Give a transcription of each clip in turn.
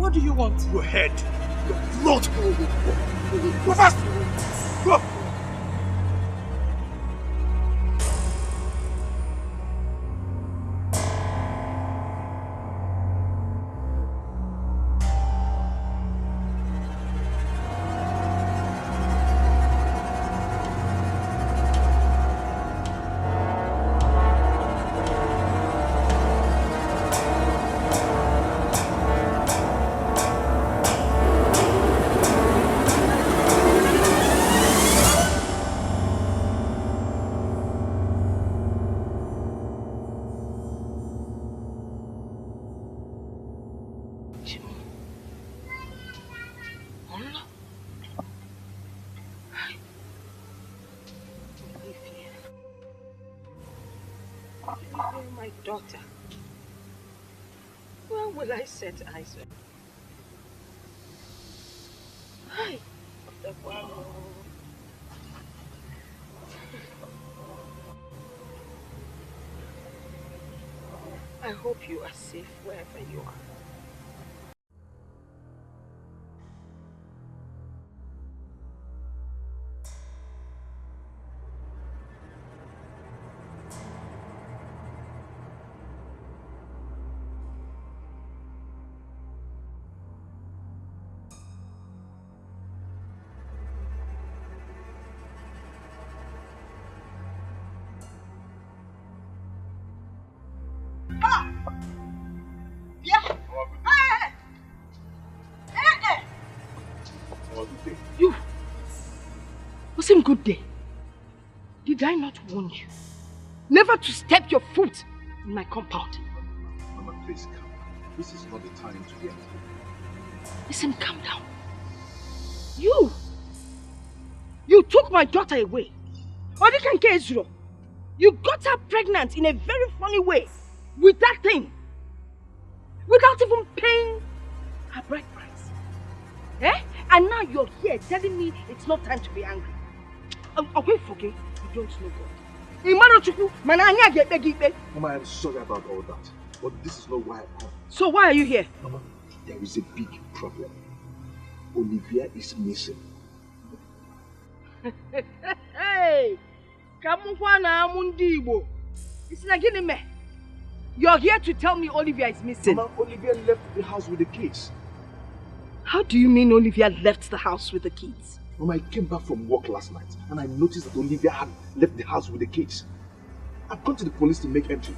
What do you want? Your head. Your blood. Go fast. Go. My daughter. When will I set eyes on? Hi. I hope you are safe wherever you are. Good day. Did I not warn you never to step your foot in my compound? Mama, please come. This is not the time to be angry. Listen, calm down. You took my daughter away. You got her pregnant in a very funny way with that thing, without even paying her bride price. Eh? And now you're here telling me it's not time to be angry. Okay, forget. You don't know God. Mama, I'm sorry about all that, but this is not why I come. So why are you here? Mama, there is a big problem. Olivia is missing. Hey! You're here to tell me Olivia is missing. Mama, Olivia left the house with the kids. How do you mean Olivia left the house with the kids? Mama, I came back from work last night and I noticed that Olivia had left the house with the kids. I've gone to the police to make entry.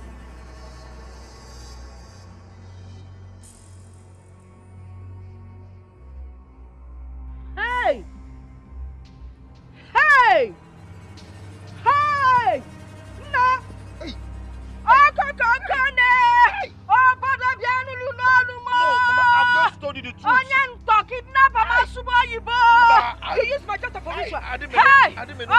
Hey! Hey! Hey! No! Hey! Oh, I've just told you the truth. You use my daughter for ritual. I didn't mean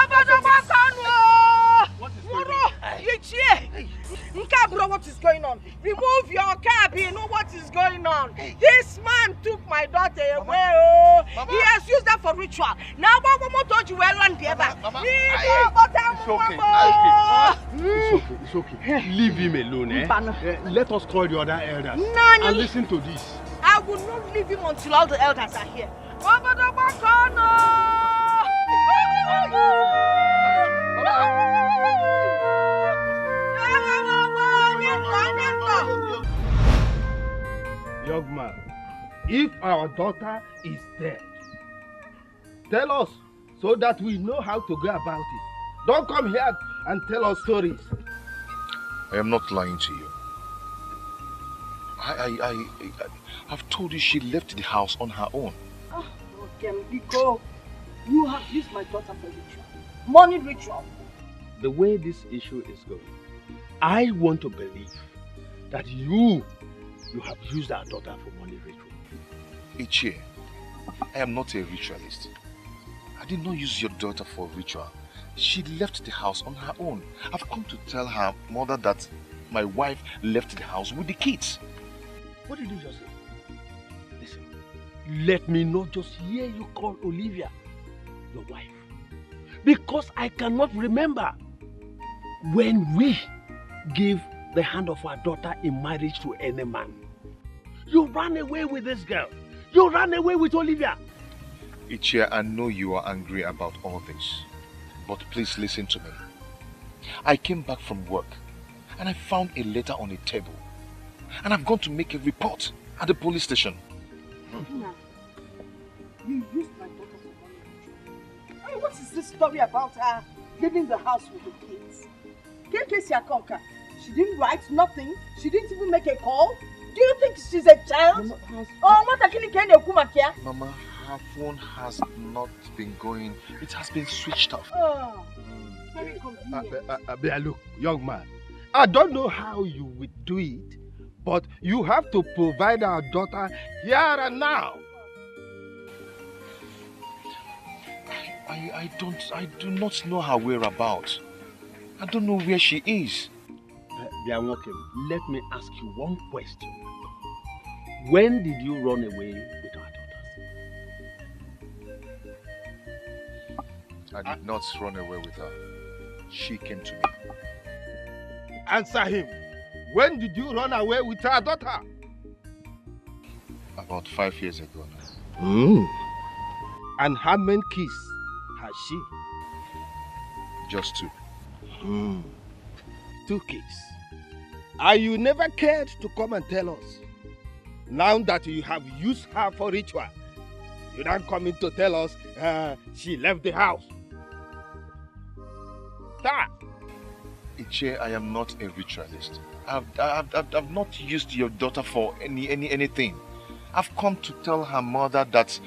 what is going on? Remove your cap. You know what is going on. This man took my daughter away. Oh. He has used that for ritual. Now, what told you well on the other? It's okay. Leave him alone. Let us call the other elders and listen to this. I will not leave him until all the elders are here. Young man, if our daughter is dead, tell us so that we know how to go about it. Don't come here and tell us stories. I am not lying to you. I've told you she left the house on her own. Oh, Biko, you have used my daughter for ritual. Money ritual. The way this issue is going, I want to believe that you have used our daughter for money ritual. Ichie, I am not a ritualist. I did not use your daughter for ritual. She left the house on her own. I've come to tell her mother that my wife left the house with the kids. What did you just say? Listen, let me not just hear you call Olivia your wife. Because I cannot remember when we gave the hand of our daughter in marriage to any man. You ran away with this girl You ran away with Olivia. Ichie, I know you are angry about all this, but please listen to me. I came back from work and I found a letter on a table, and I've gone to make a report at the police station. You used my daughter for money. Hey, what is this story about her leaving the house with the kids? She didn't write nothing. She didn't even make a call. Do you think she's a child? Mama, her phone has not been going. It has been switched off. Oh, very convenient. Look, young man, I don't know how you would do it, but you have to provide our daughter here and now. I do not know her whereabouts. I don't know where she is. Let me ask you one question. When did you run away with our daughters? I did not run away with her. She came to me. Answer him. When did you run away with our daughter? About 5 years ago now. And how many kids has she? Just 2. 2 kids. And you never cared to come and tell us. Now that you have used her for ritual, you don't come in to tell us she left the house. That. Ichie, I am not a ritualist. I've not used your daughter for anything. I've come to tell her mother that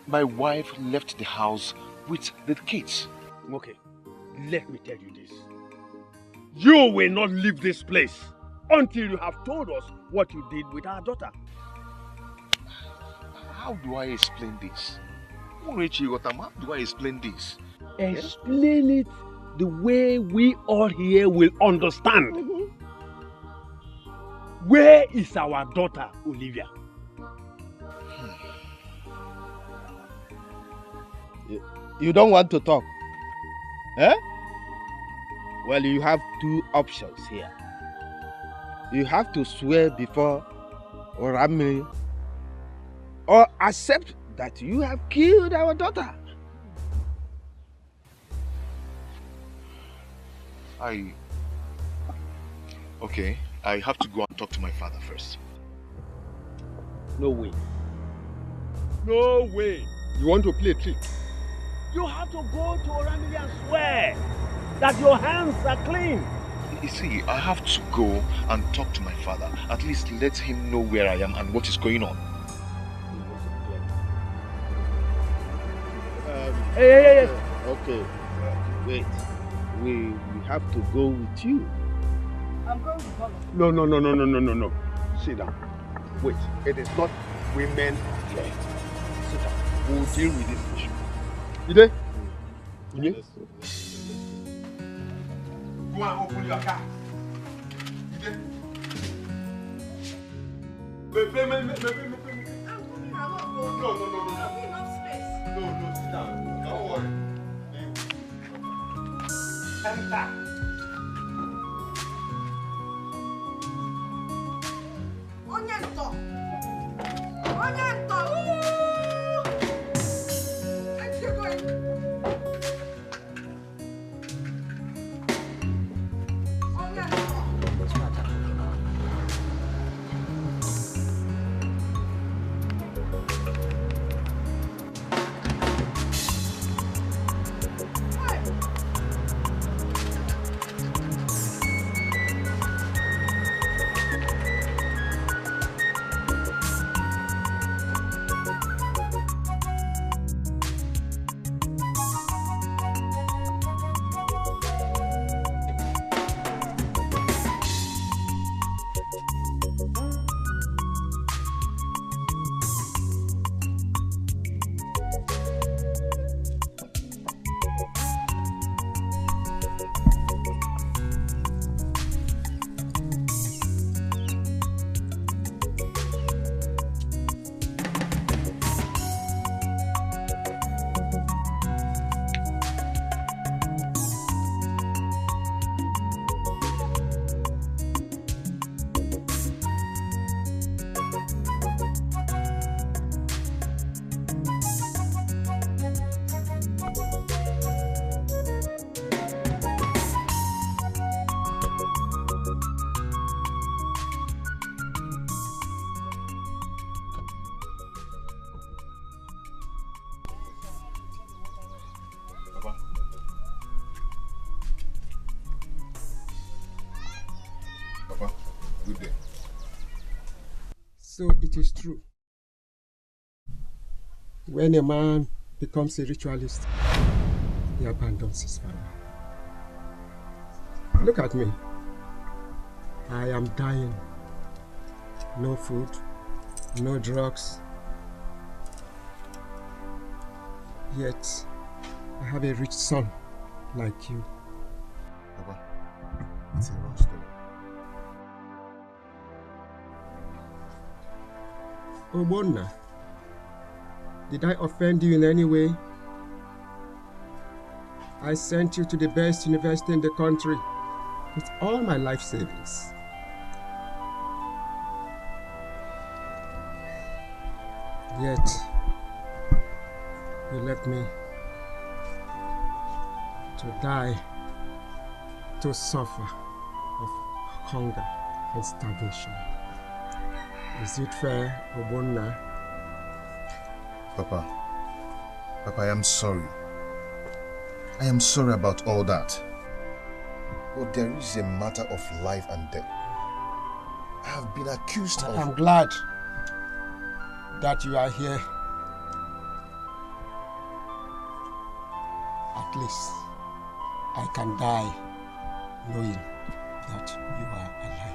my wife left the house with the kids. Okay, let me tell you this. You will not leave this place until you have told us what you did with our daughter. How do I explain this? How do I explain this? Explain it the way we all here will understand. Where is our daughter, Olivia? You don't want to talk? Eh? Well, you have 2 options here. You have to swear before Orami or accept that you have killed our daughter. Okay, I have to go and talk to my father first. No way. No way. You want to play a trick? You have to go to Orami and swear that your hands are clean. You see, I have to go and talk to my father. At least let him know where I am and what is going on. Hey. Okay, wait. We have to go with you. I'm going with Bola. No. Sit down. Wait, it is not women here. Sit down. We'll deal with this issue. You there? Yes. Go and open your car. You there? Wait. I'm coming. No. There'll be enough space. No, sit down. Don't worry. Enter. Onyento. Where you going? So it is true. When a man becomes a ritualist, he abandons his family. Look at me. I am dying. No food, no drugs. Yet, I have a rich son like you. Papa, it's a wrong story. Obonna, did I offend you in any way? I sent you to the best university in the country with all my life savings. Yet, you left me to die, to suffer of hunger and starvation. Is it fair, Obonna? Papa, I am sorry. I am sorry about all that. But there is a matter of life and death. I have been accused of... I'm glad that you are here. At least I can die knowing that you are alive.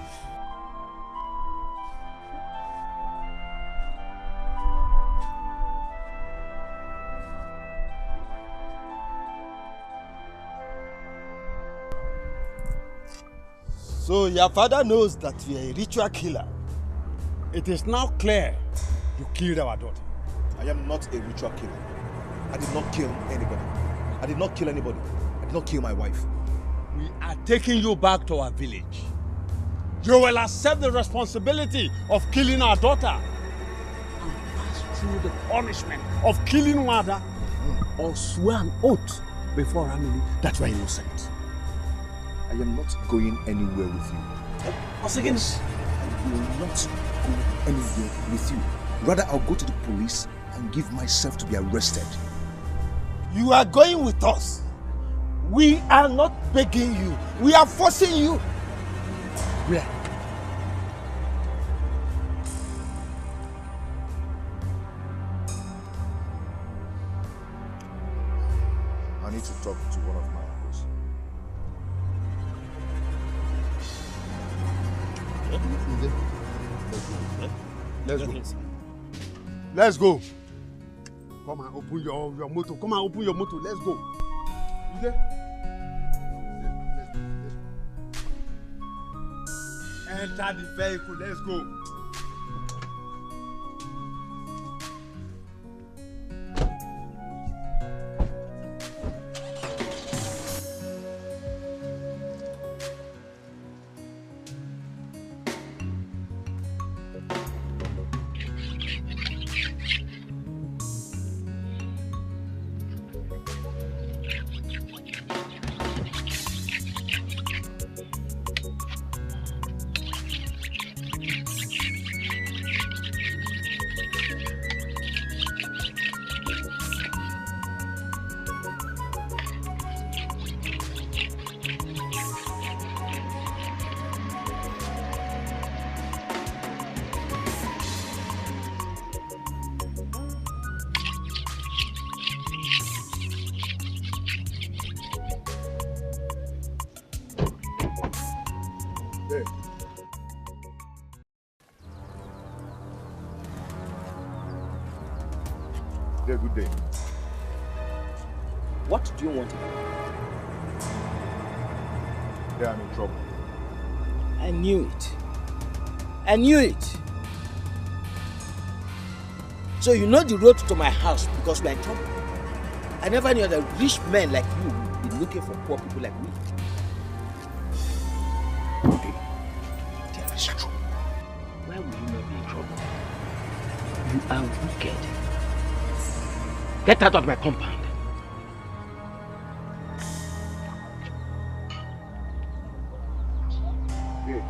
So your father knows that you are a ritual killer. It is now clear you killed our daughter. I am not a ritual killer. I did not kill anybody. I did not kill anybody. I did not kill my wife. We are taking you back to our village. You will accept the responsibility of killing our daughter and pass through the punishment of killing Wada or swear an oath before Ramili that you are innocent. I am not going anywhere with you. Once again, I will not go anywhere with you. Rather, I'll go to the police and give myself to be arrested. you are going with us. We are not begging you. We are forcing you. Where? I need to talk to one of my uncles. Let's go. Come and open your motor. Come and open your motor. Let's go. Okay? Enter the vehicle. Let's go. Good day. What do you want? Yeah, I'm in trouble. I knew it. I knew it. So you know the road to my house because we are in trouble. I never knew that rich men like you would be looking for poor people like me. Okay. There is trouble. Why will you not be in trouble? You are wicked. Get out of my compound. Hey.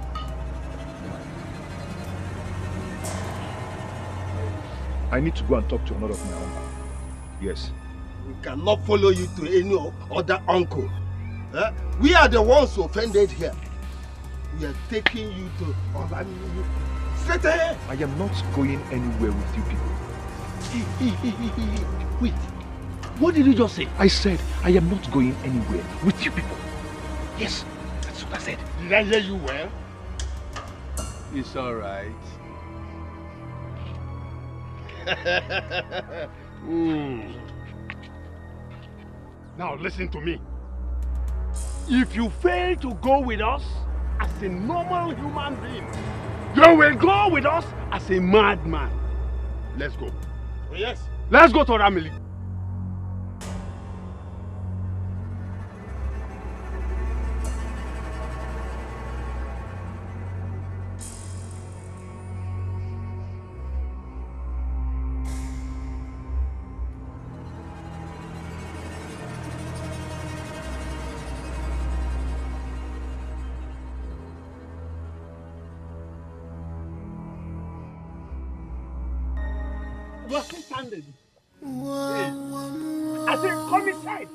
I need to go and talk to another of my uncle. Yes. We cannot follow you to any other uncle. We are the ones who offended here. We are taking you to frustrated. I am not going anywhere with you people. Wait. What did you just say? I said I am not going anywhere with you people. Yes, that's what I said. Did I hear you well? It's all right. Now listen to me. If you fail to go with us as a normal human being, you will go with us as a madman. Let's go. Oh, yes. Let's go to Ramili. I said, come inside.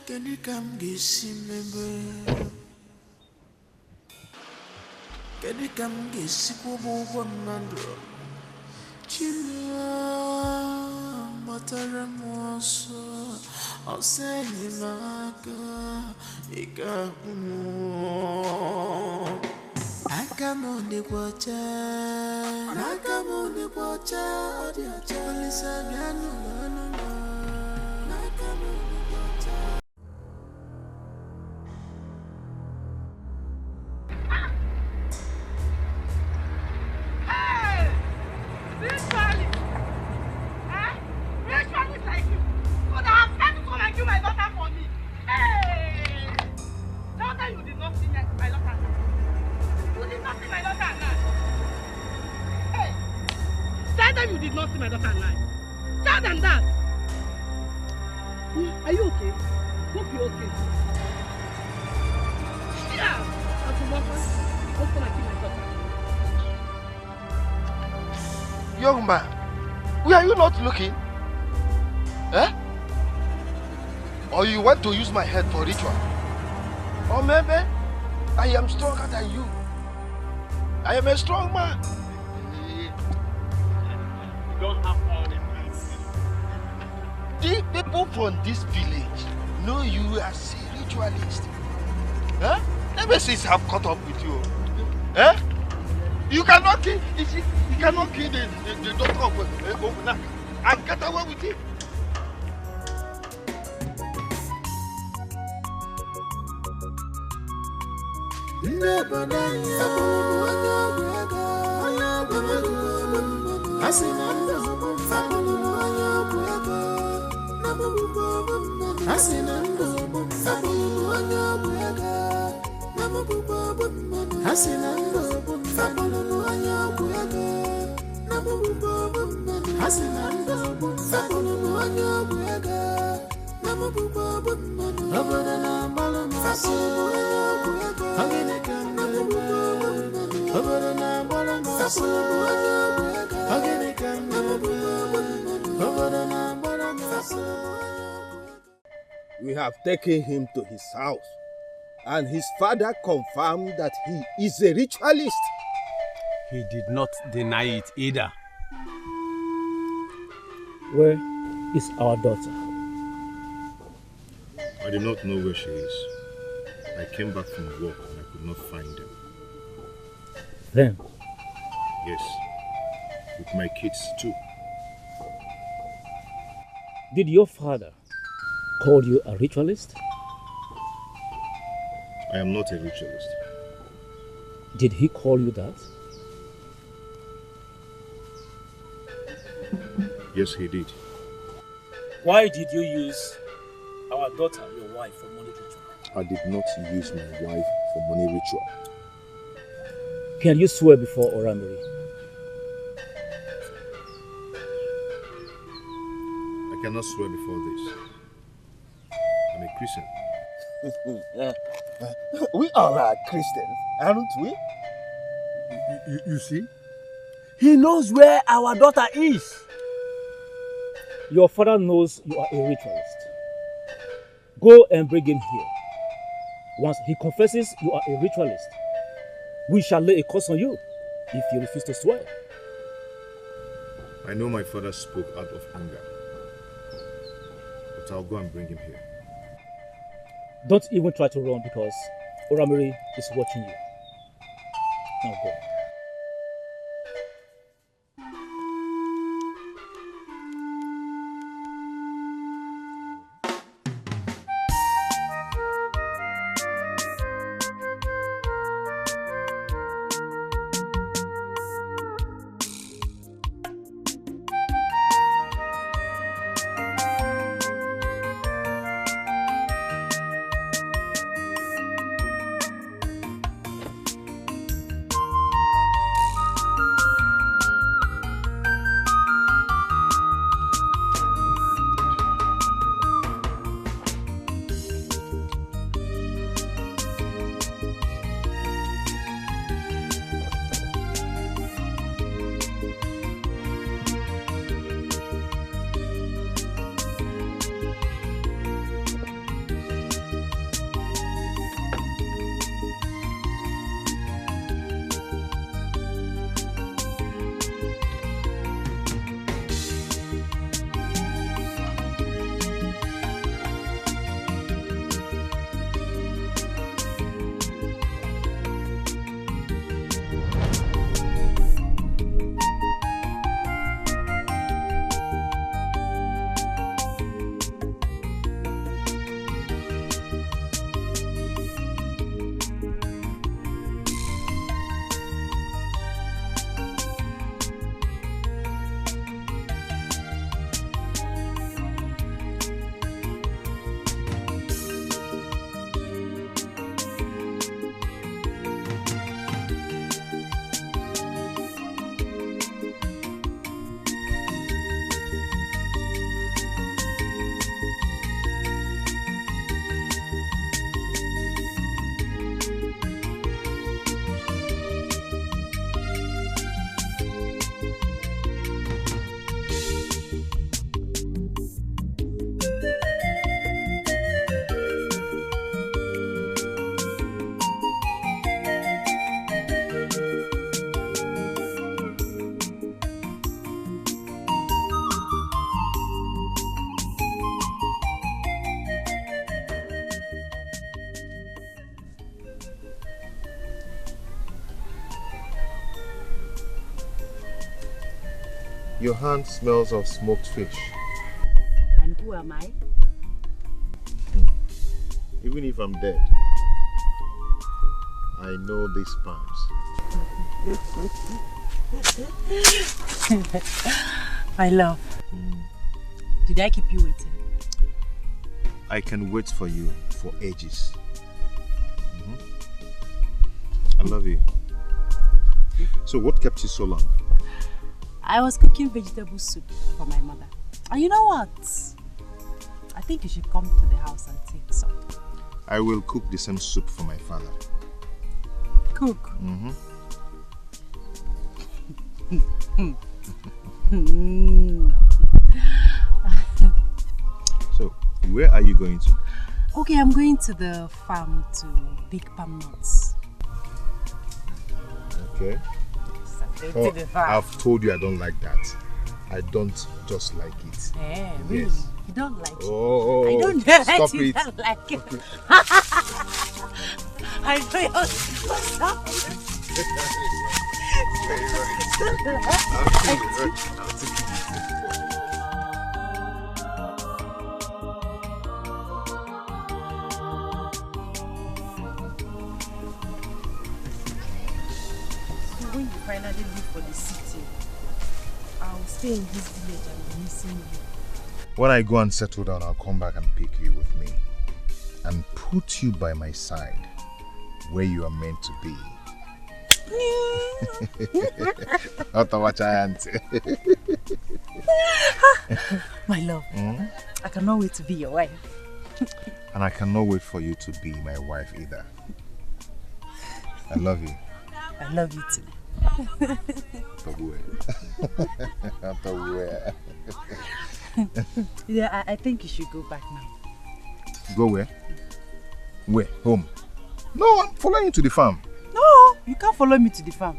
Can you come get some member? Can you come get some mandro? Chilla, mataramoso, I'll send him I come on the water, I come on the water, the police are no. I come on the water. Hey! Ritualist! Eh? Ritualist like you! Could I have tried to come and kill my daughter for me? Hey! Tell them you did not see my daughter. You did not see my daughter alive. Hey! Tell them you did not see my daughter alive. Tell them that. Are you okay? Hope you're okay. Yeah! I'm from Orphan. What's gonna kill my daughter? Young man, where are you not looking? Eh? Or you want to use my head for ritual? Or maybe I am stronger than you. I am a strong man. You don't have all the facts. The people from this village know you as a ritualist. Huh? Ever since I've caught up with you. Eh? You cannot kill the daughter of Obuna and get away with it. We have taken him to his house, and his father confirmed that he is a ritualist. He did not deny it either. Where is our daughter? I do not know where she is. I came back from work and I could not find them. Them? Yes, with my kids too. Did your father call you a ritualist? I am not a ritualist. Did he call you that? Yes, he did. Why did you use our daughter, your wife, for money ritual? I did not use my wife for money ritual. Can you swear before Oramiri? I cannot swear before this. I'm a Christian. We are Christians, aren't we? You see? He knows where our daughter is. Your father knows you are a ritualist. Go and bring him here. Once he confesses you are a ritualist, we shall lay a curse on you if you refuse to swear. I know my father spoke out of anger, but I'll go and bring him here. Don't even try to run because Oramiri is watching you. Now go. Your hand smells of smoked fish. And who am I? Even if I'm dead, I know these palms. My love. Did I keep you waiting? I can wait for you for ages. I love you. So what kept you so long? I was cooking vegetable soup for my mother. And you know what? I think you should come to the house and take some. I will cook the same soup for my father. Cook? So, where are you going to? Okay, I'm going to the farm to pick palm nuts. Okay. Oh, I've told you I don't like that. I don't just like it. Eh, really? Yes. You don't like it? Oh, I don't stop you it. don't like it. Okay. I know you're stop it. When you finally leave for the city, I'll stay in this village and be missing you. When I go and settle down, I'll come back and pick you with me and put you by my side where you are meant to be. My love, I cannot wait to be your wife. And I cannot wait for you to be my wife either. I love you. I love you too. Yeah, I think you should go back now. Go where? Where? Home? No, I'm following you to the farm. No, You can't follow me to the farm.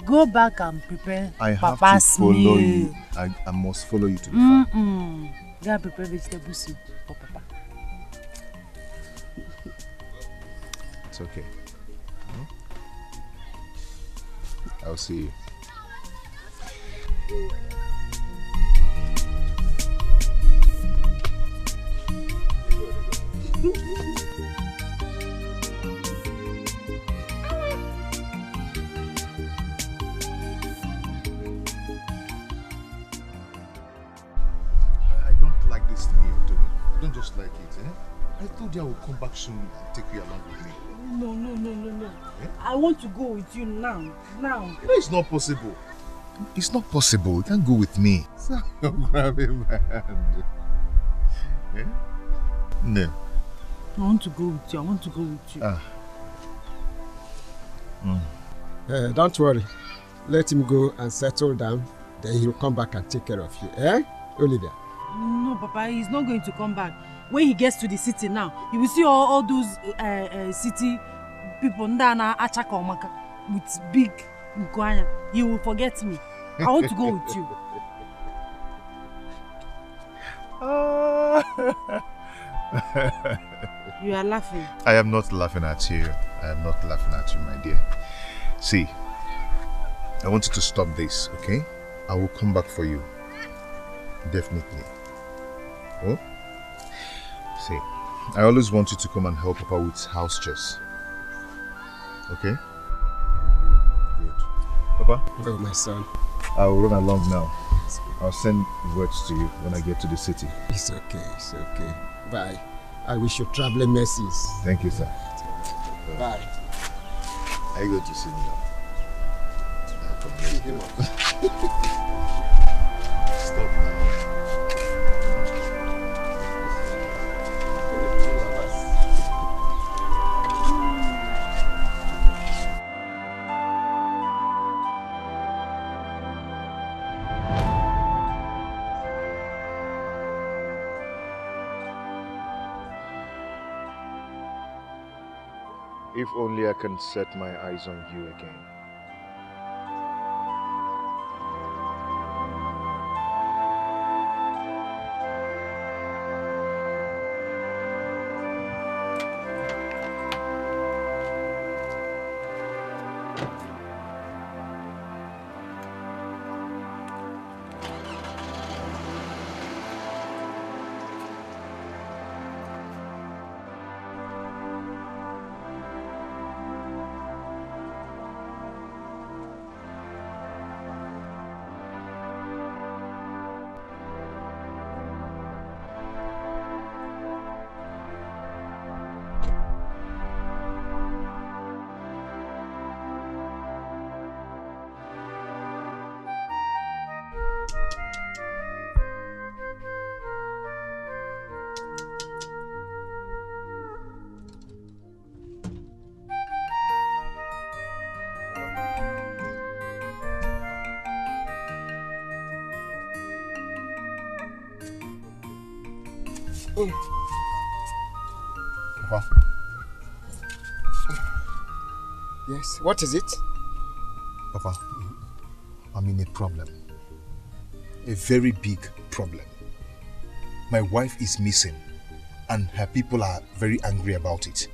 Go back and prepare I have Papa's to follow meal. you. I must follow you to the farm. Go and prepare vegetable soup for Papa. It's okay. I'll see you. I don't like this thing you're doing. I don't just like it, eh? I told you I will come back soon and take you along with me. No. Eh? I want to go with you now. Now. You know it's not possible. It's not possible. You can't go with me. So grab my hand. Eh? No. I want to go with you. Don't worry. Let him go and settle down. Then he'll come back and take care of you. Eh, Olivia? No, Papa, he's not going to come back. When he gets to the city now, he will see all those city people with big nkwanya. He will forget me. I want to go with you. You are laughing. I am not laughing at you. I am not laughing at you, my dear. See, I want you to stop this, okay? I will come back for you. Definitely. Oh? See, I always want you to come and help Papa with house chores. Okay? Good. Papa? Oh, my son. I will run along now. I'll send words to you when I get to the city. It's okay. Bye. I wish you traveling mercies. Thank you, sir. Bye. Are you going to see me now? Stop now. If only I can set my eyes on you again. Papa. Yes, what is it? Papa, I'm in a problem. A very big problem. My wife is missing and her people are very angry about it.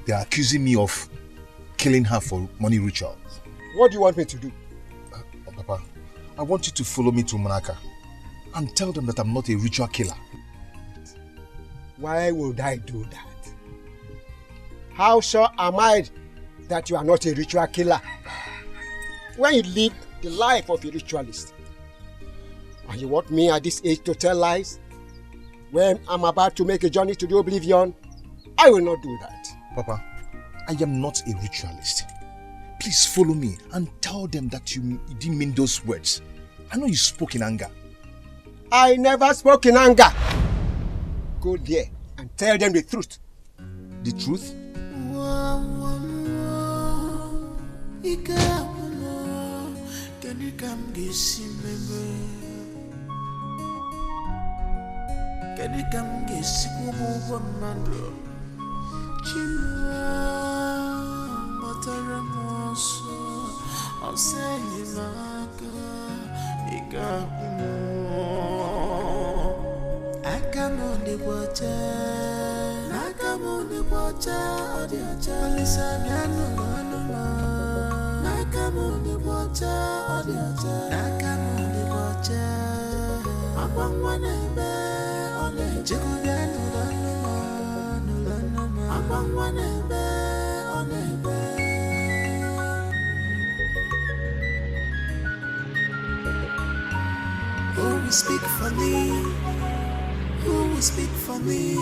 They are accusing me of killing her for money ritual. What do you want me to do? Papa, I want you to follow me to Manaka and tell them that I'm not a ritual killer. Why would I do that? How sure am I that you are not a ritual killer? When you live the life of a ritualist, and you want me at this age to tell lies? When I'm about to make a journey to the oblivion, I will not do that. Papa, I am not a ritualist. Please follow me and tell them that you didn't mean those words. I know you spoke in anger. I never spoke in anger. Go there and tell them the truth. The truth? nso osenyimaka ikakumo akamonde kwacha nakamonde kwacha adiacha lisanyano nono nakamonde kwacha adiacha nakamonde kwacha abangwanebe ole chikubyano nono abangwanebe olebe. Who will speak for me? Who will speak for me?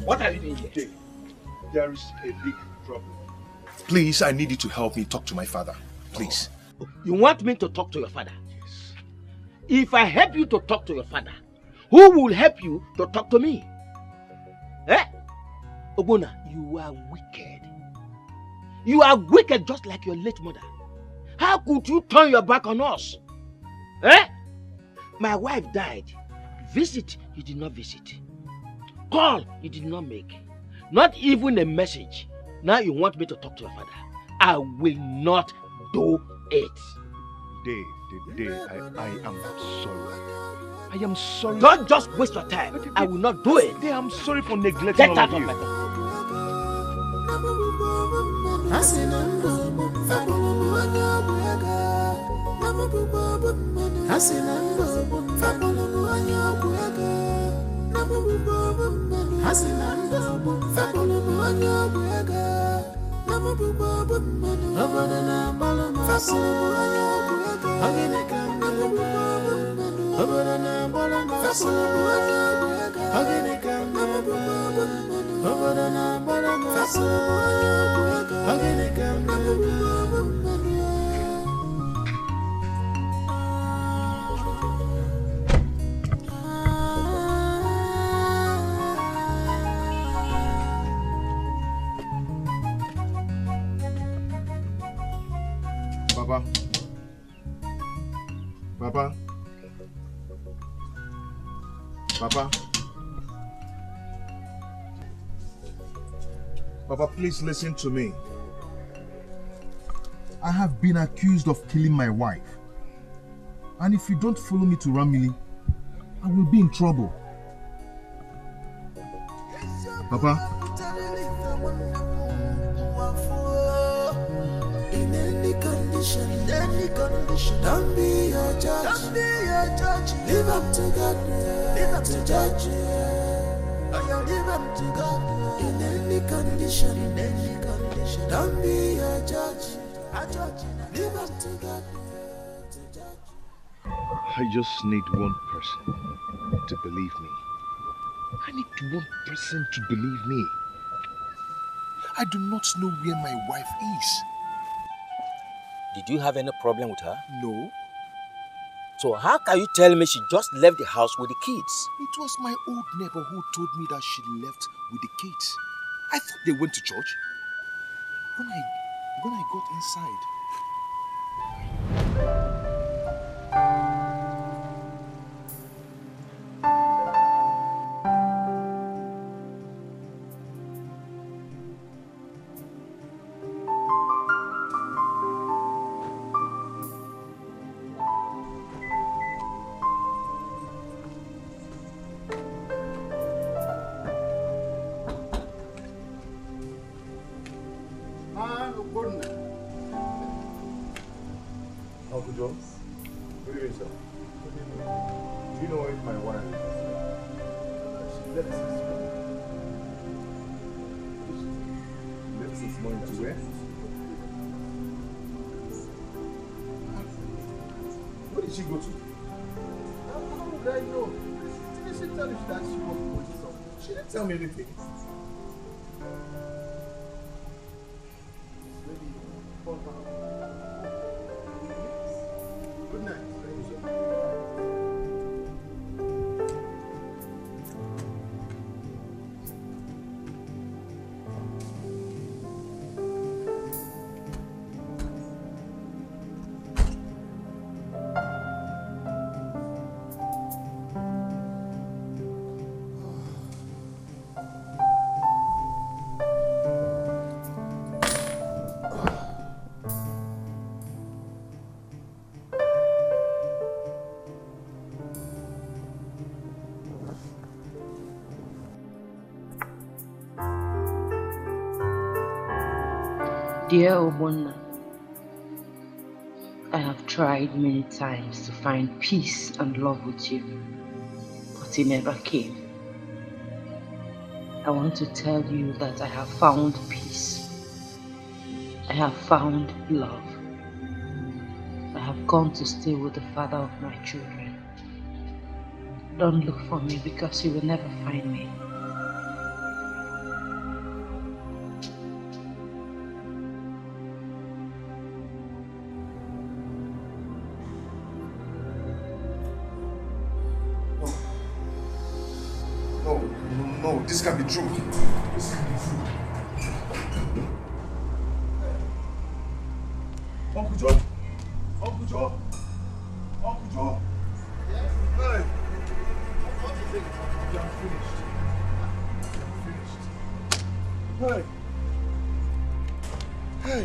What are you doing here? There is a big problem. Please, I need you to help me talk to my father. Please. You want me to talk to your father? Yes. If I help you to talk to your father, who will help you to talk to me? Eh? Ogbonna, you are wicked. You are wicked just like your late mother. How could you turn your back on us? Eh? My wife died. Visit, you did not visit. Call, you did not make. Not even a message. Now you want me to talk to your father. I will not do it. Dave, I am sorry. I am sorry. Don't just waste your time. I will not do it. Dave, I'm sorry for neglecting all of you. Papa, please listen to me. I have been accused of killing my wife. And if you don't follow me to Ramili, I will be in trouble. Papa? In any condition, don't be your judge. Live up to God, live up to judge. Live up to God. In any condition, don't be your judge. Live up to God. I just need one person to believe me. I need one person to believe me. I do not know where my wife is. Did you have any problem with her? No. So how can you tell me she just left the house with the kids? It was my old neighbor who told me that she left with the kids. I thought they went to church. When I got inside, Uncle Jones, good evening, sir. Good evening. Do you know if my wife is? She left this morning. Left this morning to where? Where did she go to? How would I know? Didn't she tell you that she was police officer? She didn't tell me anything. Maybe 4 pounds. Good night. Dear Obonna, I have tried many times to find peace and love with you, but it never came. I want to tell you that I have found peace. I have found love. I have gone to stay with the father of my children. Don't look for me because you will never find me. No, this can't be true. This can't be true. Uncle Joe! Uncle Joe! Uncle Joe! Yes? Hey! What is it? You are finished. You are finished. Hey! Hey!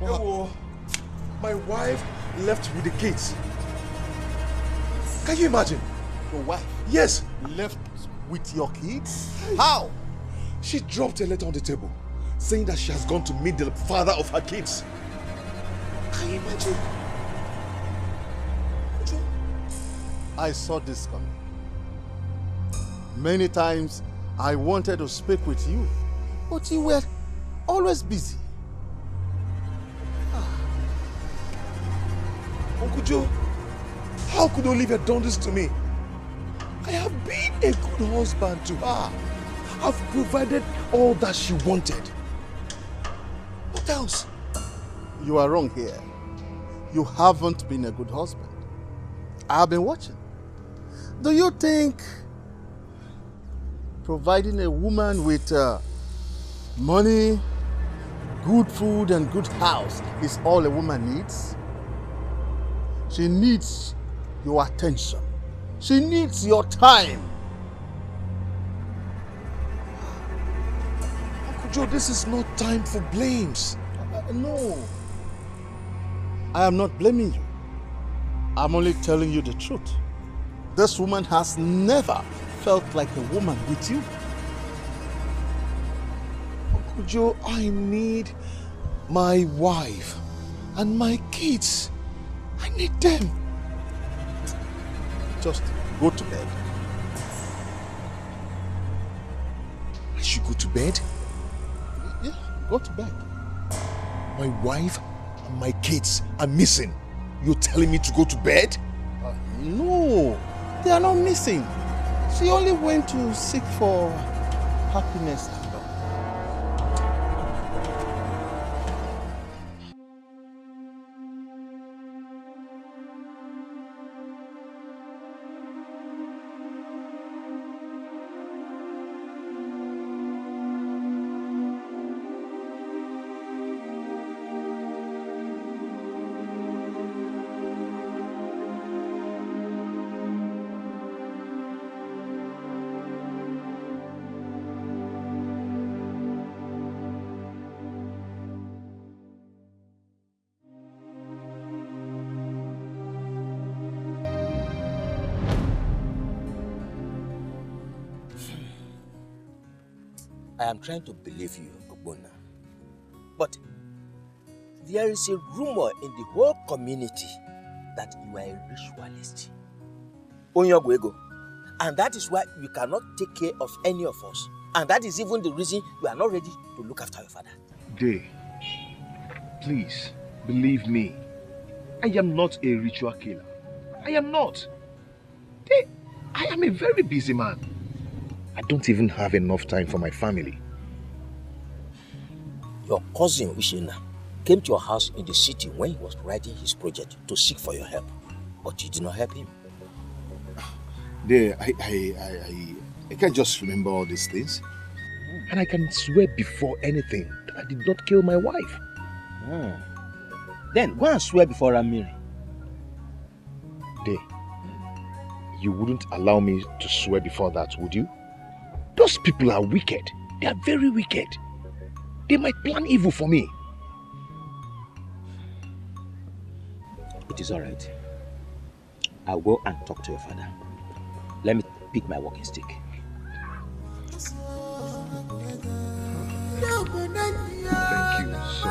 Oh, my wife left with the kids. Can you imagine? Your wife? Yes! Left with your kids? How? She dropped a letter on the table saying that she has gone to meet the father of her kids. Can you imagine? I saw this coming. Many times I wanted to speak with you, but you were always busy. Uncle Joe, how could Olivia done this to me? I have been a good husband to her. I've provided all that she wanted. What else? You are wrong here. You haven't been a good husband. I've been watching. Do you think providing a woman with money, good food and good house is all a woman needs? She needs your attention. She needs your time. Uncle Joe, this is not time for blames. No. I am not blaming you. I'm only telling you the truth. This woman has never felt like a woman with you. Uncle Joe, I need my wife and my kids. I need them. Just go to bed. I should go to bed? Yeah, go to bed. My wife and my kids are missing. You're telling me to go to bed? No, they are not missing. She only went to seek for happiness and love. I am trying to believe you, Ogbonna. But there is a rumor in the whole community that you are a ritualist. Onyogwego. And that is why you cannot take care of any of us. And that is even the reason you are not ready to look after your father. Day, please, believe me. I am not a ritual killer. I am not. Day, I am a very busy man. I don't even have enough time for my family. Your cousin Ushina came to your house in the city when he was writing his project to seek for your help. But you did not help him. There, I can't just remember all these things. And I can swear before anything that I did not kill my wife. Then go and swear before Ramiri. Day, you wouldn't allow me to swear before that, would you? Those people are wicked. They are very wicked. They might plan evil for me. It is all right. I'll go and talk to your father. Let me pick my walking stick. Thank you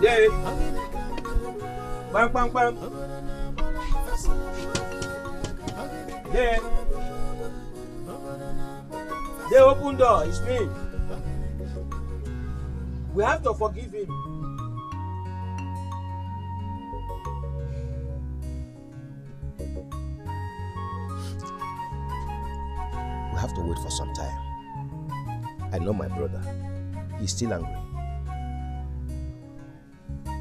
Day. Bang, bang, bang. Day. Day, open door. It's me. We have to forgive him. We have to wait for some time. I know my brother. He's still angry.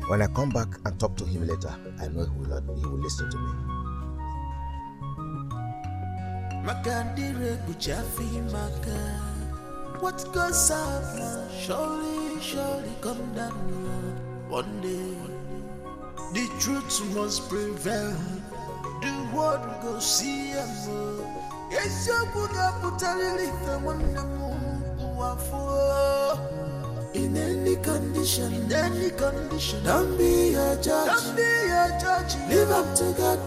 When I come back and talk to him later, I know he will listen to me. What goes up surely come down one day. The truth must prevail. The world will go see him. Yes, you could have put a relief in any condition, don't be a judge, live up to God,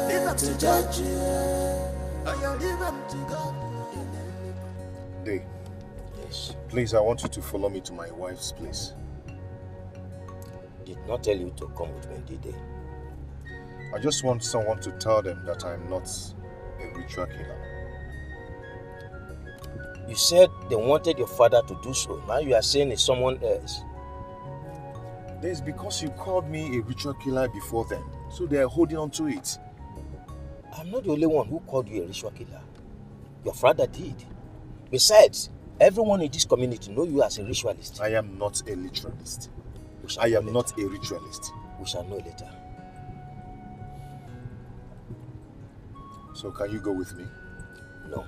live up to judge, live up to God. Day. Yes. Please, I want you to follow me to my wife's place. Did not tell you to come with me, did they? I just want someone to tell them that I'm not a ritual killer. You said they wanted your father to do so. Now you are saying it's someone else. It's because you called me a ritual killer before then, so they are holding on to it. I'm not the only one who called you a ritual killer. Your father did. Besides, everyone in this community knows you as a ritualist. I am not a ritualist. I am not a ritualist. We shall know later. So can you go with me? No.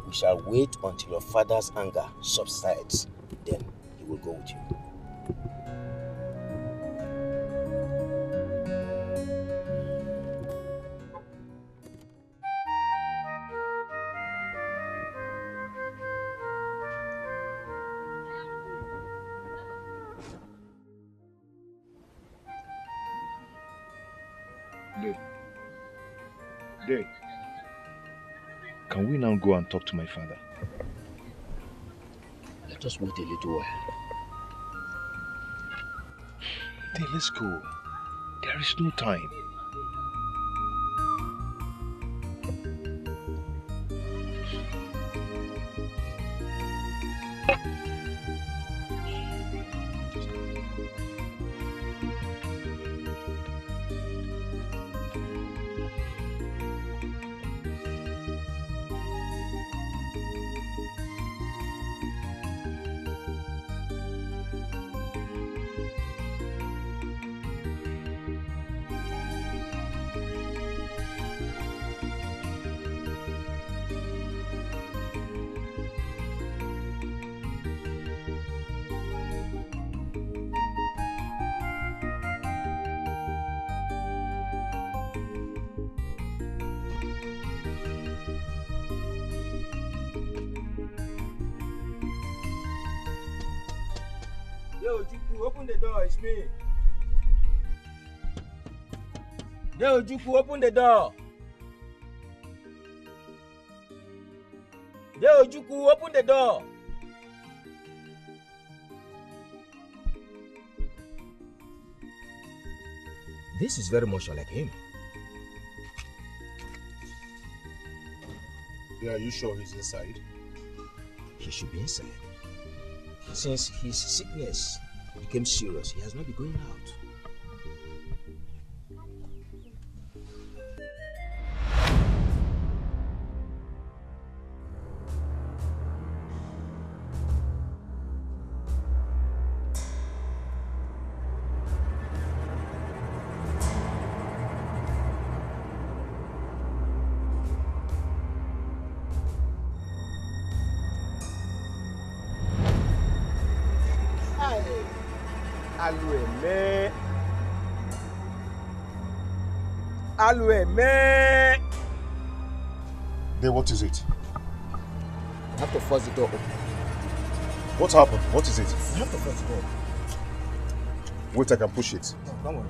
We shall wait until your father's anger subsides. Then he will go with you. Day. Can we now go and talk to my father? Let us wait a little while. Day, let's go. There is no time. Yo, Juku, open the door, it's me. Yo, Juku, open the door. Yo, Juku, open the door. This is very much like him. Yeah, are you sure he's inside? He should be inside. Since his sickness became serious, he has not been going out. Then what is it? You have to force the door open. What happened? What is it? You have to force the door open. Wait, I can push it. No, don't worry.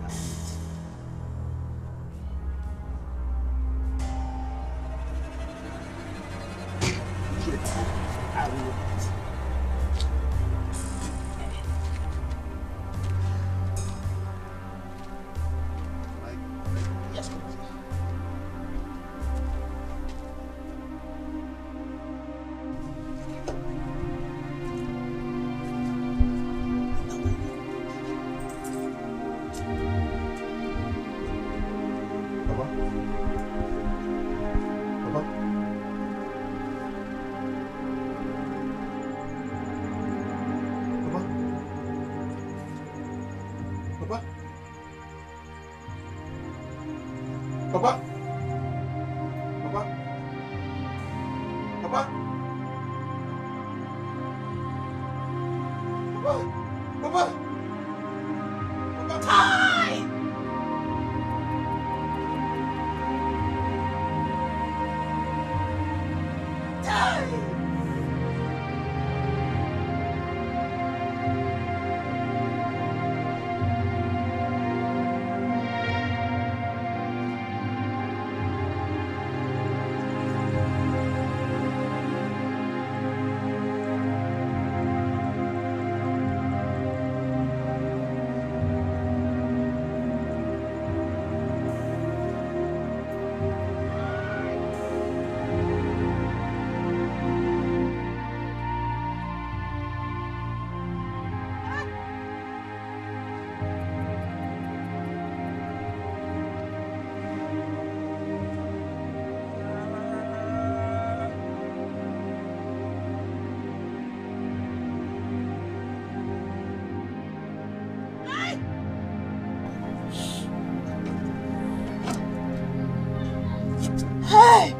Hey!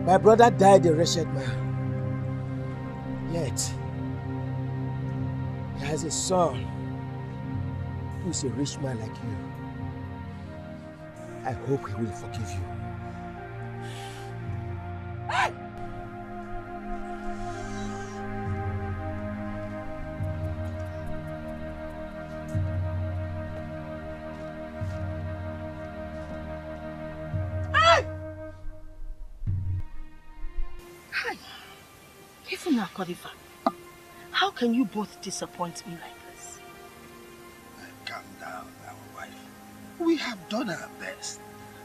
My brother died a wretched man. Yet, he has a son who is a rich man like you. I hope he will forgive you. Hey! How can you both disappoint me like this? Calm down, our wife. We have done our best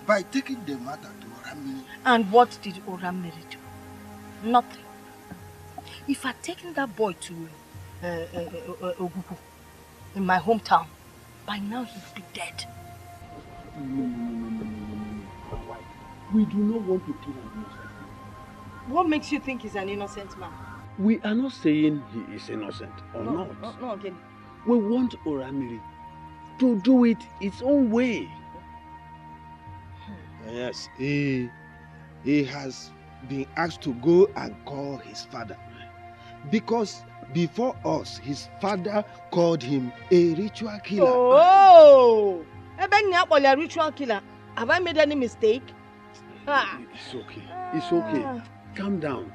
by taking the matter to Oramiri. And what did Oramiri do? Nothing. If I'd taken that boy to Ogugu in my hometown, by now he'd be dead. We do not want to kill an innocent man. What makes you think he's an innocent man? We are not saying he is innocent or not. No, again. We want Oramiri to do it its own way. Yes, he has been asked to go and call his father. Because before us, his father called him a ritual killer. Oh! A ritual killer. Have I made any mistake? It's okay. It's okay. Calm down.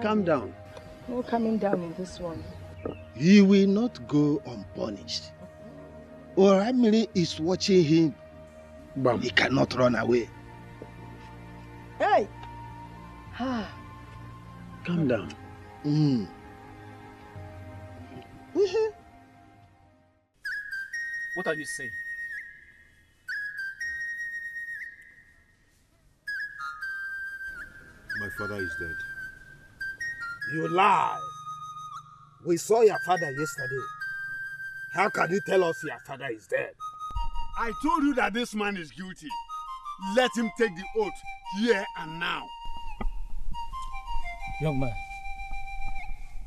Calm down. No coming down in this one. He will not go unpunished. Oramiri is watching him. But he cannot run away. Hey! Calm down. What are you saying? My father is dead. You lie. We saw your father yesterday. How can you tell us your father is dead? I told you that this man is guilty. Let him take the oath here and now. Young man,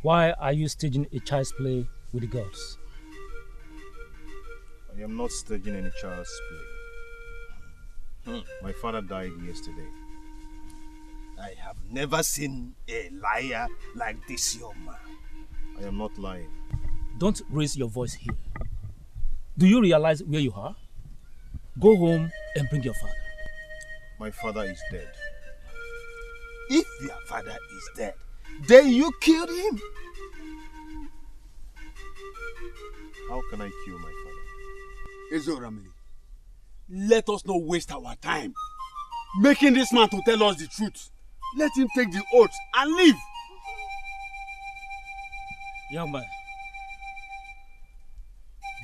why are you staging a child's play with the gods? I am not staging any child's play. My father died yesterday. I have never seen a liar like this young man. I am not lying. don't raise your voice here. Do you realize where you are? Go home and bring your father. My father is dead. If your father is dead, then you killed him. How can I kill my father? Ezoramili, let us not waste our time making this man to tell us the truth. Let him take the oath and leave. Young man,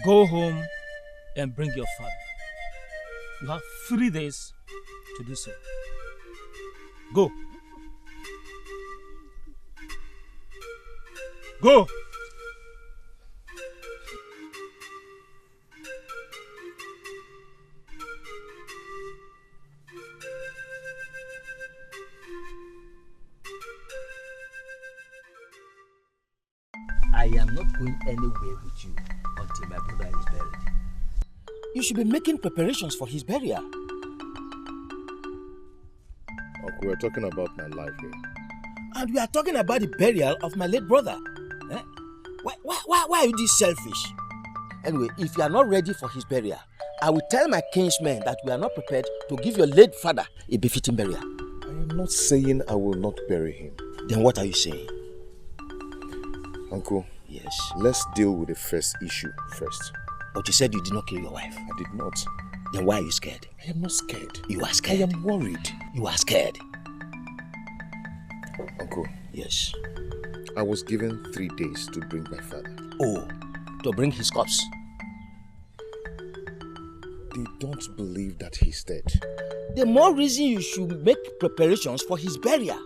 go home and bring your father. You have 3 days to do so. Go. Go. I am not going anywhere with you until my brother is buried. You should be making preparations for his burial. Uncle, we're talking about my life here. And we are talking about the burial of my late brother. Eh? Why are you this selfish? Anyway, if you are not ready for his burial, I will tell my kinsmen that we are not prepared to give your late father a befitting burial. I am not saying I will not bury him. Then what are you saying? Uncle, yes. Let's deal with the first issue first. But you said you did not kill your wife. I did not. Then why are you scared? I am not scared. You are scared. I am worried. You are scared. Uncle. Yes. I was given 3 days to bring my father. Oh, to bring his corpse? They don't believe that he's dead. The more reason you should make preparations for his burial.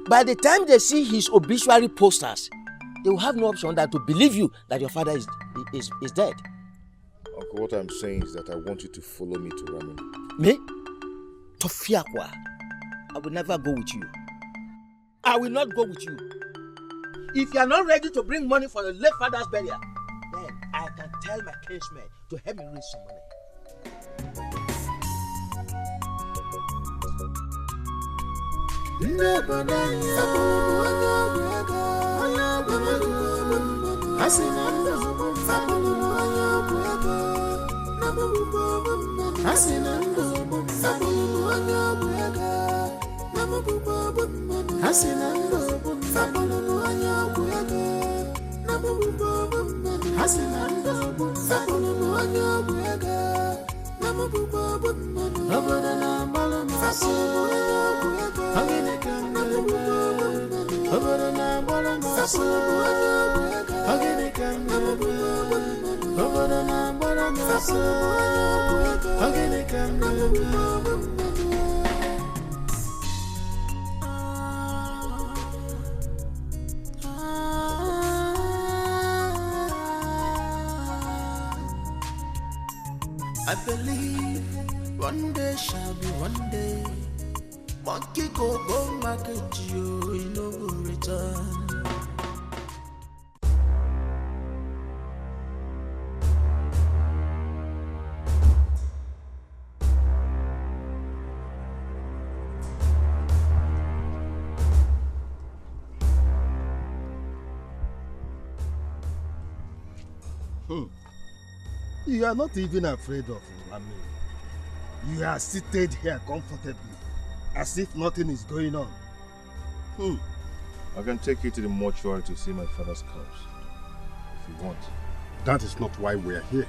By the time they see his obituary posters, they will have no option than to believe you that your father is dead. Uncle, what I'm saying is that I want you to follow me to Ramini. Me? To Fiakwa? I will never go with you. I will not go with you. If you are not ready to bring money for your late father's burial, then I can tell my kinsmen to help me raise some money. I believe one day shall be one day. Monkey go market you, you know will return. You are not even afraid of Rami. You are seated here comfortably, as if nothing is going on. I can take you to the mortuary to see my father's corpse, if you want. That is not why we are here.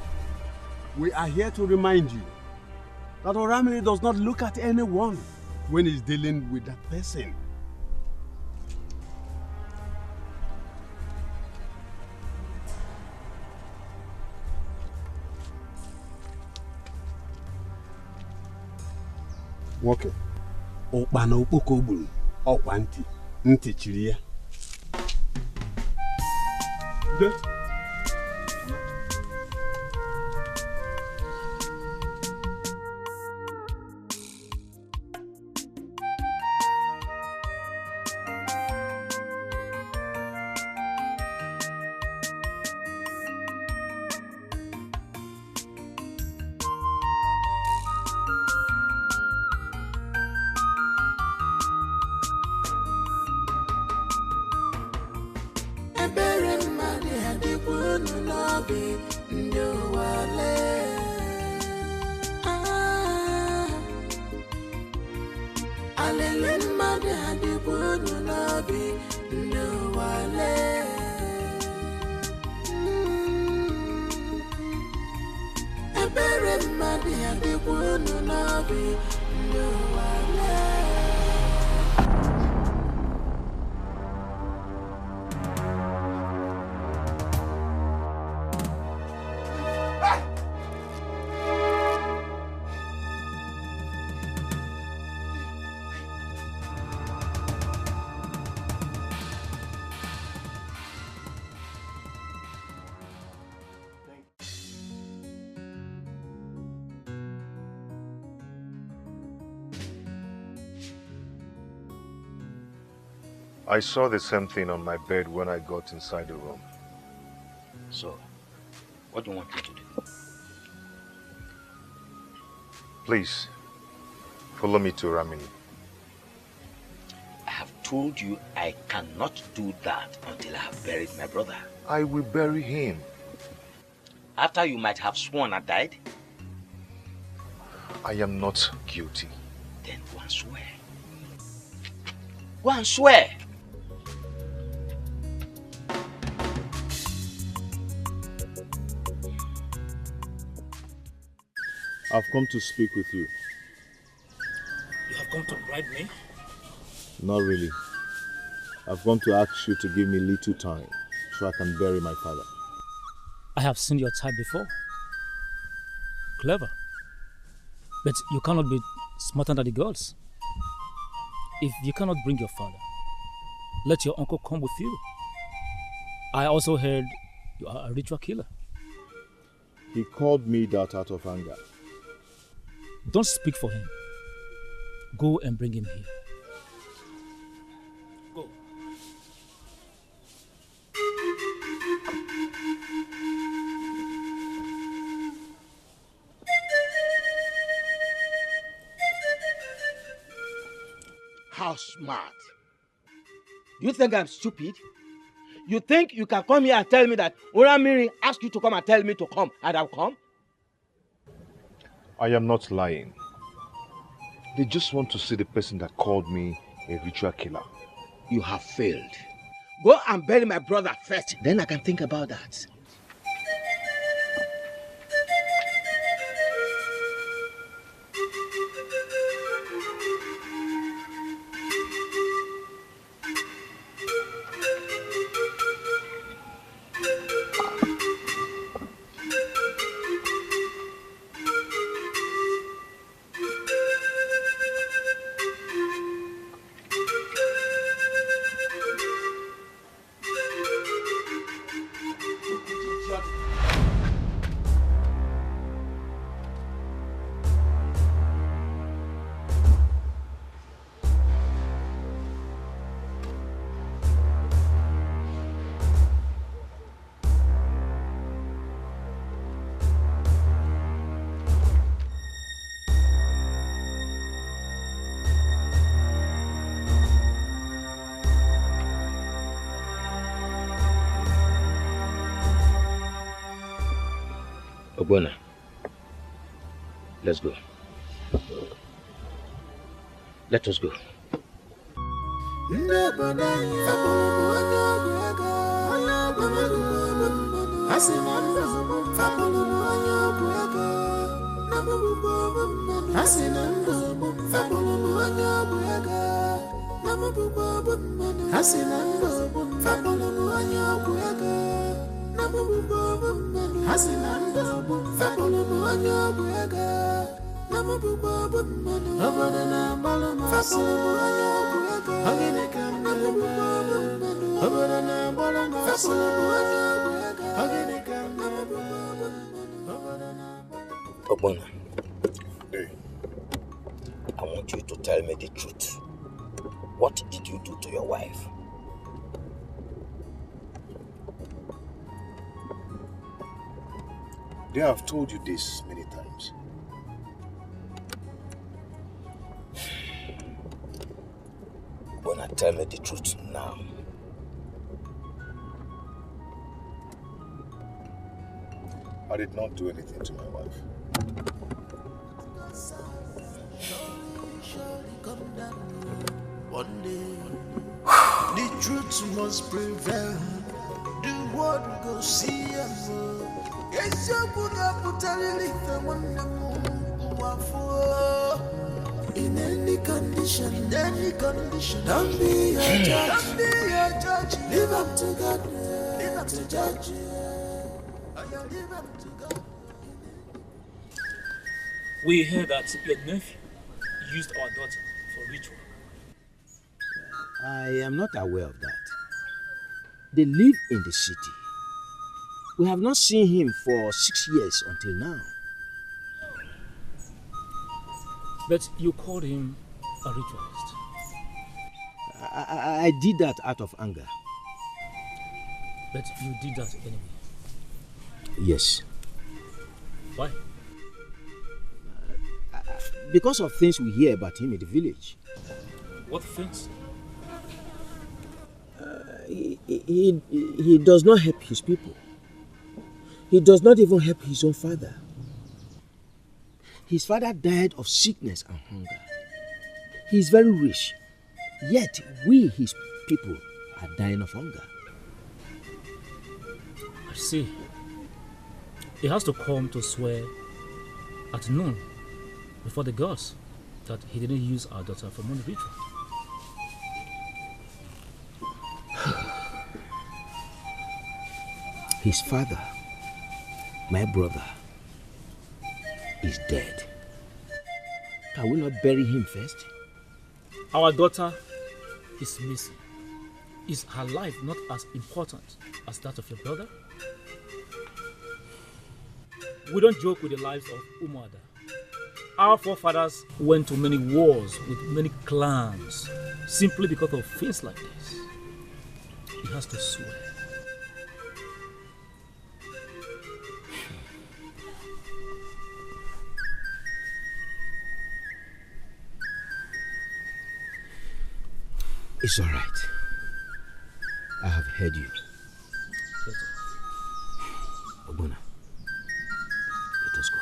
We are here to remind you that Oramili does not look at anyone when he's dealing with that person. Nwoke, ụkpana okpoko gburu ọkwa ntị chiri ya. n'obi ndị ụwa lee. Alele mmadụ adịkwa unu n'obi ndị ụwa lee. Ebere mmadụ adịkwa unu n'obi ndị ụwa lee. I saw the same thing on my bed when I got inside the room. So, what do you want me to do? Please, follow me to Ramini. I have told you I cannot do that until I have buried my brother. I will bury him. After you might have sworn I died? I am not guilty. Then go and swear. Go and swear. I've come to speak with you. You have come to bribe me? Not really. I've come to ask you to give me little time so I can bury my father. I have seen your type before. Clever. But you cannot be smarter than the girls. If you cannot bring your father, let your uncle come with you. I also heard you are a ritual killer. He called me that out of anger. Don't speak for him. Go and bring him here. Go. How smart. Do you think I'm stupid? You think you can come here and tell me that Oramiri asked you to come and tell me to come and I'll come? I am not lying. They just want to see the person that called me a ritual killer. You have failed. Go and bury my brother first, then I can think about that. Ogbonna, let's go. Let us go. Ogbonna, I want you to tell me the truth. What did you do to your wife? They have told you this many times. Ogbonna, tell me the truth now. I did not do anything to my wife. One day, the truth must prevail. The world will go see us. Yes, you could have put a relief and one in any condition, don't be a judge. Don't be a judge. Live up to God. Live up to judge. Live up to God. We heard that your nephew used our daughter for ritual. I am not aware of that. They live in the city. We have not seen him for 6 years until now. But you called him a ritualist. I did that out of anger. But you did that anyway. Yes. Why? Because of things we hear about him in the village. What things? He does not help his people. He does not even help his own father. His father died of sickness and hunger. He is very rich, yet we, his people, are dying of hunger. I see. He has to come to swear at noon before the gods that he didn't use our daughter for money ritual. His father, my brother, is dead. Can we not bury him first? Our daughter is missing. Is her life not as important as that of your brother? We don't joke with the lives of Umuada. Our forefathers went to many wars with many clans simply because of things like this. He has to swear. It's all right. I have heard you. Obuna, let us go.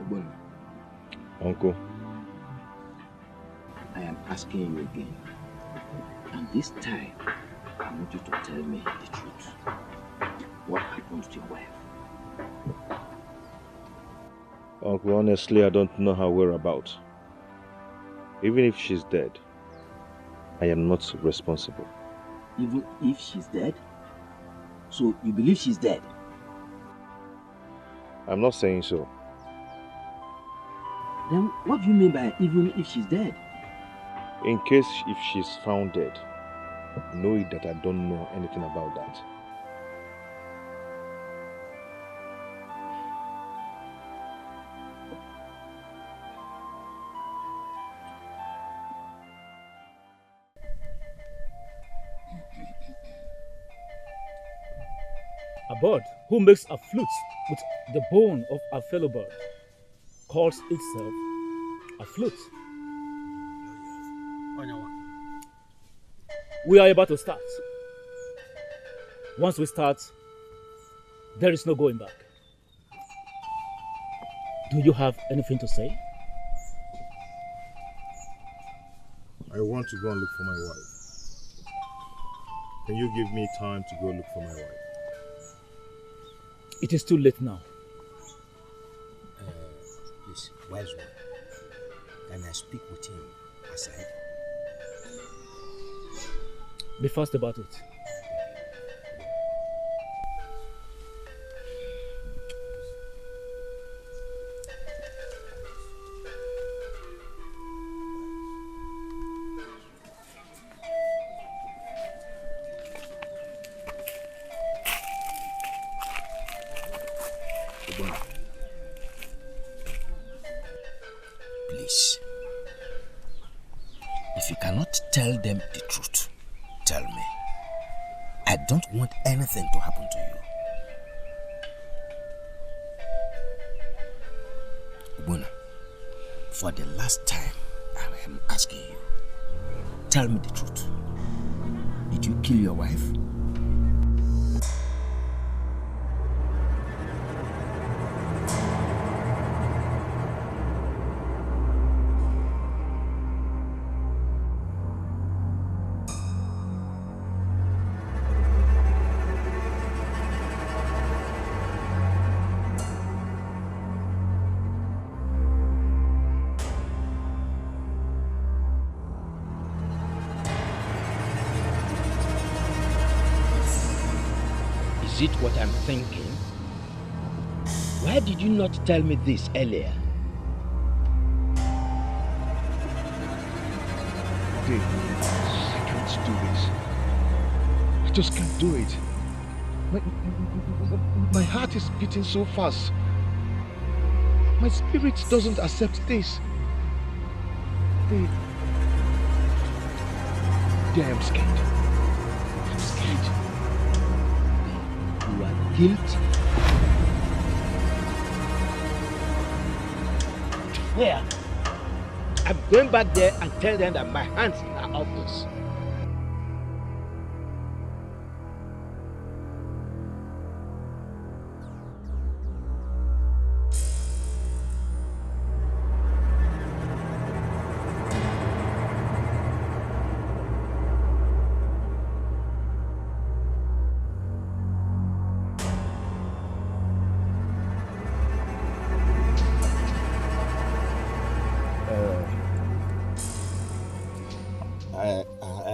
Obuna. Uncle. I am asking you again. And this time, I want you to tell me the truth. What happened to your wife? Uncle, honestly, I don't know her whereabouts. Even if she's dead, I am not responsible. Even if she's dead? So you believe she's dead? I'm not saying so. Then what do you mean by even if she's dead? In case if she's found dead, know it that I don't know anything about that. A bird who makes a flute with the bone of a fellow bird calls itself a flute. We are about to start. Once we start, there is no going back. Do you have anything to say? I want to go and look for my wife. Can you give me time to go look for my wife? It is too late now. Please, wise one. Can I speak with him aside? Be fast about it. Please, if you cannot tell them the truth, tell me. I don't want anything to happen to you. Ubona, for the last time, I am asking you, tell me the truth. Did you kill your wife? Is it what I'm thinking? Why did you not tell me this earlier? Dave, I can't do this. I just can't do it. My heart is beating so fast. My spirit doesn't accept this. Dave, I'm scared. I'm scared. You are guilty. Where? I'm going back there and tell them that my hands are off this.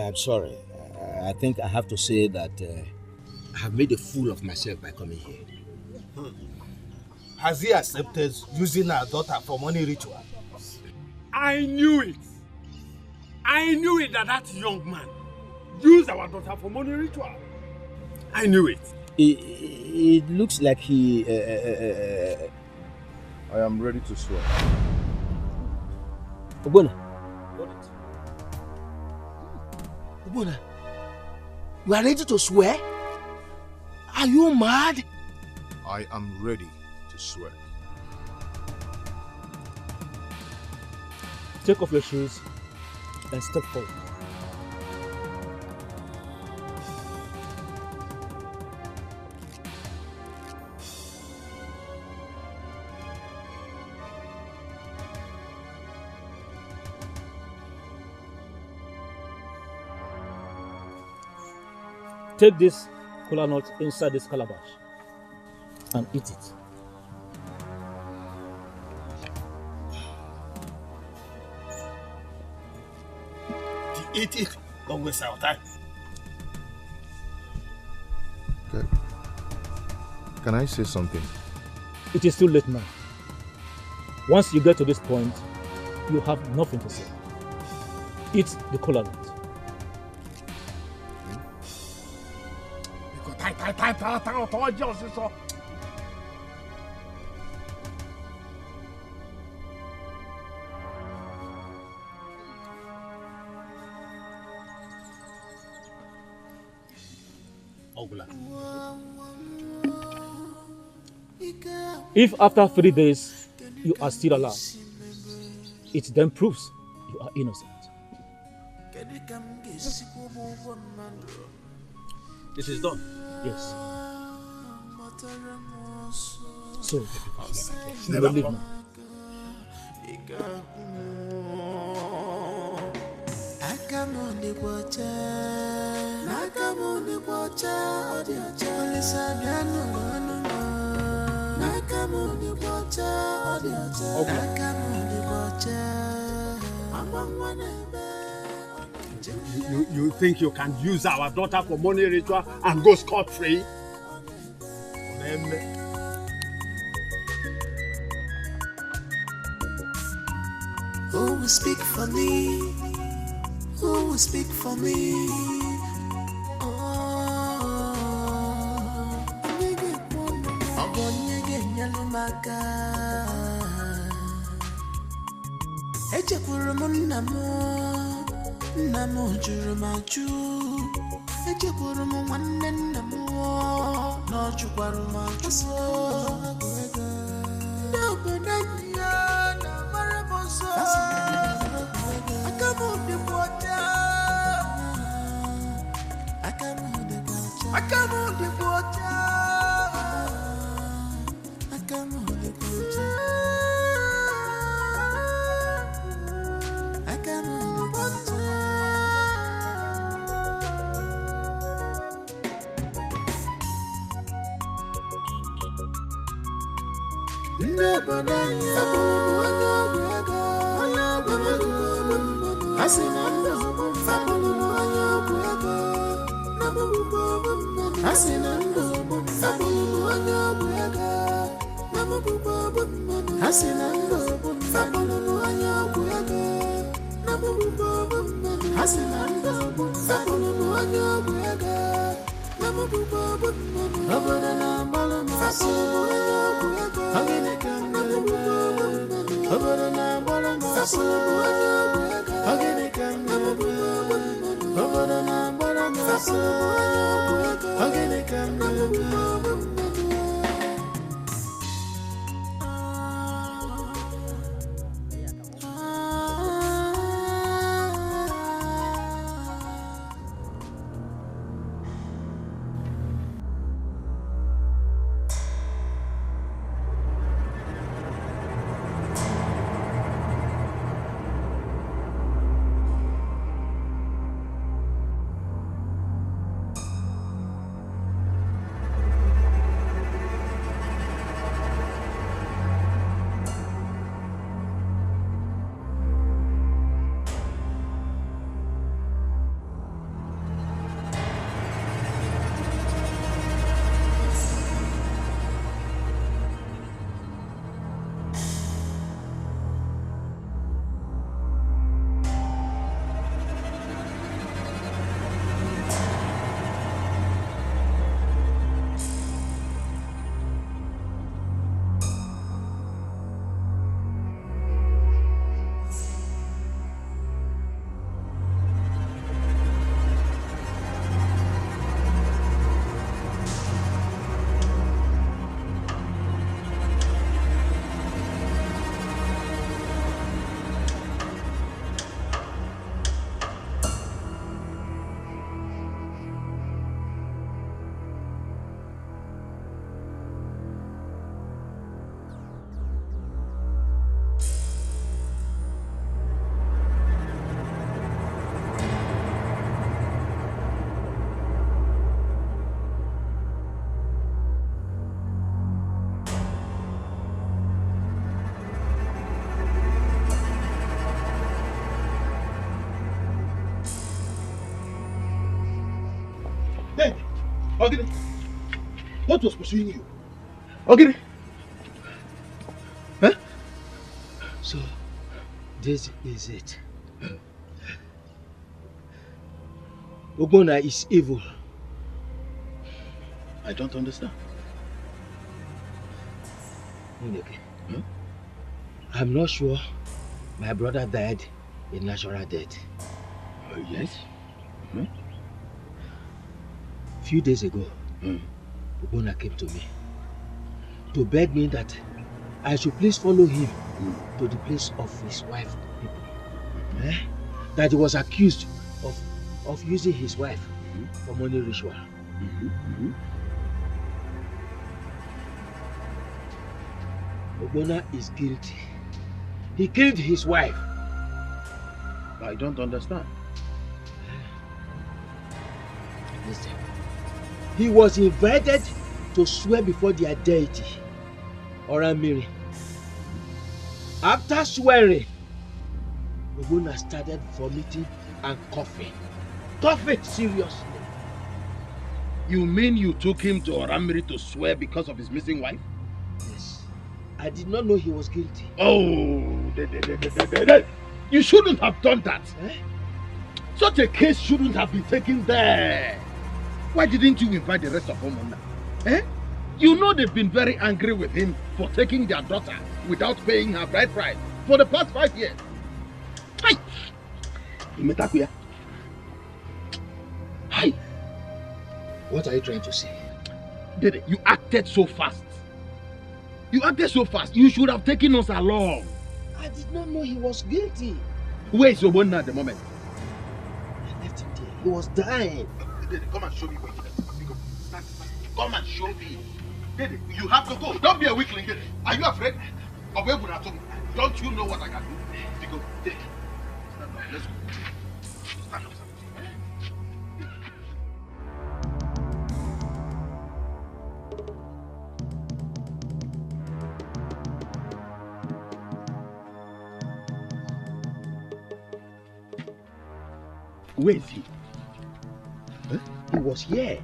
I'm sorry. I think I have to say that I have made a fool of myself by coming here. Has he accepted using our daughter for money ritual? I knew it. I knew it that young man used our daughter for money ritual. I knew it. It looks like he... I am ready to swear. Obona. Obona, you are ready to swear? Are you mad? I am ready to swear. Take off your shoes and step forward. Take this kola nut inside this calabash and eat it. Eat it. Don't waste our time. Okay. Can I say something? It is too late now. Once you get to this point, you have nothing to say. Eat the kola nut. If after 3 days you are still alive, it then proves you are innocent. This is done. Yes. So, you will leave now. You think you can use our daughter for money ritual and go scot-free? Who will speak for me? Who will speak for me? echekwuru m nwanne nna m na ọ jụkwara m ajụ ndị obodo anyị ya na-amara m ọzọ aka m dịkwa ọcha aka m dịkwa ọcha aka m dịkwa ọcha aka m dịkwa ọcha aka m dịkwa ọcha. Never done I see Ogini, what was pursuing you? Ogini? Huh? So, this is it. Ogbonna is evil. I don't understand. Okay. I'm not sure my brother died a natural death. Yes? Few days ago, Ogbonna came to me to beg me that I should please follow him to the place of his wife people. That he was accused of using his wife for money ritual. Ogbonna is guilty. He killed his wife. I don't understand. Listen. He was invited to swear before their deity, Oramiri. After swearing, Ogbonna started vomiting and coughing. Coughing seriously. You mean you took him to Oramiri to swear because of his missing wife? Yes. I did not know he was guilty. Oh, you shouldn't have done that. Such a case shouldn't have been taken there. Why didn't you invite the rest of them? You know they've been very angry with him for taking their daughter without paying her bride price for the past 5 years. Hi! What are you trying to say? Dede, you acted so fast. You acted so fast. You should have taken us along. I did not know he was guilty. Where is Obonna at the moment? I left him there. He was dying. Dede, come and show me where he is. Come and show me. Dede, you have to go. Don't be a weakling, Dede. Are you afraid of Ebunatum? Don't you know what I can do? Go, take it. Stand up. Let's go. Stand up. Where is he? Huh? He was here.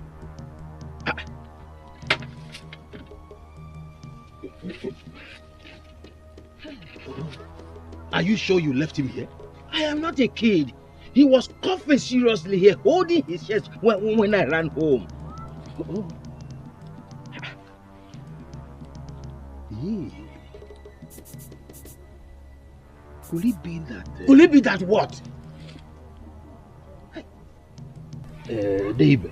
Are you sure you left him here? I am not a kid. He was coughing seriously here, holding his chest when I ran home. Oh. Could it be that... Could it be that what? Dave,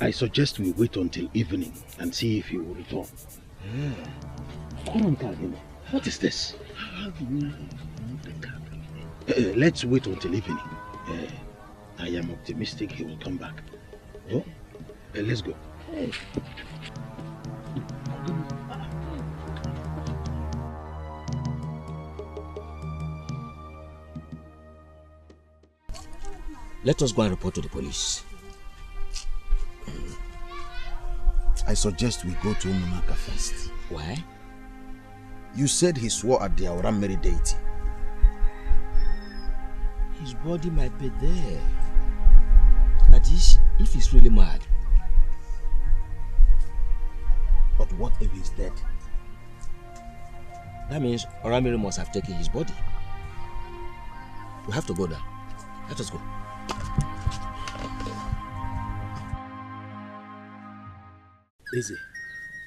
I suggest we wait until evening and see if he will return. Come on, Calvin. What is this? Let's wait until evening. I am optimistic he will come back. Oh? Let's go. Let us go and report to the police. I suggest we go to Umunaka first. Why? You said he swore at the Aurameri deity. His body might be there. That is, if he's really mad. But what if he's dead? That means Aurameri must have taken his body. We have to go there. Let us go. Eze,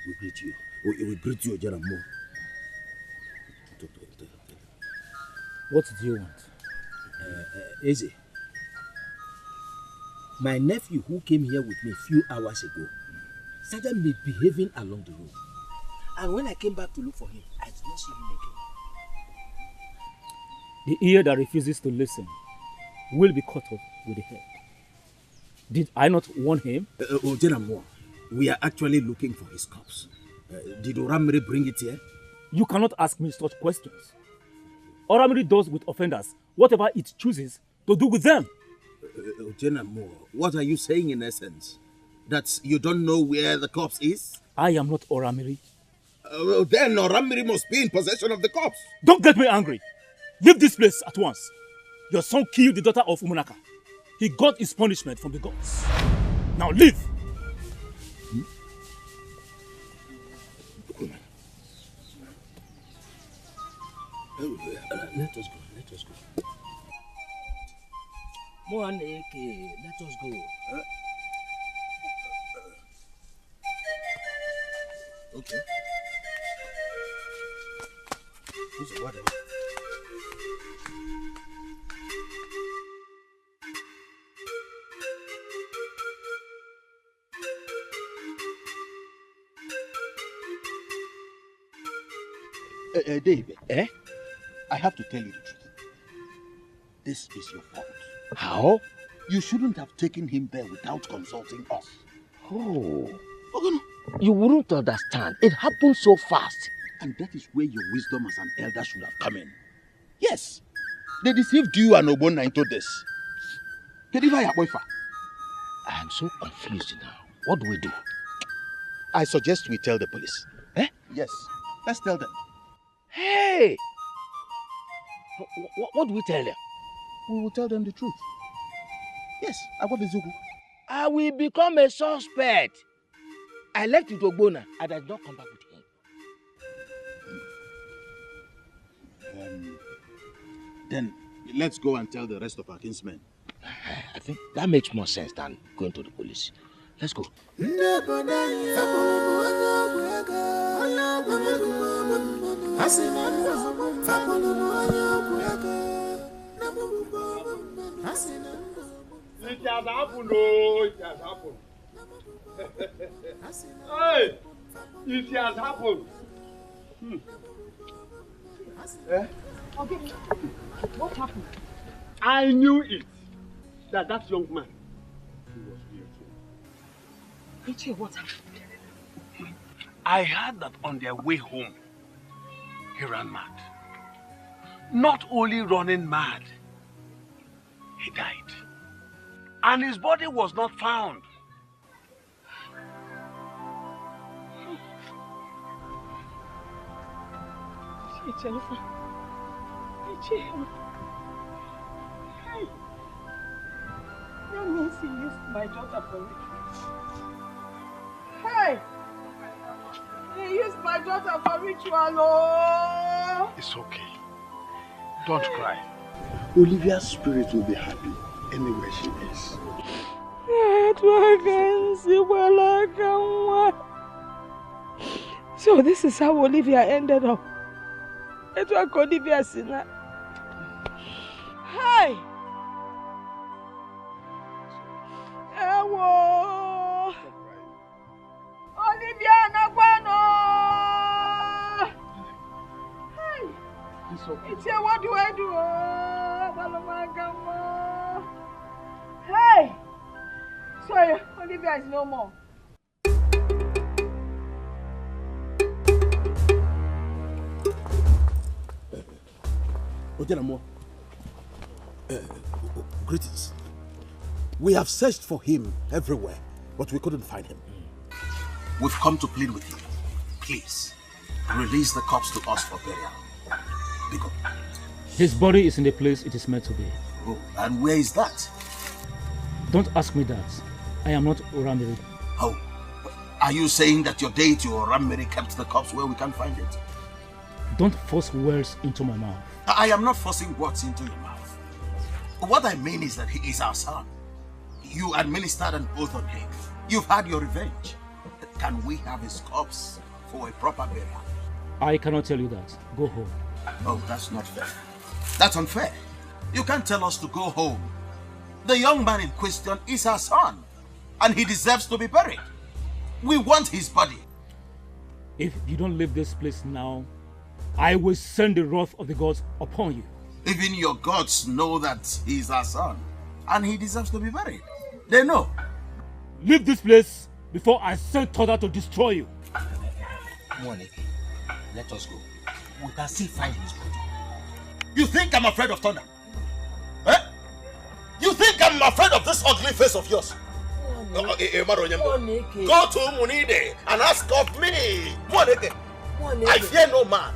we greet you. We greet you, Ojara, more. What do you want? Eze, my nephew who came here with me a few hours ago started misbehaving along the road. And when I came back to look for him, I did not see him again. The ear that refuses to listen will be cut off with the head. Did I not warn him? Ojara, more. We are actually looking for his corpse. Did Oramiri bring it here? You cannot ask me such questions. Oramiri does with offenders whatever it chooses to do with them. Ojenamo, what are you saying in essence? That you don't know where the corpse is? I am not Oramiri. Then Oramiri must be in possession of the corpse. Don't get me angry. Leave this place at once. Your son killed the daughter of Umunaka. He got his punishment from the gods. Now leave. Let us go. Let us go. Moaneke, let us go. Okay. This is what David, I have to tell you the truth. This is your fault. How? You shouldn't have taken him there without consulting us. Oh. You wouldn't understand. It happened so fast. And that is where your wisdom as an elder should have come in. Yes. They deceived you and Obonna into this. I am so confused now. What do we do? I suggest we tell the police. Yes. Let's tell them. Hey! What do we tell them? We will tell them the truth. Yes, Agwabezugu. I will become a suspect. I left with Ogbonna and I did not come back with him. Then let's go and tell the rest of our kinsmen. I think that makes more sense than going to the police. Let's go. It has happened, oh, it has happened. Hey, it has happened. Okay, what happened? I knew it. That young man, he was beautiful. Richie, what happened? I heard that on their way home, he ran mad. Not only running mad, he died. And his body was not found. Jennifer. Richie. Hey. That means he used my daughter for ritual. Hey! He used my daughter for ritual, oh! It's okay. Don't cry. Olivia's spirit will be happy anywhere she is. So this is how Olivia ended up. It was Olivia Sina. Hi! Ewo! Olivia Naguano! Hi! It's a what do I do? Hey! Sorry, Olivia is no more. Ojenamo, greetings. We have searched for him everywhere, but we couldn't find him. We've come to plead with you. Please, release the corpse to us for burial. Biko. His body is in the place it is meant to be. Oh, and where is that? Don't ask me that. I am not Oramiri. Oh, are you saying that your deity Oramiri kept the corpse where we can't find it? Don't force words into my mouth. I am not forcing words into your mouth. What I mean is that he is our son. You administered an oath on him. You've had your revenge. Can we have his corpse for a proper burial? I cannot tell you that. Go home. Oh, that's not fair. That's unfair. You can't tell us to go home. The young man in question is our son, and he deserves to be buried. We want his body. If you don't leave this place now, I will send the wrath of the gods upon you. Even your gods know that he is our son, and he deserves to be buried. They know. Leave this place before I send Toda to destroy you. Moneke, let us go. We can still find his body. You think I'm afraid of thunder? Eh? You think I'm afraid of this ugly face of yours? Go to Munide and ask of me. Moneke, I fear no man.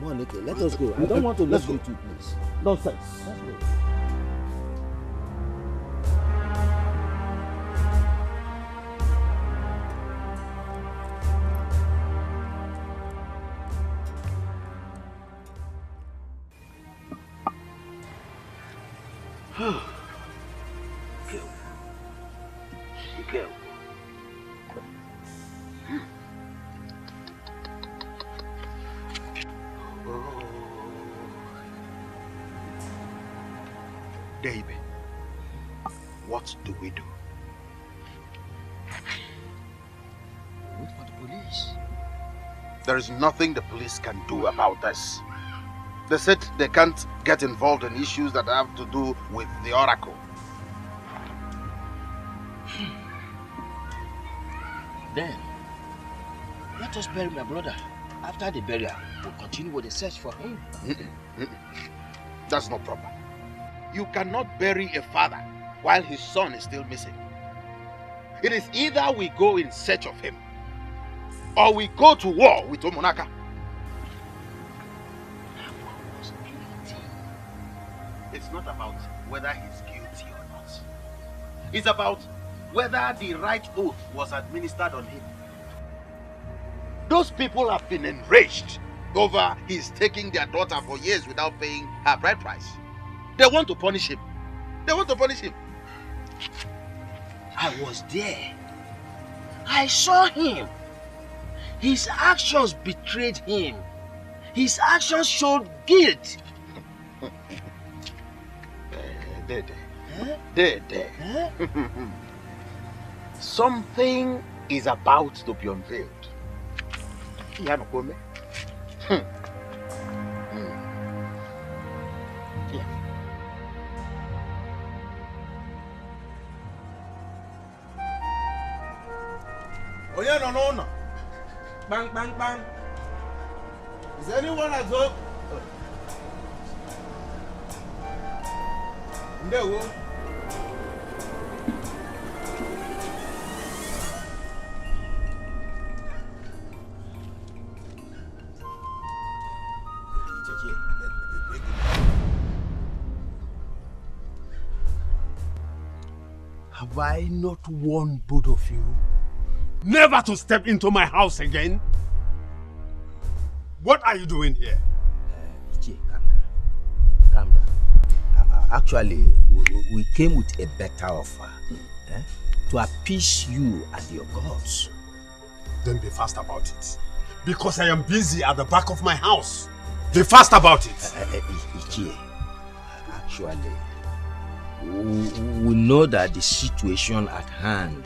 Moneke, let us go. I don't want to lose you two, please. Nonsense. Let's go. David, what do we do? Wait for the police. There is nothing the police can do about this. They said they can't get involved in issues that have to do with the Oracle. Then, let us bury my brother. After the burial, we'll continue with the search for him. That's not proper. You cannot bury a father while his son is still missing. It is either we go in search of him, or we go to war with Omonaka. It's not about whether he's guilty or not. It's about whether the right oath was administered on him. Those people have been enraged over his taking their daughter for years without paying her bride price. They want to punish him. They want to punish him. I was there. I saw him. His actions betrayed him. His actions showed guilt. Something is about to be unveiled. Yeah. Oh yeah, no. Bang, bang, bang. Is anyone at home? No. Have I not warned both of you never to step into my house again? What are you doing here? Ichie, calm down. Actually, we came with a better offer to appease you and your gods. Then be fast about it. Because I am busy at the back of my house. Be fast about it. Ichie, actually, we know that the situation at hand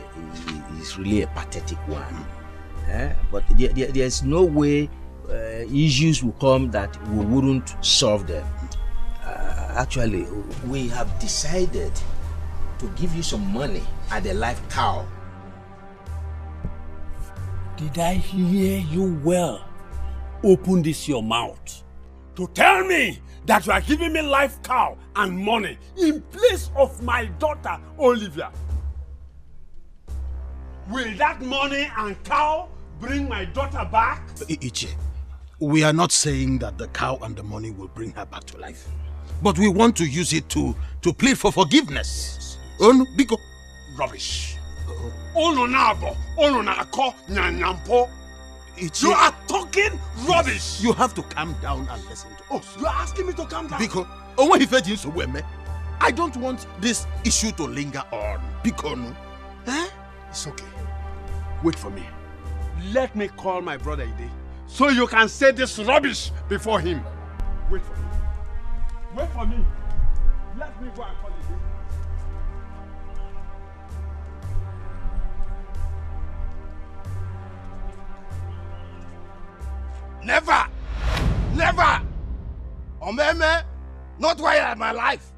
is really a pathetic one. But there's no way issues will come that we wouldn't solve them. Actually, we have decided to give you some money at the live cow. Did I hear you well? Open this your mouth to tell me that you are giving me live cow and money in place of my daughter, Olivia. Will that money and cow bring my daughter back? Ichie, we are not saying that the cow and the money will bring her back to life. But we want to use it to plead for forgiveness. Biko. Rubbish. You are talking rubbish. You have to calm down and listen to us. You are asking me to calm down? Biko, I don't want this issue to linger on. Biko, no? It's okay. Wait for me. Let me call my brother Ide, so you can say this rubbish before him. Wait for me. Wait for me. Let me go and call Ide. Never! Never! Omeme, not while in my life.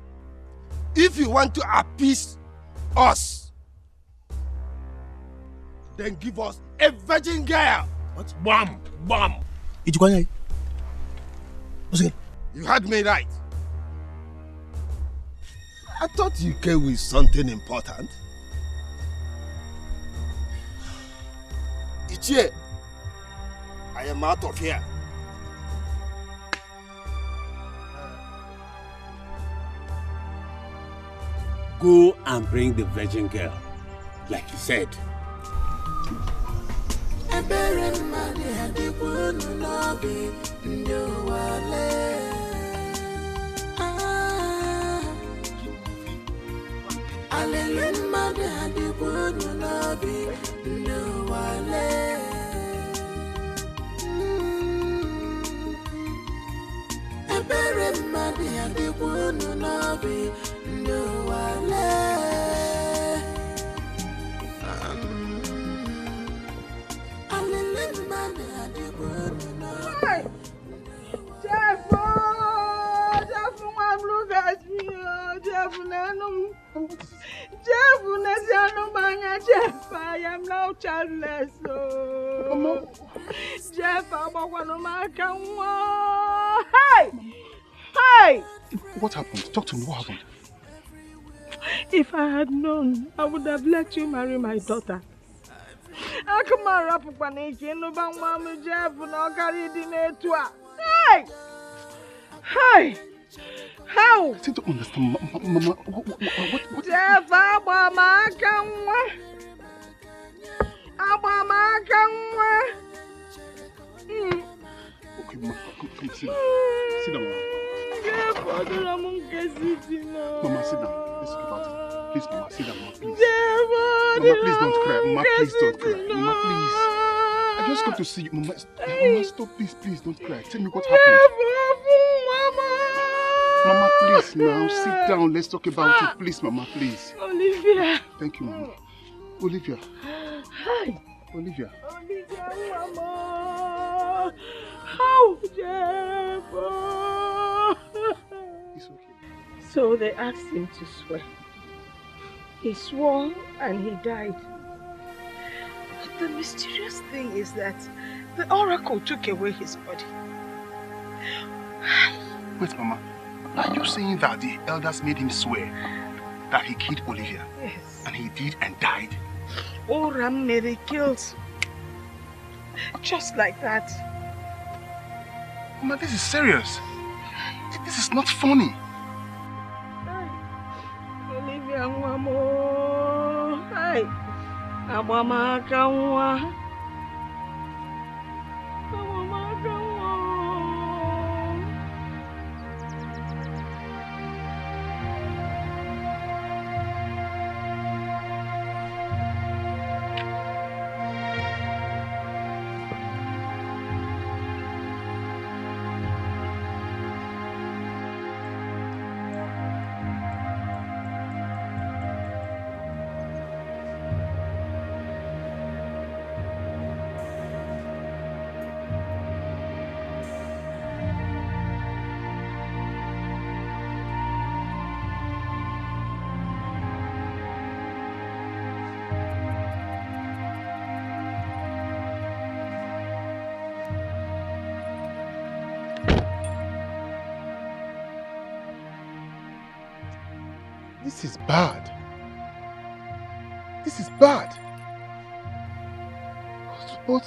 If you want to appease us, then give us a virgin girl. What? Bam! Bam! You heard me right. I thought you came with something important. Ichie, I am out of here. Go and bring the virgin girl, like you said. Jeff, I am now childless. Jeff, Hey! What happened? Talk to me. What happened? If I had known, I would have let you marry my daughter. I come up with an agent, no bang, Mamma Jeff, no carry the tour. Hey! Hey! How? I still don't understand, Mama. What? Jeff, Abama, Okay, Mama, come sit down. Sit down, Mama. Mama, sit down. Let's talk about it. Please, Mama, sit down, Mama, please. Mama, please don't cry. Mama, please don't cry. Mama, please. I just come to see you. Mama, stop, please, don't cry. Tell me what happened. Mama, please, now sit down. Let's talk about it. Please, Mama, please. Olivia. Thank you, Mama. Olivia. Hi. Olivia. Olivia, Mama. How Jeff? It's okay. So they asked him to swear. He swore and he died. But the mysterious thing is that the oracle took away his body. Wait, Mama. Are you saying that the elders made him swear that he killed Olivia? Yes. And he did and died? Oram Mary kills. Just like that. Mama, this is serious. This is not funny. Olivia Nwamo. Hi. Abamaka Nwa. This is bad. This is bad. But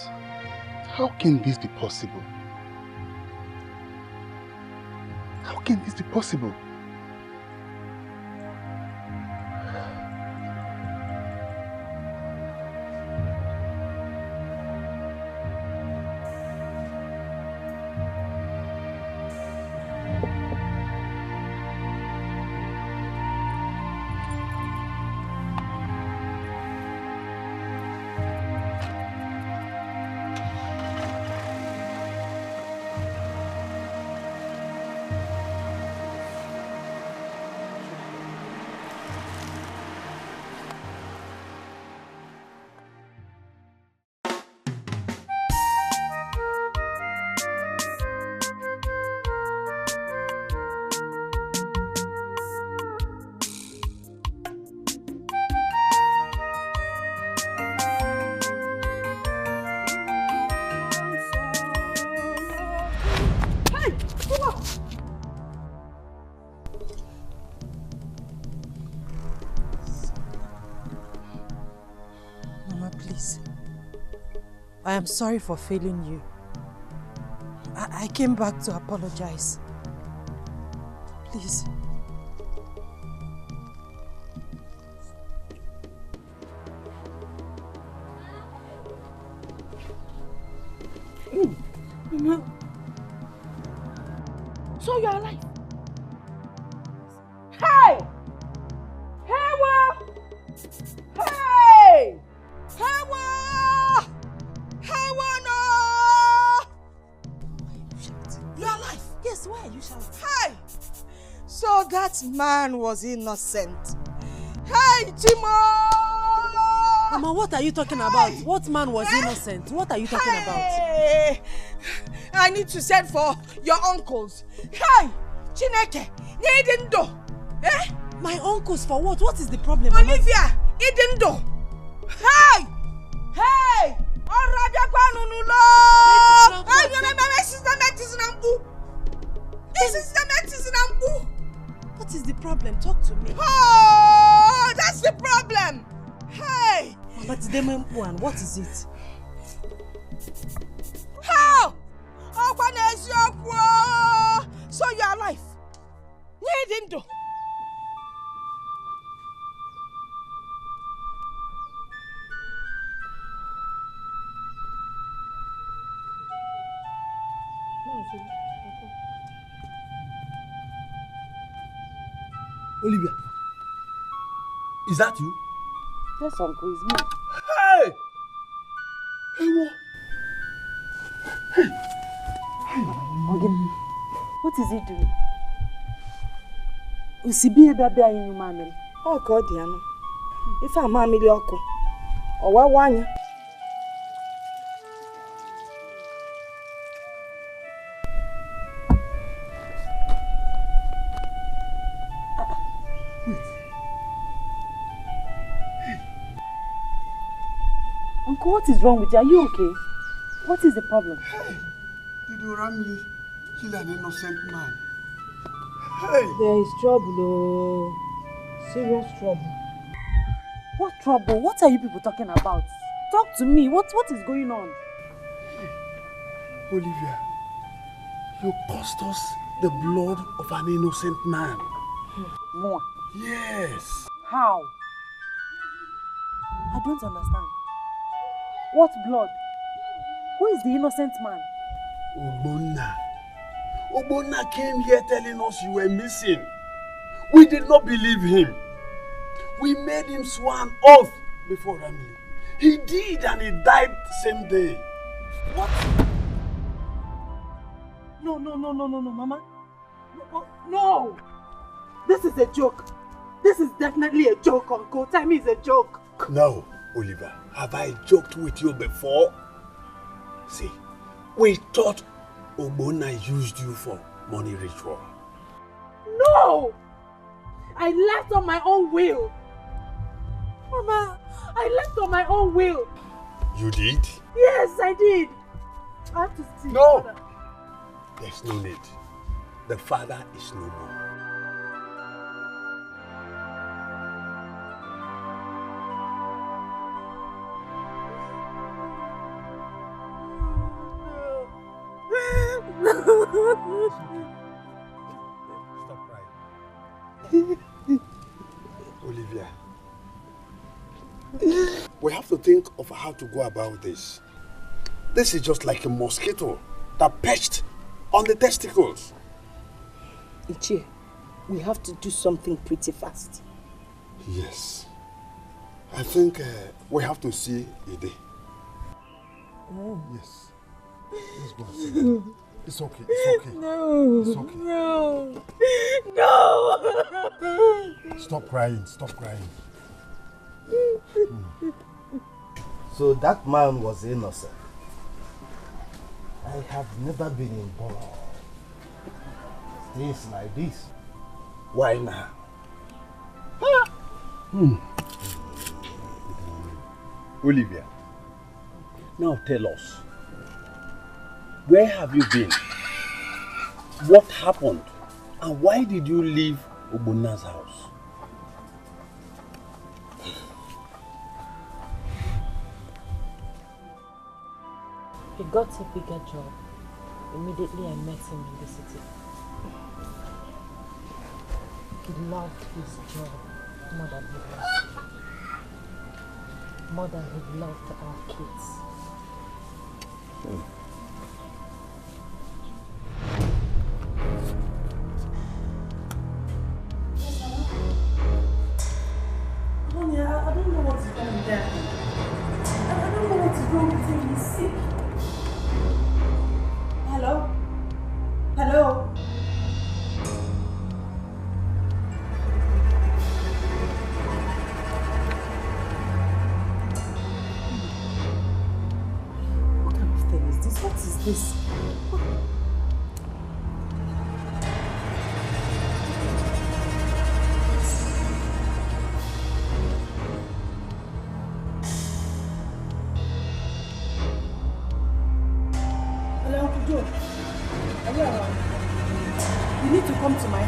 how can this be possible? How can this be possible? I am sorry for failing you. I came back to apologize. Please. Mama. So you're alive? Hey! Hey, what? Hey! Hey, what? Hey, what? No! You're alive? Yes, why are you shouting? Hey! So that man was innocent. Hey, Jimo! Mama, what are you talking about? What man was innocent? What are you talking about? I need to send for your uncles. Hey! Chineke! Nidindo! Eh? My uncles for what? What is the problem, Mama? Olivia! Idindo! Hey! Hey! Oraja kwanunulo! Hey, you remember this is the medicine. What is the problem? Talk to me. Oh, that's the problem. Hey! But Demempuan, what is it? How? So you are alive. Nidindo. Olivia, is that you? Yes, Uncle, it's me. Hey! Hey, what? Hey! What is he doing? Usibi baby in your mammy. Oh God, Diano. If I'm mammy Yoko. Owawanya. Uncle, what is wrong with you? Are you okay? What is the problem? Did Oramili kill an innocent man? There is trouble, oh. Serious trouble. What trouble? What are you people talking about? Talk to me. What is going on? Olivia, you cost us the blood of an innocent man. More? Yes. How? I don't understand. What blood? Who is the innocent man? Ogbonna came here telling us you were missing. We did not believe him. We made him swear an oath before Ramili. He did, and he died the same day. What? No, Mama. No! This is a joke. This is definitely a joke, Uncle. Tell me it's a joke. No, Oliver. Have I joked with you before? See, we thought Ogbonna used you for money ritual. No! I left on my own will. Mama, I left on my own will. You did? Yes, I did. I have to see. No! There's no need. The father is no more. Stop crying. Olivia, we have to think of how to go about this. This is just like a mosquito that perched on the testicles. Ichie, we have to do something pretty fast. Yes. I think we have to see Ide. Oh. Yes. Let's go and see her. It's okay. It's okay. No. It's okay. No. No. Stop crying. Stop crying. So that man was innocent. I have never been involved in things like this. Why now? Olivia, now tell us, where have you been? What happened? And why did you leave Ogbonna's house? He got a bigger job. Immediately I met him in the city. He loved his job more than he loved me. More than he loved our kids. Honey, I don't know what's wrong with that. I don't know what's wrong with him. He's sick. Hello? Hello? What kind of thing is this? What is this?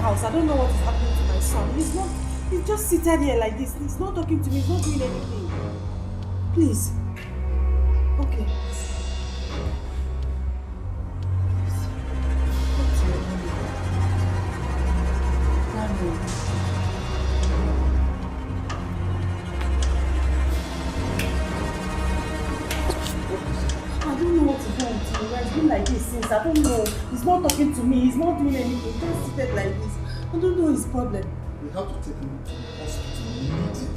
I don't know what is happening to my son. He's just seated here like this. He's not talking to me. He's not doing anything. Please. Okay. I don't know what is wrong with him. He's been like this since. I don't know. He's not talking to me. He's not doing anything. He's just seated like this. I don't know his problem. We have to take him to the hospital immediately.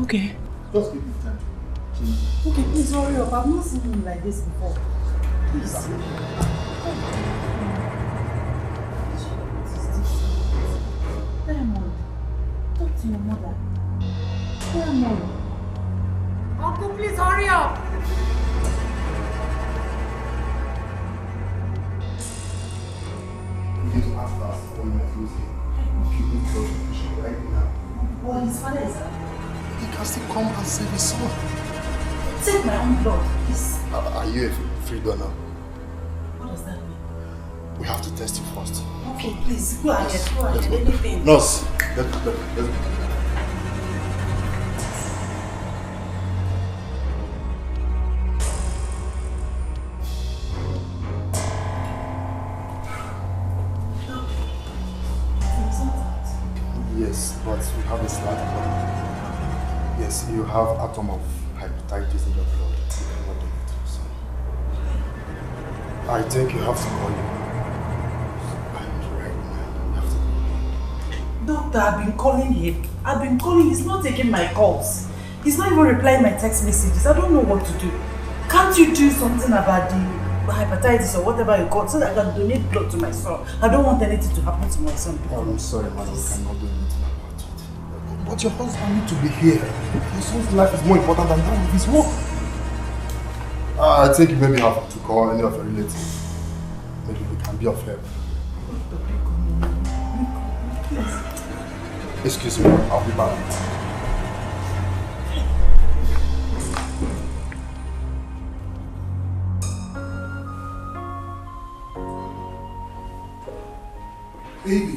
Okay. Just give him time to change. Okay, please hurry up. I've not seen him like this before. Please. Diamond, talk to your mother. Diamond. Uncle, please hurry up. We need to ask us when we're losing. Keep it close right now. Well, his father is out. He can still come and save his son. Take my own blood, please. Are you a free donor? What does that mean? We have to test you first. Okay, please, go ahead, anything. Nurse, let's go. Yes, but we have a slight problem. Yes, you have atom of hepatitis in your blood. You cannot donate. So I think you have to call him. And right now, you have to. Doctor, I've been calling him. He's not taking my calls. He's not even replying my text messages. I don't know what to do. Can't you do something about the hepatitis or whatever you call it so that I can donate blood to my son? I don't want anything to happen to my son. I'm sorry, madam. We cannot do anything about it. But your husband needs to be here. Your son's life is more important than that of his work. I think you maybe have to call any of your relatives. Maybe we can be of help. Excuse me, I'll be back. Baby.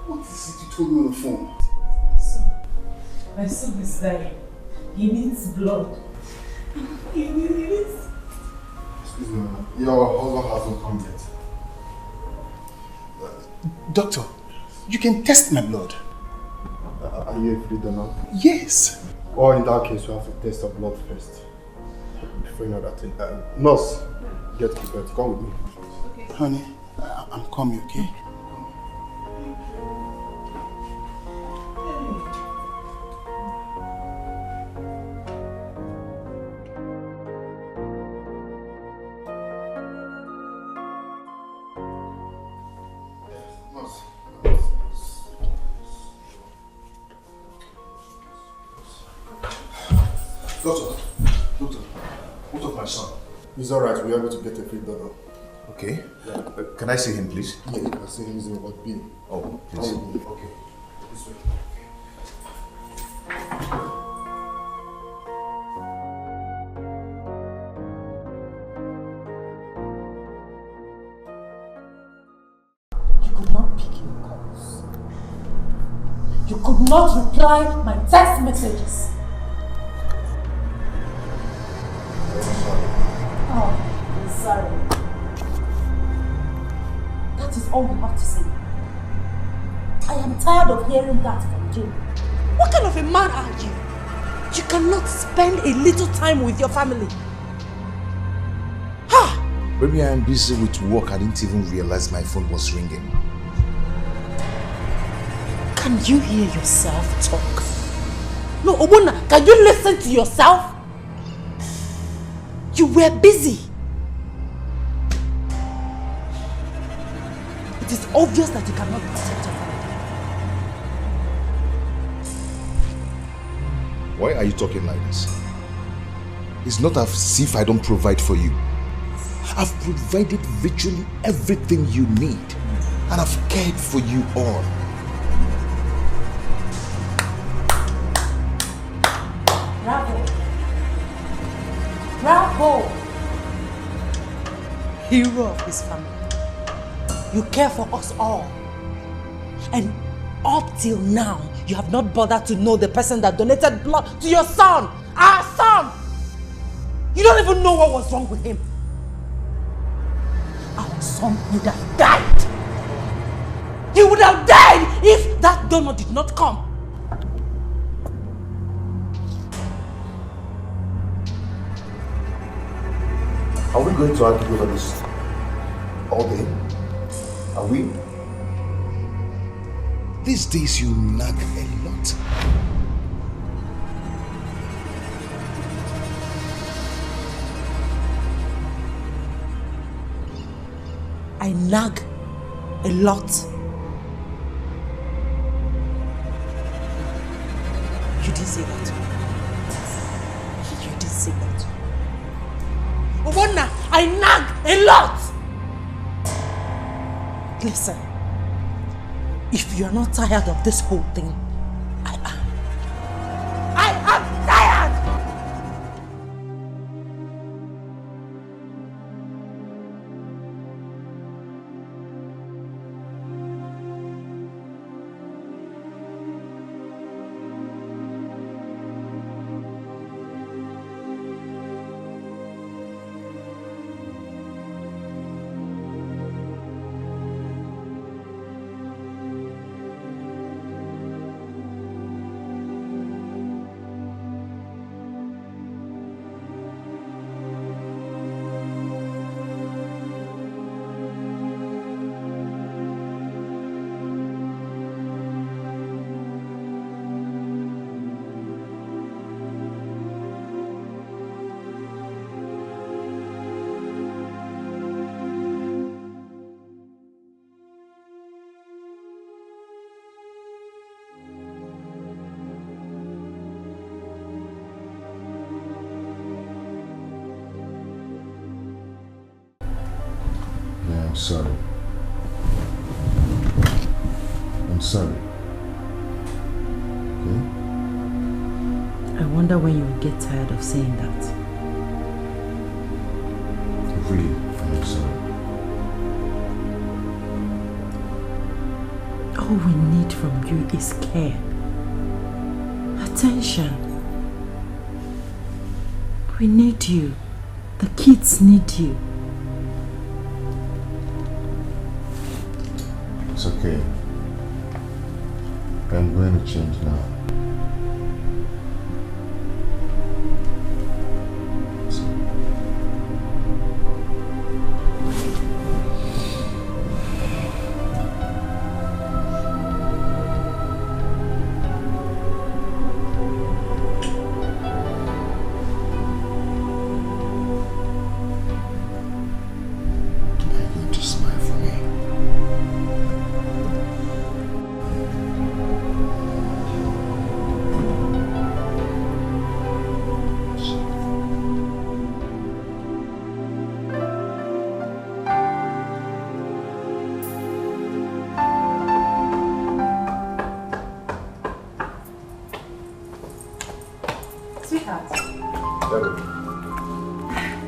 What is it you told me on the phone? My son is dying. He needs blood. He needs... Excuse me, your husband hasn't come yet. Doctor, you can test my blood. Are you a free donor? Yes. Or in that case, you have to test your blood first. Before you know that thing. Nurse, get prepared. Come with me. Okay. Honey, I'm coming, okay? Doctor, what of my son? He's alright, we're able to get a free donor. Okay. Yeah. Can I see him, please? Yeah, you can see him. He's in about B. Oh, please. Okay. This way. You could not pick your calls. You could not reply my text messages. Oh, I'm sorry. That is all you have to say. I am tired of hearing that from you. What kind of a man are you? You cannot spend a little time with your family. Maybe I am busy with work. I didn't even realize my phone was ringing. Can you hear yourself talk? No, Obuna, can you listen to yourself? You were busy. It is obvious that you cannot protect your family. Why are you talking like this? It's not as if I don't provide for you. I've provided virtually everything you need, and I've cared for you all. Bravo. Bravo. Hero of his family. You care for us all. And up till now, you have not bothered to know the person that donated blood to your son. Our son. You don't even know what was wrong with him. Our son would have died. He would have died if that donor did not come. Are we going to argue over this all day? Are we? These days you nag a lot. I nag a lot. You say that. You did say that. Obonna, I nag a lot! Listen, if you're not tired of this whole thing, I am. I am tired! I'm sorry. I'm sorry. Okay? I wonder when you will get tired of saying that. Really, I'm sorry. All we need from you is care. Attention. We need you. The kids need you. It's okay. I'm going to change now.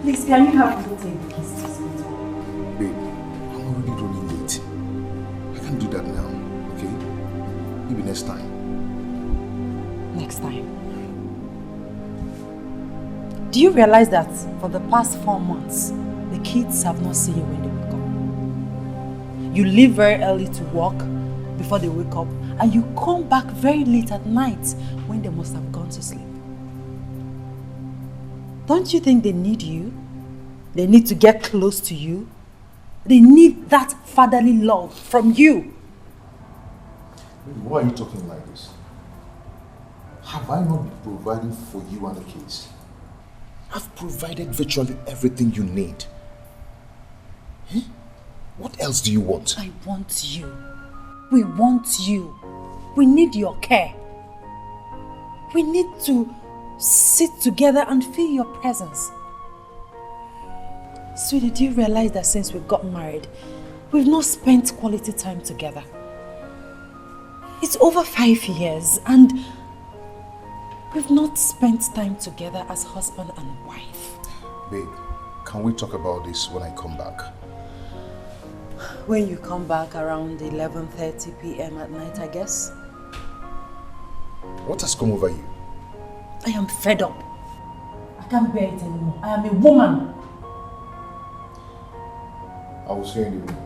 Please, can you help me take the keys to school? Babe, I'm already running late. I can't do that now, okay? Maybe next time. Next time. Do you realize that for the past 4 months, the kids have not seen you when they wake up? You leave very early to work before they wake up, and you come back very late at night when they must have gone to sleep. Don't you think they need you? They need to get close to you. They need that fatherly love from you. Why are you talking like this? Have I not been providing for you and the kids? I've provided virtually everything you need. Huh? What else do you want? I want you. We want you. We need your care. We need to sit together and feel your presence. Sweetie, do you realize that since we got married, we've not spent quality time together? It's over 5 years and we've not spent time together as husband and wife. Babe, can we talk about this when I come back? When you come back around 11:30 p.m. at night, I guess. What has come over you? I am fed up. I can't bear it anymore. I am a woman. I will see you in the room.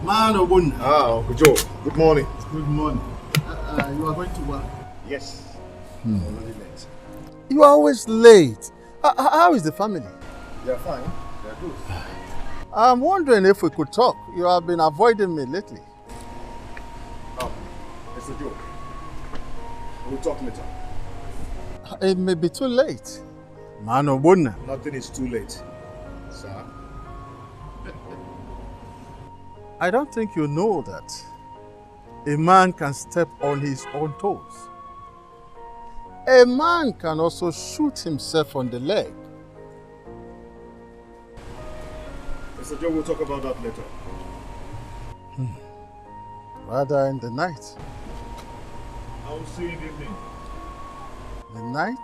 Man, Obun. Uncle Joe. Good morning. Good morning. You are going to work? Yes. Already late. You are always late. How is the family? They're fine. They're good. I'm wondering if we could talk. You have been avoiding me lately. Mr. Joe, we'll talk later. It may be too late. Mano Buna. Nothing is too late, sir. I don't think you know that a man can step on his own toes. A man can also shoot himself on the leg. Mr. Joe, we'll talk about that later. Rather in the night. I will see you in the evening. The night?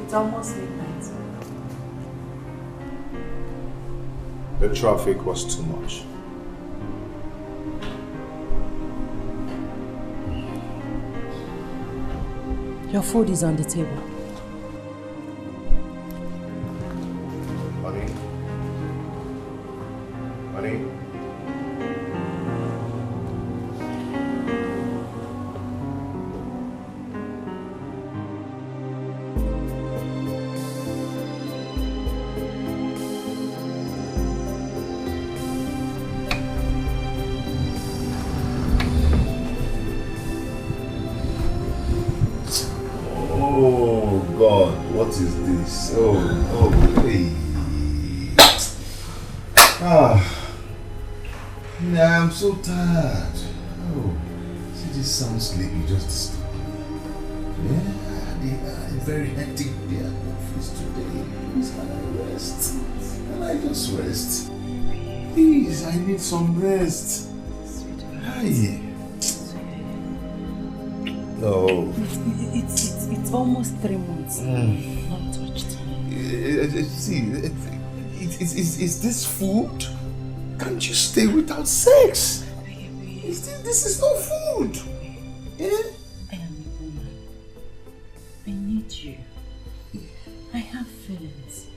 It's almost midnight. The traffic was too much. Your food is on the table. Honey? Honey? Oh God, what is this? Oh, hey. Yeah, I'm so tired. Oh, see, this sounds sleepy, just disturbed me. Yeah, they are very hectic day at office today. Please, can I rest? Can I just rest? Please, I need some rest. Hi. No. It's almost 3 months. Not touched. See, is this food? Can't you stay without sex? This is no food. Yeah? I am a woman. I need you. I have feelings.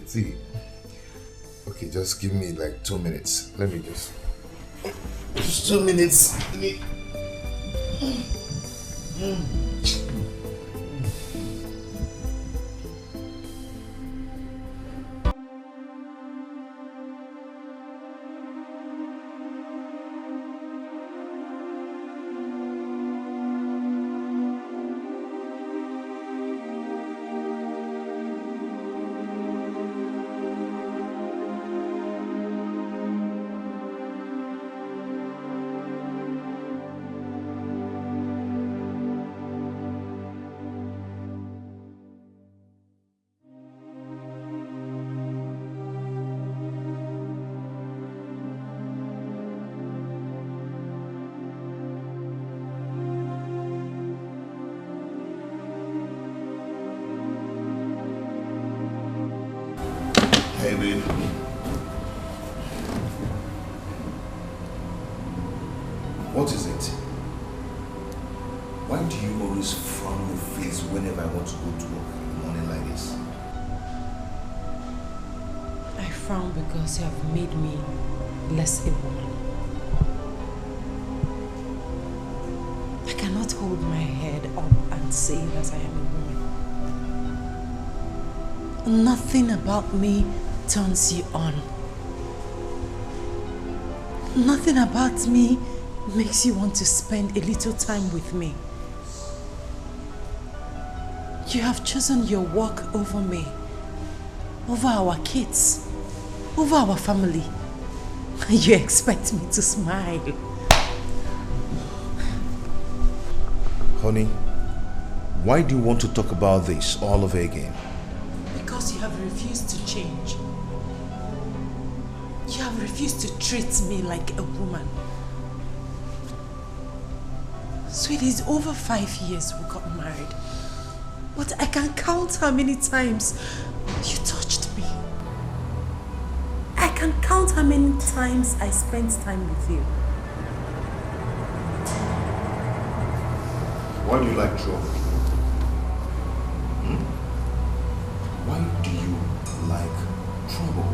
See, okay, just give me like 2 minutes. Let me just 2 minutes. Hey, babe. What is it? Why do you always frown your face whenever I want to go to work in the morning like this? I frown because you have made me less a woman. I cannot hold my head up and say that I am a woman. Nothing about me turns you on. Nothing about me makes you want to spend a little time with me. You have chosen your work over me, over our kids, over our family. You expect me to smile. Honey, why do you want to talk about this all over again? Because you have refused to change. You have refused to treat me like a woman. Sweetie, it's over 5 years we got married. But I can count how many times you touched me. I can count how many times I spent time with you. Why do you like trouble? Why do you like trouble?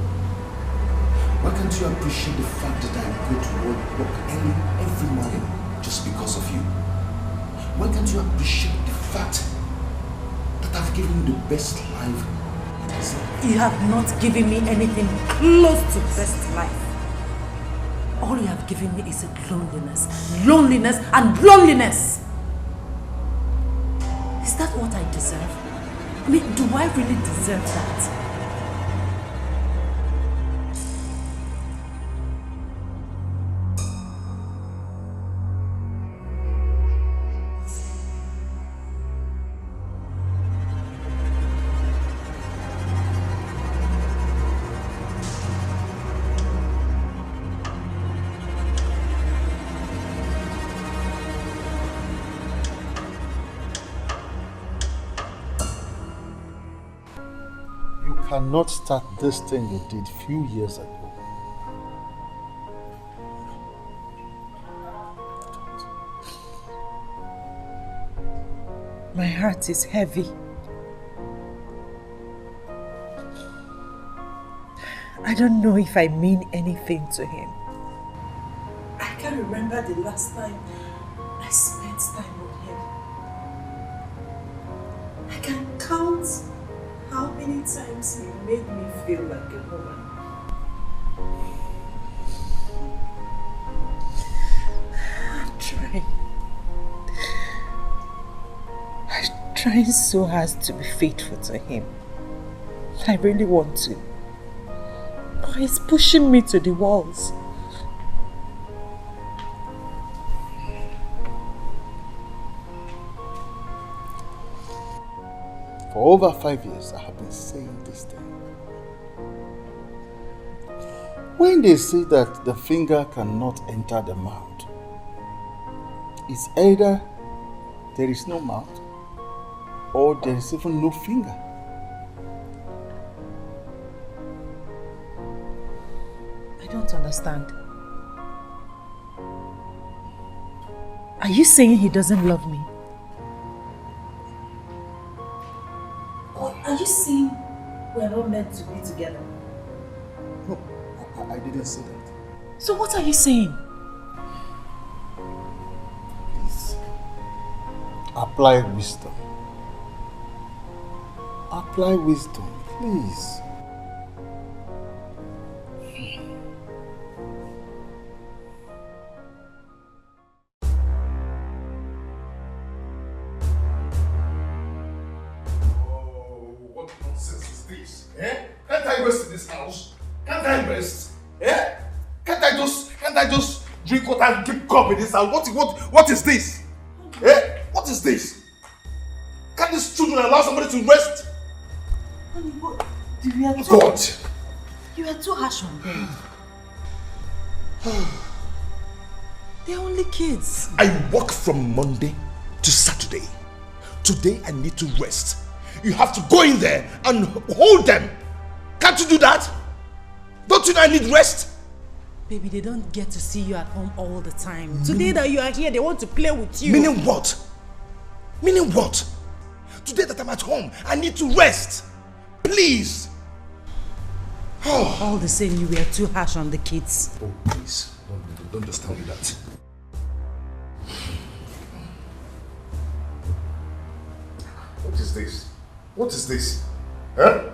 Why can't you appreciate the fact that I go to work early every morning just because of you? Why can't you appreciate the fact that I've given you the best life? You have not given me anything close to best life. All you have given me is loneliness, loneliness, and loneliness. Is that what I deserve? I mean, do I really deserve that? Cannot start this thing you did few years ago. My heart is heavy. I don't know if I mean anything to him. I can't remember the last time I spent time with him. I can count how many times he made me feel like a woman. I'm trying. I'm trying so hard to be faithful to him. I really want to. But he's pushing me to the walls. For over 5 years, I have been saying this thing. When they say that the finger cannot enter the mouth, it's either there is no mouth or there is even no finger. I don't understand. Are you saying he doesn't love me? Or are you saying we're not meant to be together? No, I didn't say that. So what are you saying? Please, apply wisdom. Apply wisdom, please. Can't I rest in this house? Can't I rest? Eh? Can't I just drink water and keep calm in this house? What is this? Eh? What is this? Can't these children allow somebody to rest? Honey, what? God! You are too harsh on them. They're only kids. I work from Monday to Saturday. Today I need to rest. You have to go in there and hold them. Can't you do that? Don't you know I need rest? Baby, they don't get to see you at home all the time. Today that you are here, they want to play with you. Meaning what? Meaning what? Today that I'm at home, I need to rest. Please. Oh. All the same, you were too harsh on the kids. Oh, please. Don't just tell me that. What is this? What is this? Huh?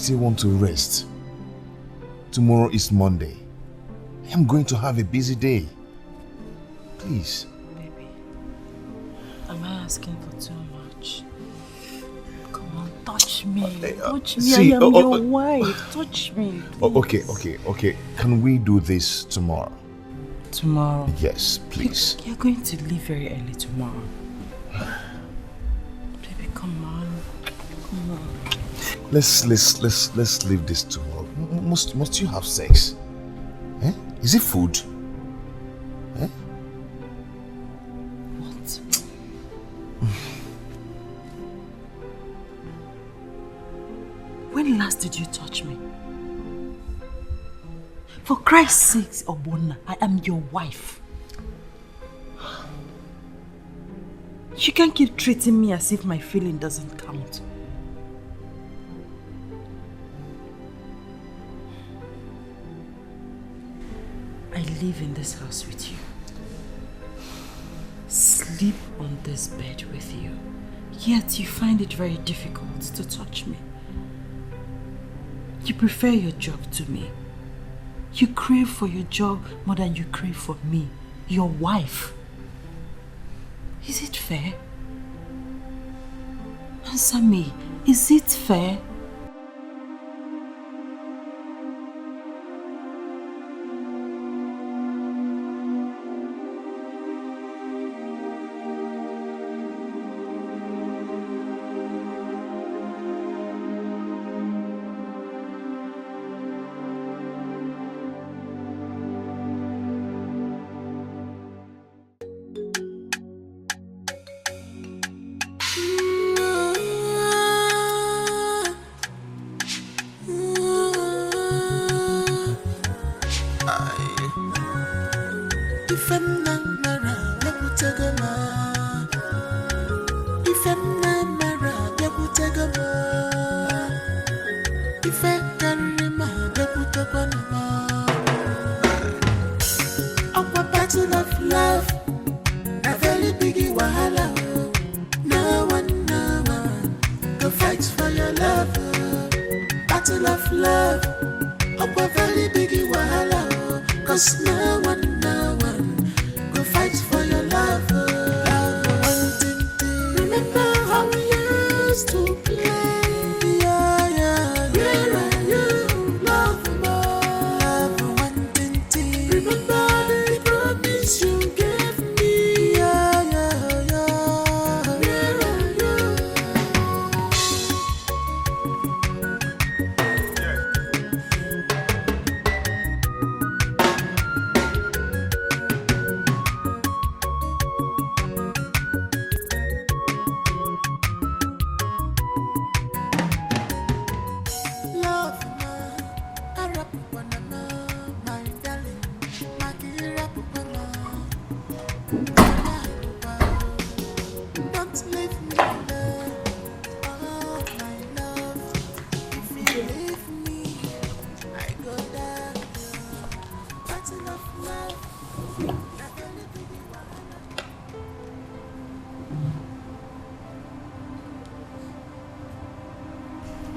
still want to rest. Tomorrow is Monday. I am going to have a busy day. Please. Baby, am I asking for too much? Come on, touch me. Touch me. See, I am your wife. Touch me. Okay. Can we do this tomorrow? Tomorrow? Yes, please. You're going to leave very early tomorrow. Baby, come on. Come on. Let's leave this tomorrow. Must you have sex? Eh? Is it food? Eh? What? When last did you touch me? For Christ's sake, Obona, I am your wife. You can't keep treating me as if my feeling doesn't count. I live in this house with you. Sleep on this bed with you. Yet you find it very difficult to touch me. You prefer your job to me. You crave for your job more than you crave for me, your wife. Is it fair? Answer me. Is it fair?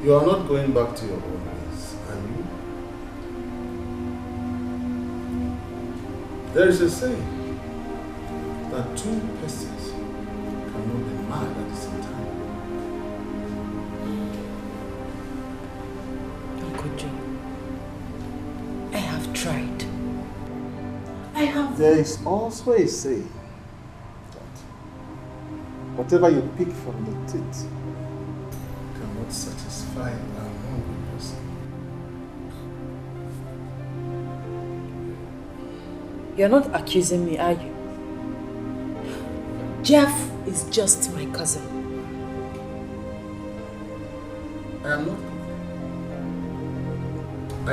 You are not going back to your own ways, are you? There is a saying that two persons cannot be mad at the same time. Uncle Joe, I have tried. I have... There is also a saying that whatever you pick from the teeth cannot satisfy an hungry person. You're not accusing me, are you? Jeff is just my cousin. I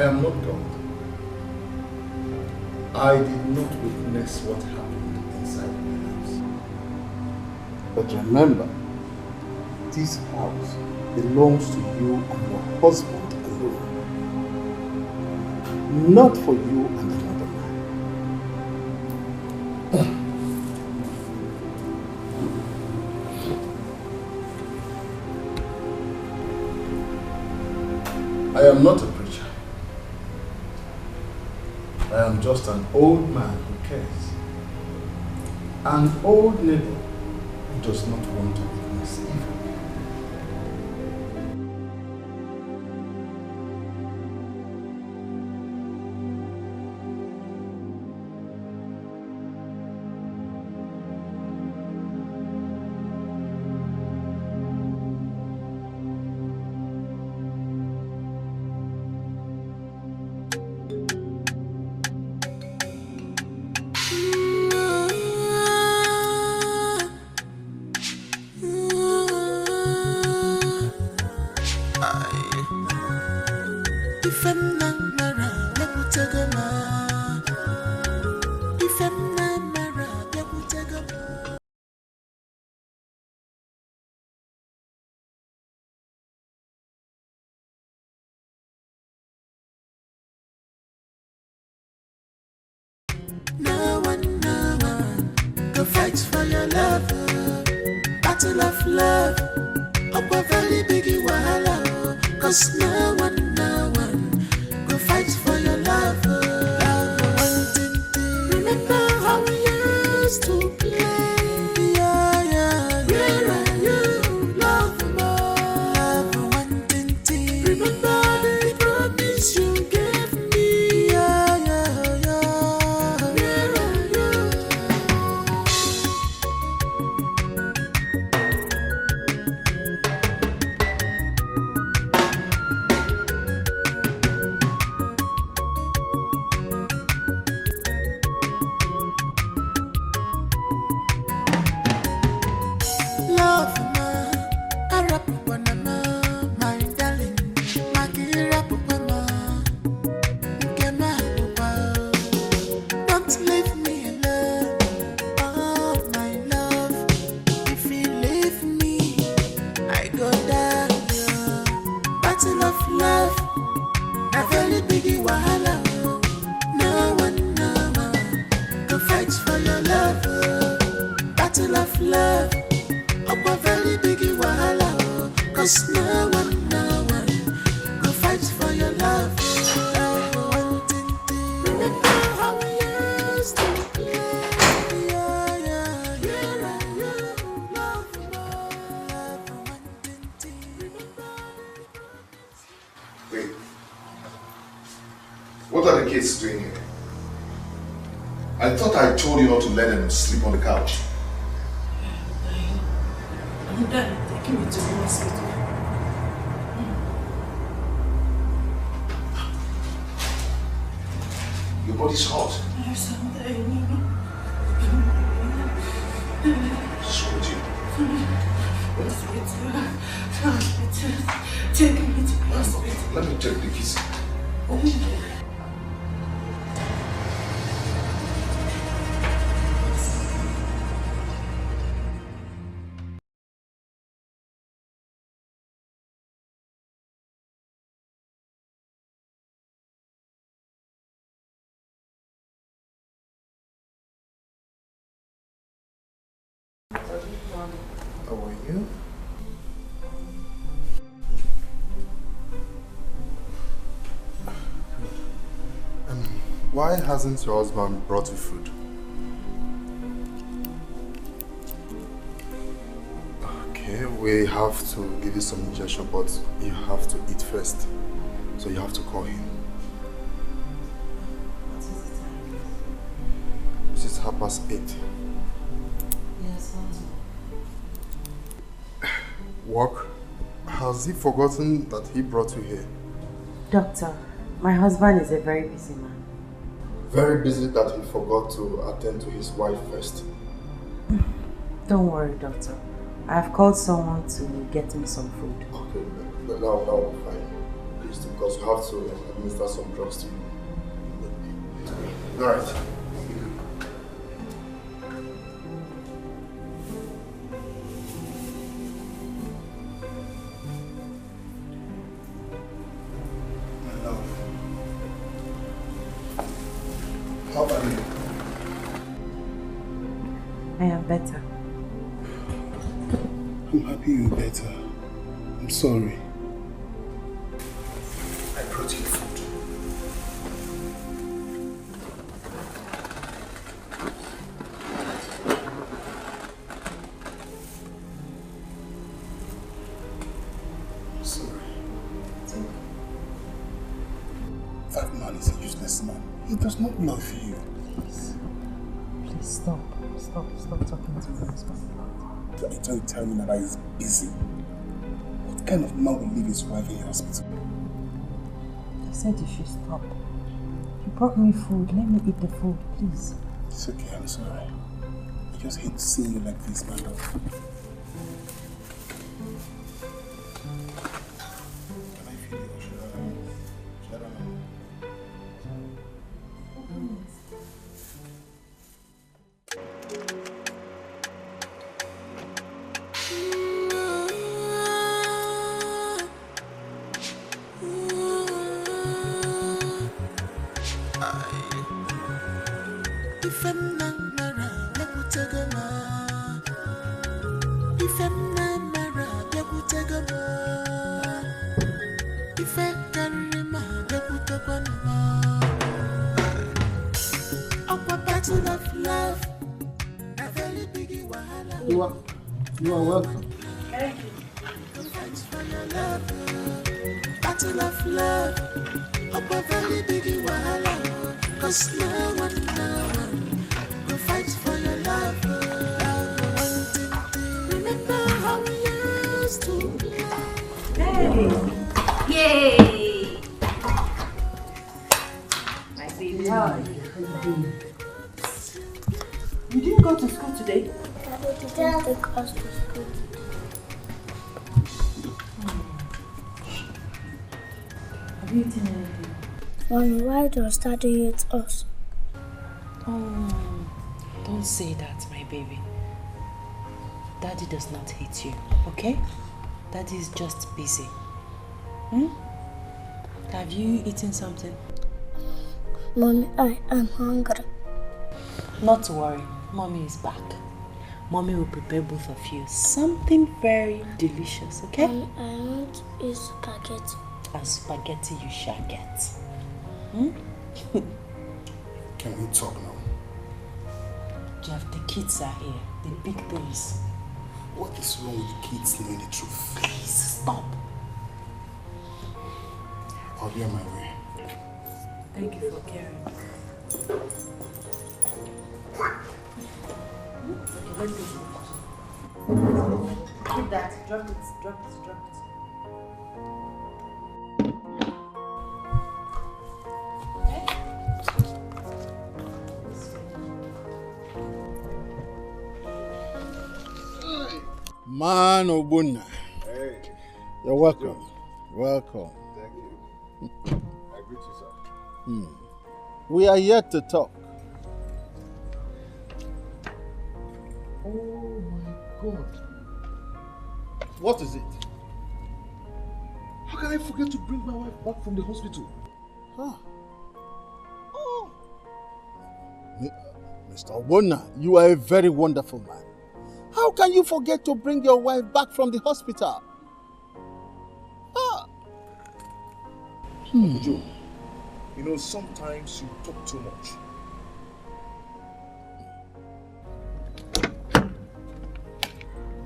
am not God. I did not witness what happened inside my house. But remember, this house belongs to you and your husband alone. Not for you and another man. I am just an old man who cares. An old neighbor who does not want to witness evil. No one, go fight for your love. Battle of love. Up a very big wahala. Cause no one, go fight for your love. Remember how we used to play. Where are you, love more? Remember the promise you gave me. Where are you? Love, my darling, don't leave me alone, oh my love. If you leave me, I go down. Battle of love, a very big wahala. No one, go fight for your love. Battle of love. Up a very big wahala, cause no one, go fight for your love. Remember how we used to play. Where are you, love more? Wait. What are the kids doing here? I thought I told you not to let them sleep on the couch. Dad, taking me to the hospital. Your body's hot. Yes, I'm dying. What's with you? Take me to the hospital. Let me take the kids. How are you? Why hasn't your husband brought you food? Okay, we have to give you some injection, but you have to eat first. So you have to call him. What is the time? This is 8:30. Yes, Work? Has he forgotten that he brought you here? Doctor, my husband is a very busy man. Very busy that he forgot to attend to his wife first. Don't worry, doctor. I have called someone to get me some food. Okay, that will be fine. Please, because you have to administer some drugs to you. Alright. How are you? I am better. I'm happy you're better. I'm sorry. I brought you food. not love you. Please stop. Stop talking to me. Don't tell me that he's busy. What kind of man will leave his wife in the hospital? I said you should stop. You brought me food. Let me eat the food, please. It's okay, I'm sorry. I just hate seeing you like this, my love. Can I feel you? Should I run away? You are welcome. Thank you. Battle of love. Up a very big wahala. Cause no one will fight for your love. Remember how we used to play. Hey! Yay! My baby, how are you? You didn't go to school today? Daddy didn't take us to school. Have you eaten anything? Mommy, why does Daddy hate us? Oh, don't say that, my baby. Daddy does not hate you, okay? Daddy is just busy. Have you eaten something? Mommy, I am hungry. Not to worry, Mommy is back. Mommy will prepare both of you something very delicious, okay? Mommy, I want to eat spaghetti. And spaghetti you shall get. Can we talk now? Jeff, the kids are here. The big things. What is wrong with the kids knowing the truth? Please, stop. I'll be on my way. Thank you for caring. Okay, let's go to the kitchen. Keep that. Drop it. Man Obunna. Hey. You're welcome. Welcome. Thank you. I greet you, sir. We are here to talk. Oh my God. What is it? How can I forget to bring my wife back from the hospital? Mr. Obunna, you are a very wonderful man. How can you forget to bring your wife back from the hospital? Joe, you know, sometimes you talk too much.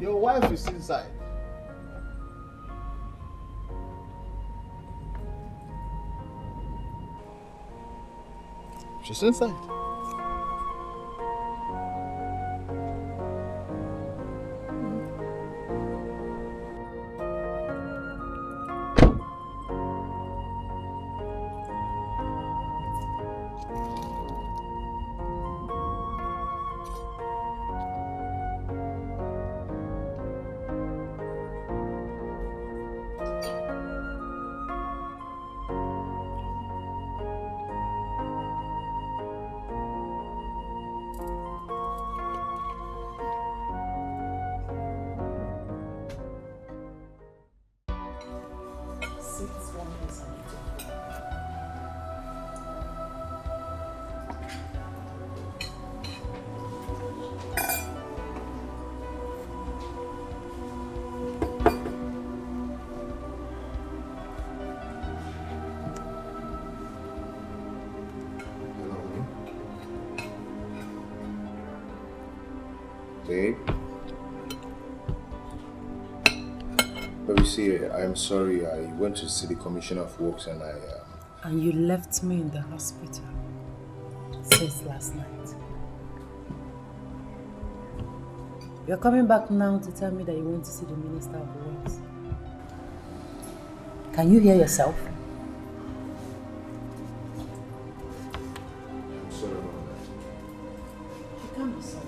Your wife is inside. She's inside. Babe? But you see, I'm sorry, I went to see the Commissioner of Works and And you left me in the hospital. since last night. You're coming back now to tell me that you want to see the Minister of Works. Can you hear yourself? I'm sorry about that. You can't be sorry.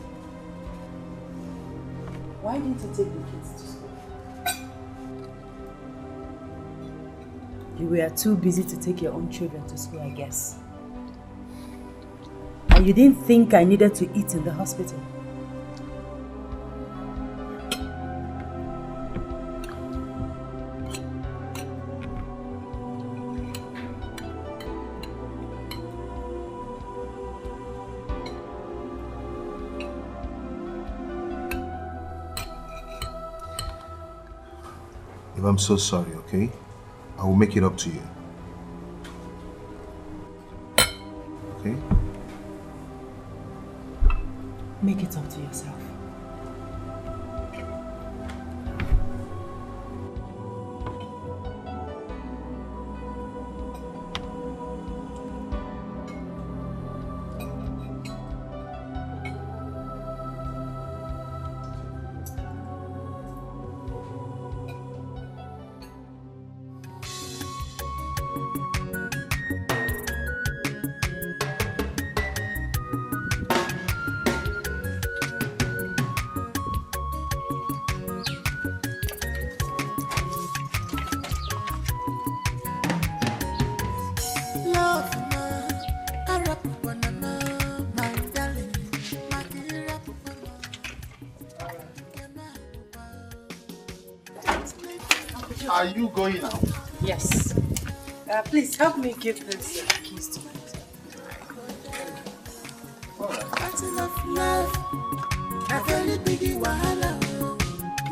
Why didn't you take the kids to school? You were too busy to take your own children to school, I guess. And you didn't think I needed to eat in the hospital. I'm so sorry, okay? I will make it up to you. Okay? Make it up to yourself. Are you going now? Yes. Please help me give this keys to my Battle of love, a very big wahala.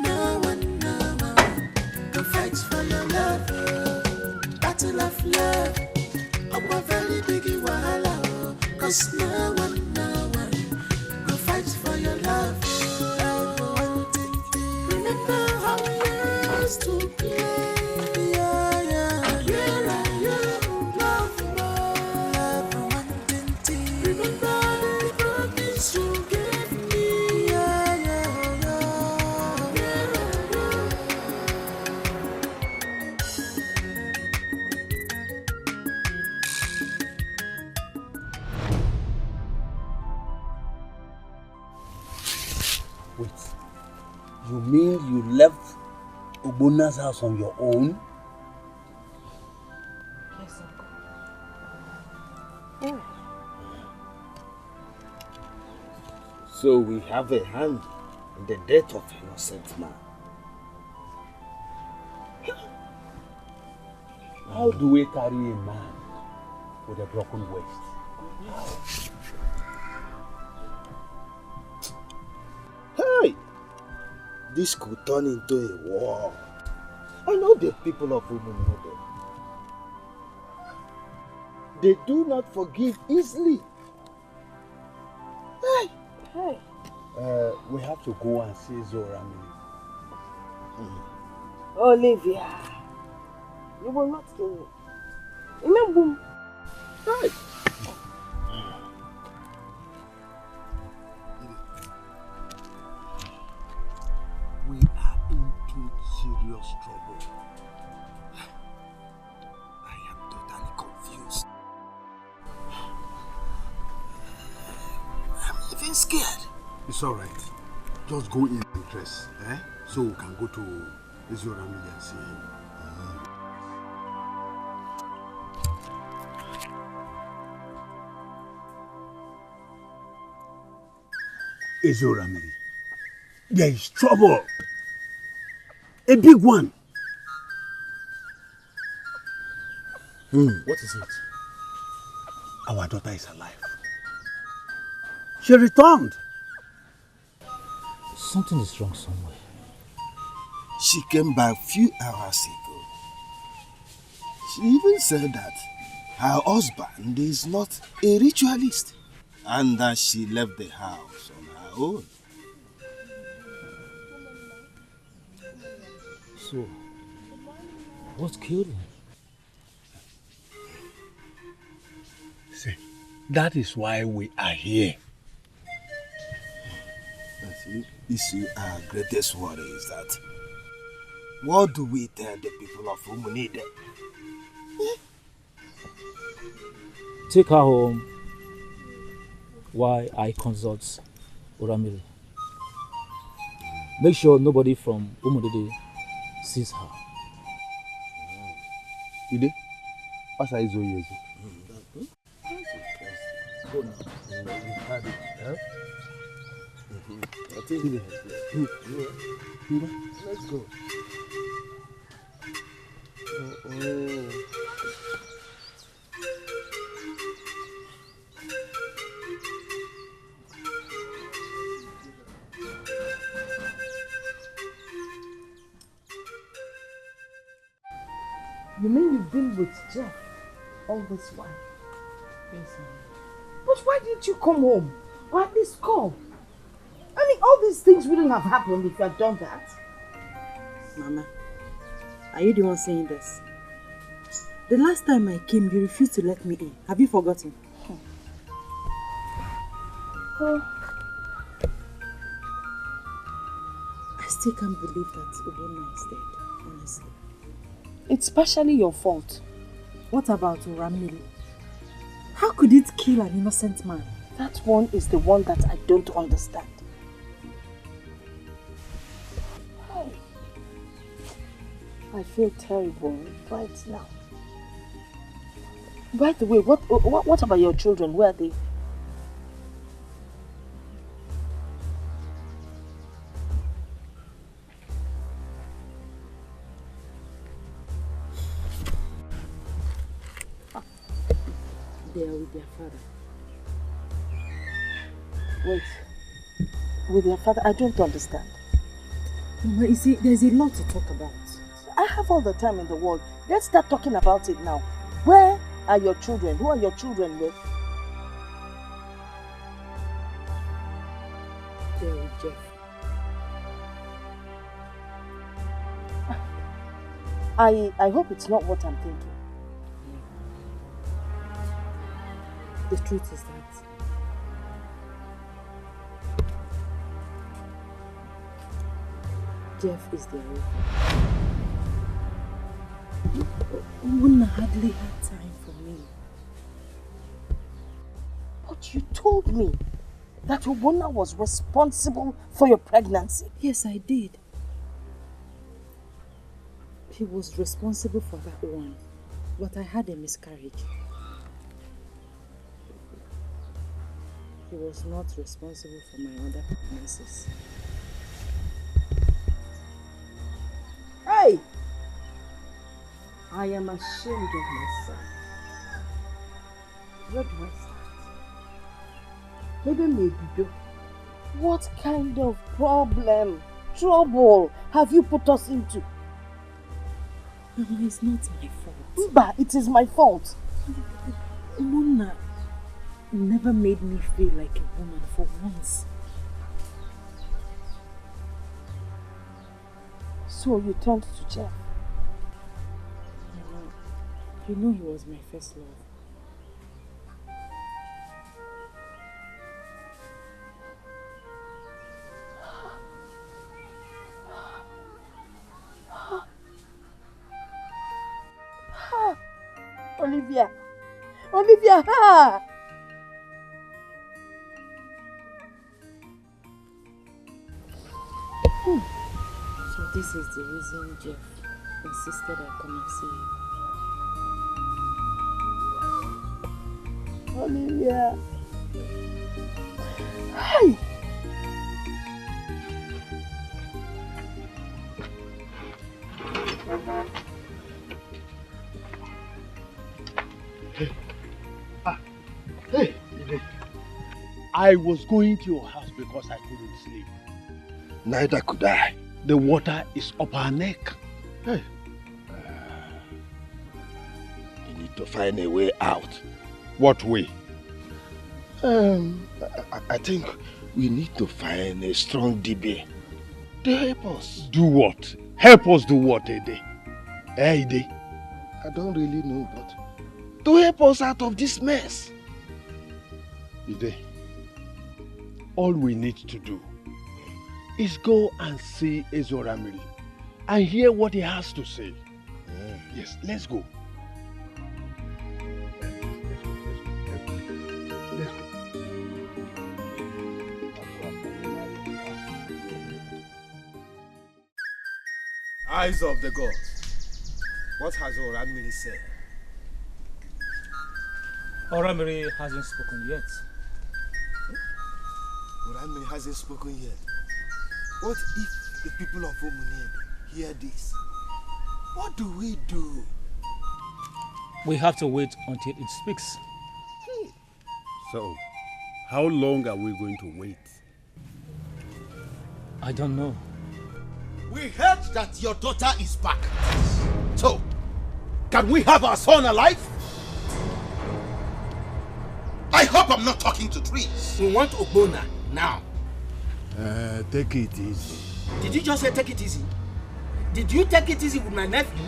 No one go fight for your love. Battle of love, a very big wahala. 'Cause no one go fight for your love. Remember how we used to play. You mean you left Obona's house on your own? Yes, Uncle. So we have a hand in the death of an innocent man. How do we carry a man with a broken waist? Hey! This could turn into a war. I know the people of Women know them. They do not forgive easily. Hey! Hey! We have to go and see Zoramini. Olivia, you will not kill me. Remember? Hey! We are into serious trouble. I am totally confused. I'm even scared. It's alright. Just go in and dress, eh? So we can go to Zoramini and see him. Ezoramiri, there is trouble. A big one. What is it? Our daughter is alive. She returned. Something is wrong somewhere. She came back a few hours ago. She even said that her husband is not a ritualist and that she left the house on her own. So, what killed him? See, That is why we are here. I think this is our greatest worry is that what do we tell the people of Umunide? Take her home while I consult Uramiri. Make sure nobody from Umunide sees her. Ide, what's I so years? Go now. I think let's go. You mean you've been with Jeff all this while? Yes, ma'am. But why didn't you come home? Or at least call? I mean, all these things wouldn't have happened if you had done that. Mama, are you the one saying this? The last time I came, you refused to let me in. Have you forgotten? Oh. I still can't believe that Obona is dead, honestly. It's partially your fault. What about Uramili? How could it kill an innocent man? That one is the one that I don't understand. I feel terrible right now. By the way, what about your children? Where are they? They are with their father. Wait. With their father? I don't understand. Mama, you see, there's a lot to talk about. I have all the time in the world. Let's start talking about it now. Where are your children? Who are your children with? They're with Jeff. I hope it's not what I'm thinking. The truth is that Jeff is their orphan. Una hardly had time for me. But you told me that Obona was responsible for your pregnancy. Yes, I did. He was responsible for that one, but I had a miscarriage. He was not responsible for my other pregnancies. Hey! I am ashamed of myself. Where do I start? Maybe. What kind of trouble have you put us into? Mama, it's not my fault. But it is my fault. Mona never made me feel like a woman for once. So you turned to Jeff? Mama, you know he was my first love. Olivia, ha! So this is the reason Jeff insisted I come and see you. Olivia. Hey! Hey, I was going to your house because I couldn't sleep. Neither could I. The water is up our neck. Hey. You need to find a way out. What way? I think we need to find a strong DB to help us. Do what? Help us do what, Ede? Ede? I don't really know, but to help us out of this mess. Ide, all we need to do is go and see Ezoramiri and hear what he has to say. Yes, let's go. Eyes of the gods, what has Oramiri said? Oramiri hasn't spoken yet. Oramiri hasn't spoken yet. What if the people of Omunebe hear this? What do we do? We have to wait until it speaks. So, how long are we going to wait? I don't know. We heard that your daughter is back. So, can we have our son alive? I hope I'm not talking to trees. We want Ogbonna now. Take it easy. Did you just say take it easy? Did you take it easy with my nephew?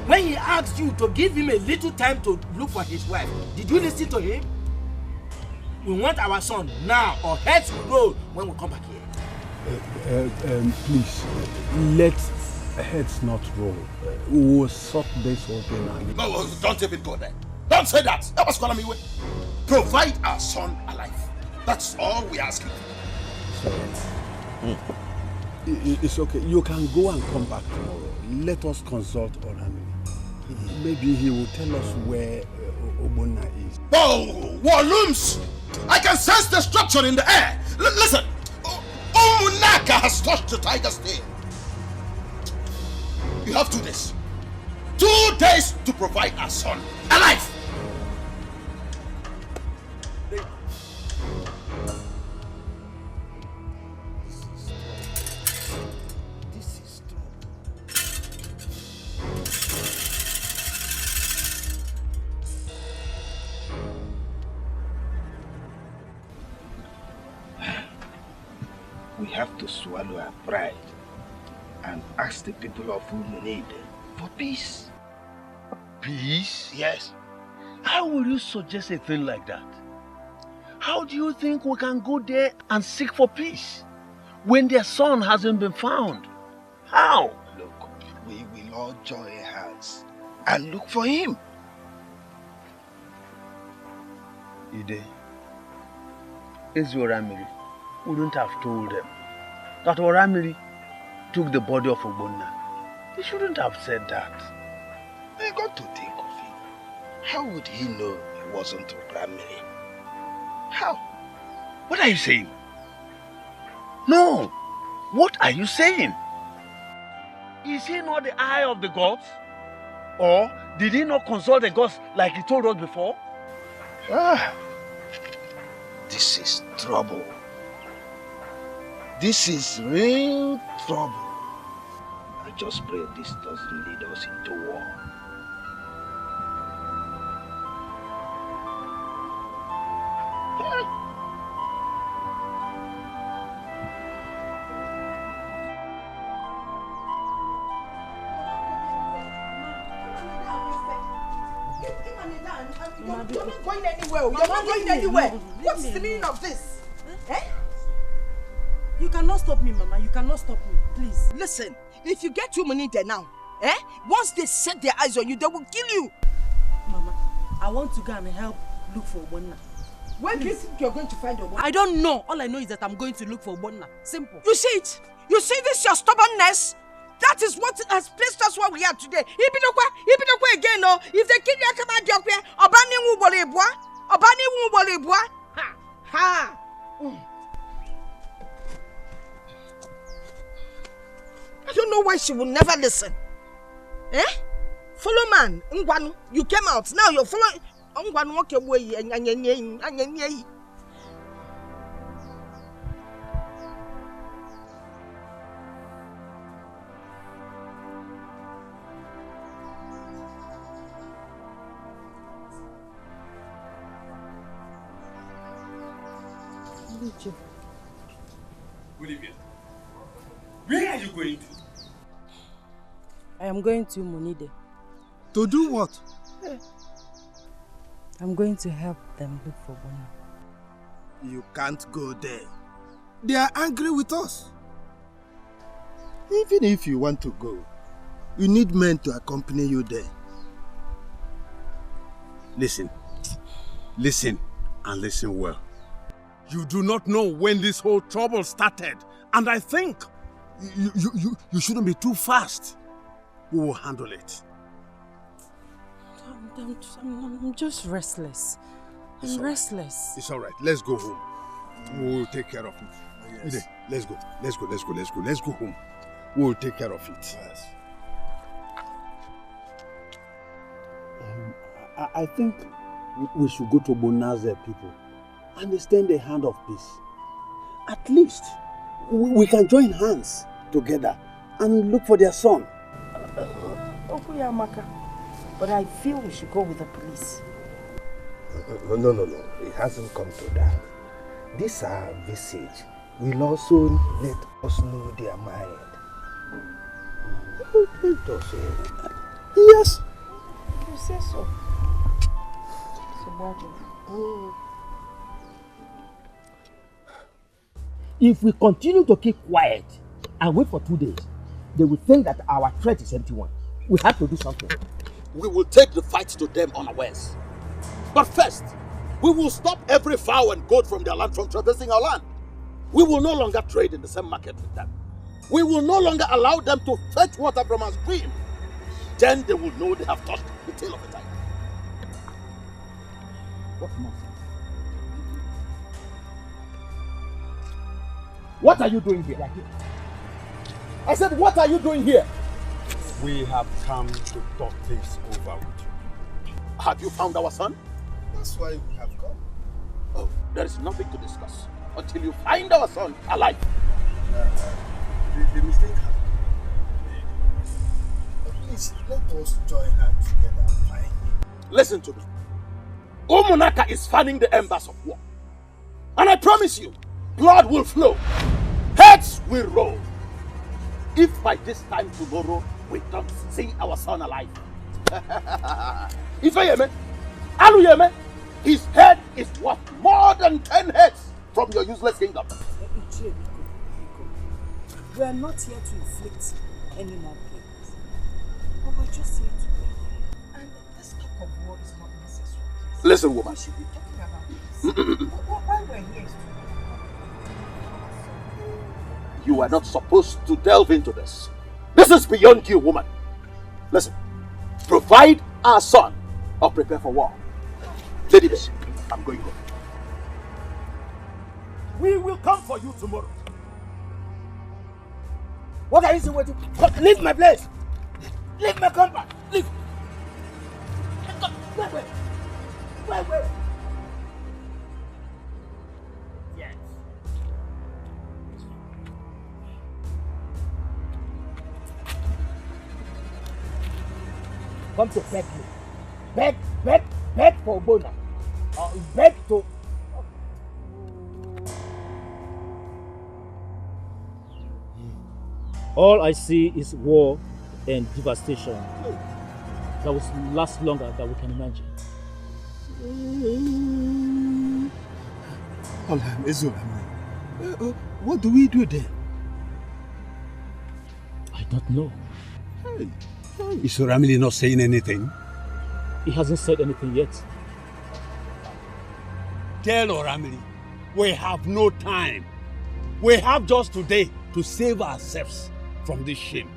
When he asked you to give him a little time to look for his wife, did you listen to him? We want our son now, or heads will roll when we come back here. Please, let heads not roll. We will sort this whole thing out. No, don't even go there. Don't say that. That was calling me with. Provide our son alive. That's all we're asking. Sorry. It's okay. You can go and come back tomorrow. Let us consult Oramiri. Maybe he will tell us where Ogbonna is. Oh, Walloons! I can sense destruction in the air. Listen, Omunaka has touched the tiger's tail. You have 2 days. 2 days to provide our son alive. We have to swallow our pride and ask the people of Umunede for peace. Peace? Yes. How will you suggest a thing like that? How do you think we can go there and seek for peace when their son hasn't been found? How? Look, we will all join hands and look for him. Ide, Oramiri wouldn't have told them that Oramiri took the body of Ogbonna. He shouldn't have said that. I got to think of it. How would he know it wasn't Oramiri? How? What are you saying? No! What are you saying? Is he not the eye of the gods? Or did he not consult the gods like he told us before? This is trouble. This is real trouble. I just pray this doesn't lead us into war. You're not going anywhere. You're not going anywhere. What's the meaning of this? Eh? You cannot stop me, Mama. You cannot stop me. Please. Listen, if you get too many there now, once they set their eyes on you, they will kill you. Mama, I want to go and help look for Ogbonna. Where do you think you're going to find Ogbonna? I don't know. All I know is that I'm going to look for Ogbonna. Simple. You see it? You see this, your stubbornness? That is what has placed us where we are today. Ibinokwa again, no. If they kill you, come out there. Obani wu bolebwa. Obani wu bolebwa. Ha. I don't know why she will never listen. Follow man, Ngwanu. You came out. Now you're following. Ngwanu walk away. Olivia, where are you going to? I am going to Monide. To do what? I'm going to help them look for Ogbonna. You can't go there. They are angry with us. Even if you want to go, you need men to accompany you there. Listen. Listen, and listen well. You do not know when this whole trouble started, and I think you shouldn't be too fast. We will handle it. I'm just restless. I'm restless. It's all right. Let's go home. We will take care of it. Yes. Ide, let's go. Let's go home. We will take care of it. Yes. I think we should go to Bona's people and extend a hand of peace. At least we can join hands together and look for their son. Okuyamaka, but I feel we should go with the police. No. It hasn't come to that. This visit will also let us know their mind. Let us know. Yes. You say so. If we continue to keep quiet and wait for 2 days, they will think that our threat is empty one. We have to do something. We will take the fight to them unawares. But first, we will stop every fowl and goat from their land from traversing our land. We will no longer trade in the same market with them. We will no longer allow them to fetch water from our stream. Then they will know they have touched the tail of a tiger. What nonsense? What are you doing here? I said, what are you doing here? We have come to talk things over with you. Have you found our son? That's why we have come. Oh, there is nothing to discuss until you find our son alive. The mistake has been made. Please, let us join hands together and find him. Listen to me. Umunaka is fanning the embers of war. And I promise you, blood will flow. Heads will roll. If by this time tomorrow we don't see our son alive. Ifeyeme, Aluyeme, his head is worth more than 10 heads from your useless kingdom. We are not here to inflict any more pain. But we're just here to pray. And this talk of war is not necessary. Listen, woman. We should be talking about this. Why we're here is to You are not supposed to delve into this. This is beyond you, woman. Listen, provide our son or prepare for war. Lady Bess, I'm going home. We will come for you tomorrow. What are you still waiting? Leave my place. Leave my compound. Leave. Wait. Yes. Come to beg me. Beg for Bona. Beg to... All I see is war and devastation that will last longer than we can imagine. What do we do then? I don't know. Is Ramili not saying anything? He hasn't said anything yet. Tell Oramili, we have no time. We have just today to save ourselves from this shame.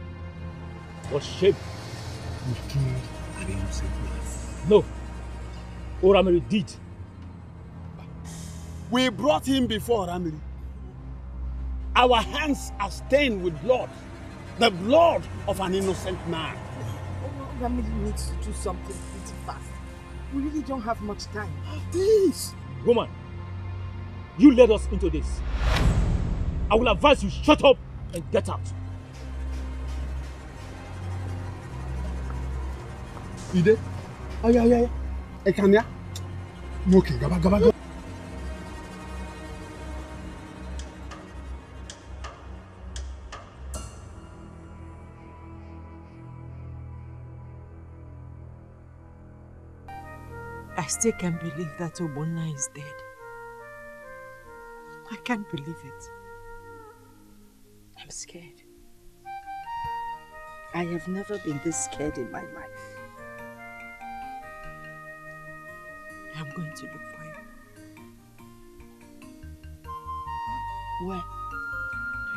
What shame? We killed an innocent man. No. Oramili did. We brought him before Oramili. Our hands are stained with blood. The blood of an innocent man. Oramili needs to do something pretty fast. We really don't have much time. Please. Woman, you led us into this. I will advise you shut up and get out. Ide? Ay. Ekanya? Okay, gaba. I still can't believe that Obonna is dead. I can't believe it. I'm scared. I have never been this scared in my life. I'm going to look for him. Where? I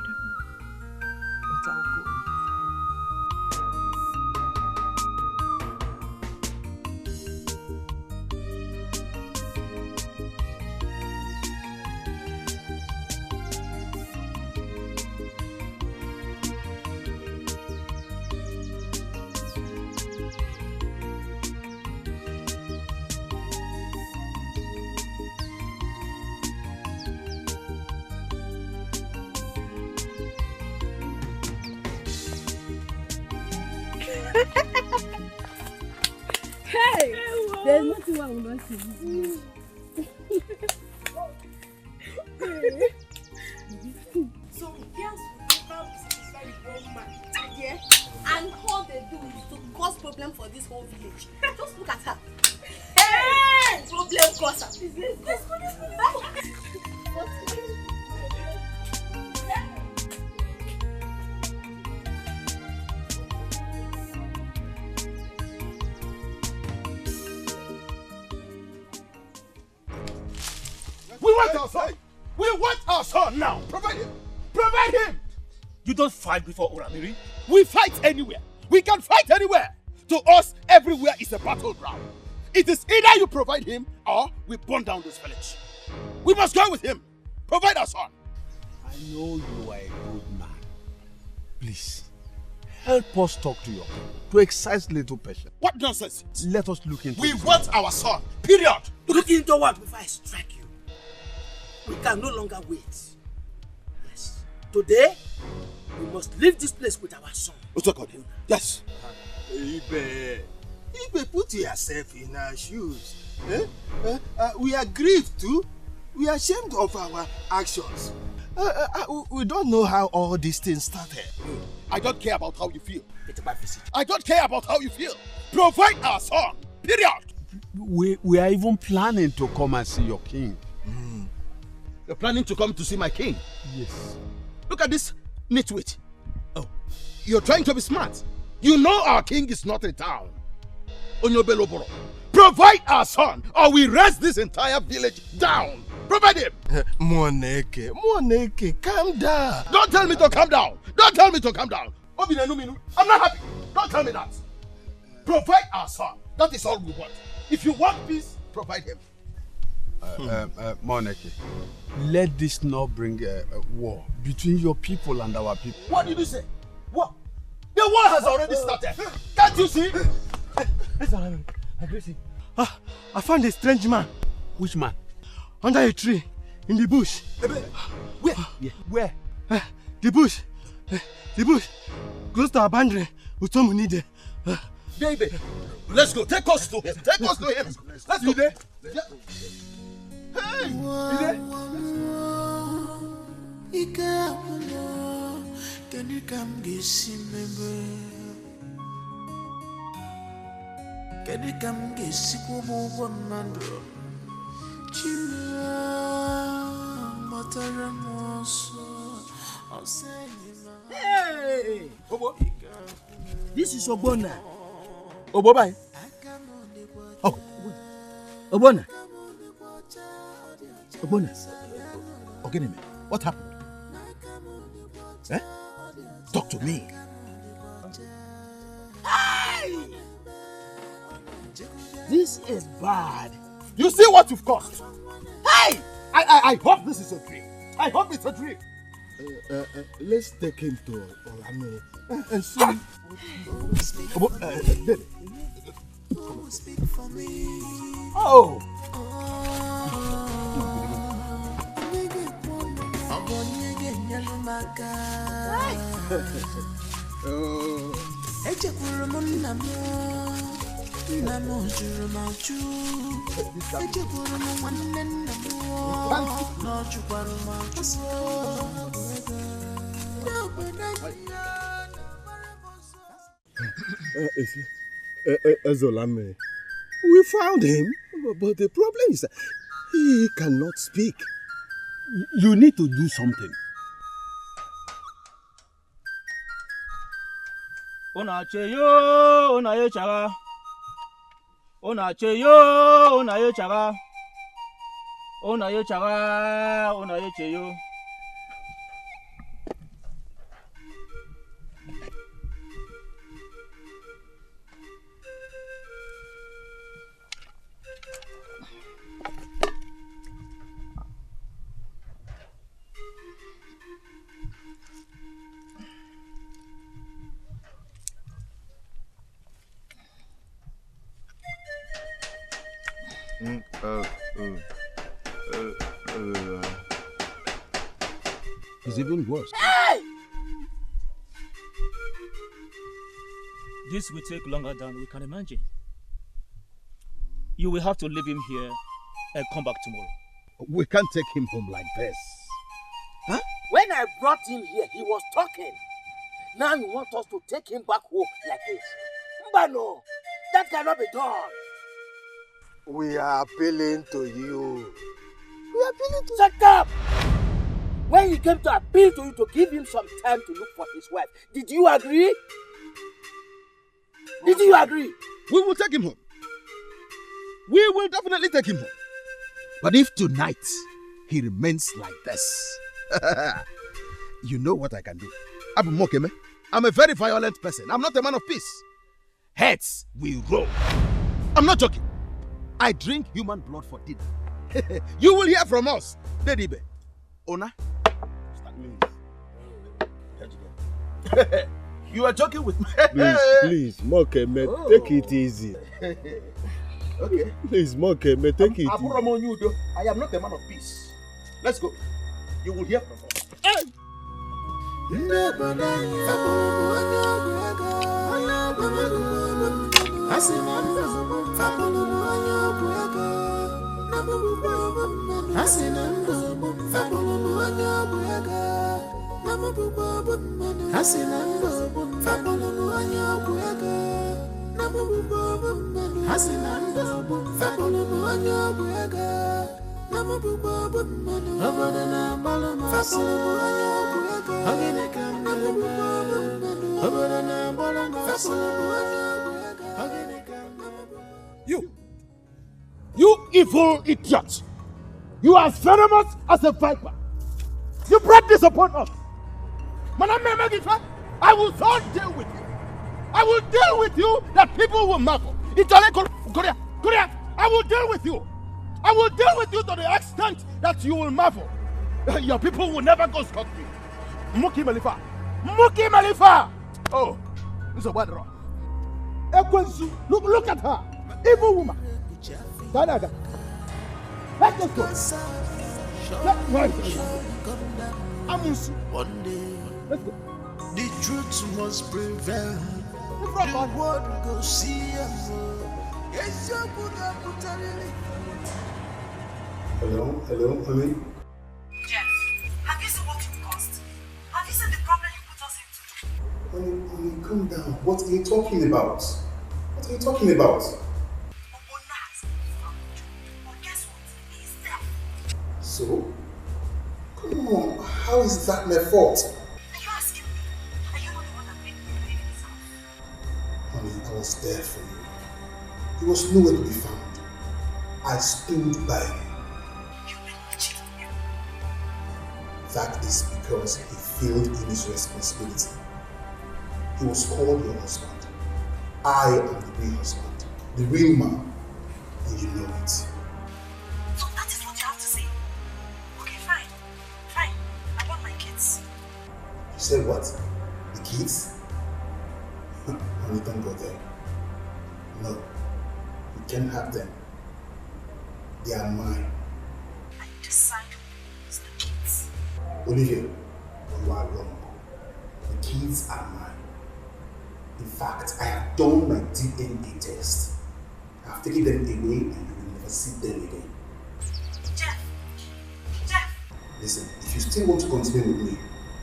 don't know. But I'll go. Hey! There's nothing I will not see. So girls will never satisfy the wrong man. Yeah? And all they do is to cause problem for this whole village. Just look at her. Hey! Problem causer. Let's go. We want our son! We want our son now! Provide him! Provide him! You don't fight before Oramiri. We fight anywhere. We can fight anywhere. To us, everywhere is a battleground. It is either you provide him or we burn down this village. We must go with him. Provide our son. I know you are a good man. Please, help us talk to your people to exercise little patience. What nonsense? Let us look into We this. want our son. Period. Look into what before I strike you. We can no longer wait. Yes. Today, we must leave this place with our son. Yes. Ibe, put yourself in our shoes. We are grieved too. We are ashamed of our actions. We don't know how all these things started. I don't care about how you feel. I don't care about how you feel. Provide our son. Period. We are even planning to come and see your king. You're planning to come to see my king? Yes. Look at this nitwit. Oh, you're trying to be smart. You know our king is not in town. Onyobeloboro. Provide our son or we raise this entire village down. Provide him. Moneke, calm down. Don't tell me to calm down. Don't tell me to calm down. I'm not happy. Don't tell me that. Provide our son. That is all we want. If you want peace, provide him. Moneke, let this not bring a war between your people and our people. What did you say? What? The war has already started. Can't you see? I found a strange man. Which man? Under a tree, in the bush. Where? Where? The bush. The bush. Close to our boundary. With someone needed. Baby, let's go. Take us to him. Take us to him. Let's go. Yeah. Hey! Ika can you come get can you come get sick of one man? Hey! This is Obona. Obobai. Oh, Obona. Obona. Okay, what happened? Eh? Talk to me. Hey! This is bad. You see what you've caused? Hey! I hope this is a dream. I hope it's a dream. Let's take him to Olame and see. Baby. Oh! Ezolame, we found him, but the problem is that he cannot speak. You need to do something. Ona cheyo, ona ye chaga. Ona cheyo, ona ye chaga. Ona ye chaga, ona ye cheyo. It's even worse. Hey! This will take longer than we can imagine. You will have to leave him here and come back tomorrow. We can't take him home like this. Huh? When I brought him here, he was talking. Now you want us to take him back home like this? But no, that cannot be done. We are appealing to you. We are appealing to you. Shut up! When he came to appeal to you to give him some time to look for his wife, did you agree? Did you agree? We will take him home. We will definitely take him home. But if tonight he remains like this, you know what I can do. I'm a very violent person. I'm not a man of peace. Heads will roll. I'm not joking. I drink human blood for dinner. You will hear from us. Dedibe. Ona. You are joking with me. Please, Mokeme, take it easy. Okay. Please, Mokeme, take it easy. I am not a man of peace. Let's go. You will hear from us. Hey! You evil idiot! You are as venomous as a viper! You brought this upon us! I will so deal with you! I will deal with you that people will marvel! Korea! I will deal with you! I will deal with you to the extent that you will marvel! Your people will never go scot-free! Muki Malifa! Oh, this is a bad rock. Ekwensu, look at her! Evil woman! Dadaga! Let's just go! One day, the truth must prevail. The world will go see us. Hello, honey. Jeff, have you seen what it cost? Have you seen the problem you put us into? Honey, calm down. What are you talking about? What are you talking about? So? Come on, how is that my fault? Are you asking me? Are you not the one that made me live in this house? Honey, I was there for you. He was nowhere to be found. I stood by you. You made me cheat on him. That is because he failed in his responsibility. He was called your husband. I am the real husband, the real man, and you know it. So that is what you have to say? Okay, fine. I want my kids. You said what? The kids? Honey, don't go there. No, you can't have them. They are mine. I decide who owns the kids. Olivia, you are wrong. The kids are mine. In fact, I have done my DNA test. I have taken them away and you will never see them again. Jeff! Listen, if you still want to continue with me,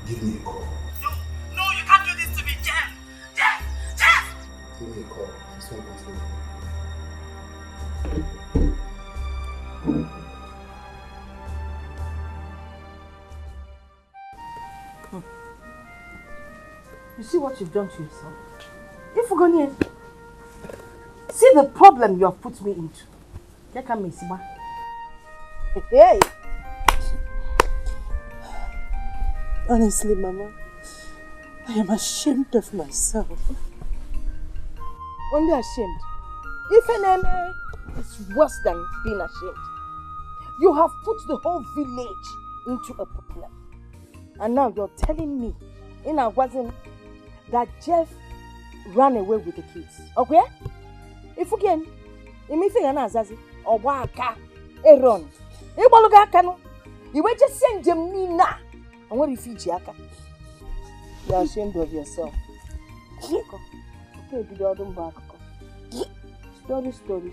give me a call. No, you can't do this to me, Jeff! Give me a call. I just want to continue with me. You see what you've done to yourself? If we're going to see the problem you have put me into. Hey! Honestly, Mama, I am ashamed of myself. Only ashamed. If an enemy is worse than being ashamed. You have put the whole village into a problem. And now you're telling me, in Agwazin, that Jeff ran away with the kids. Okay? If again, anything anazazi, or waka, Aaron, Ebalugakano, you were just send them now. And what if you are ashamed of yourself? Okay, the other back. Story.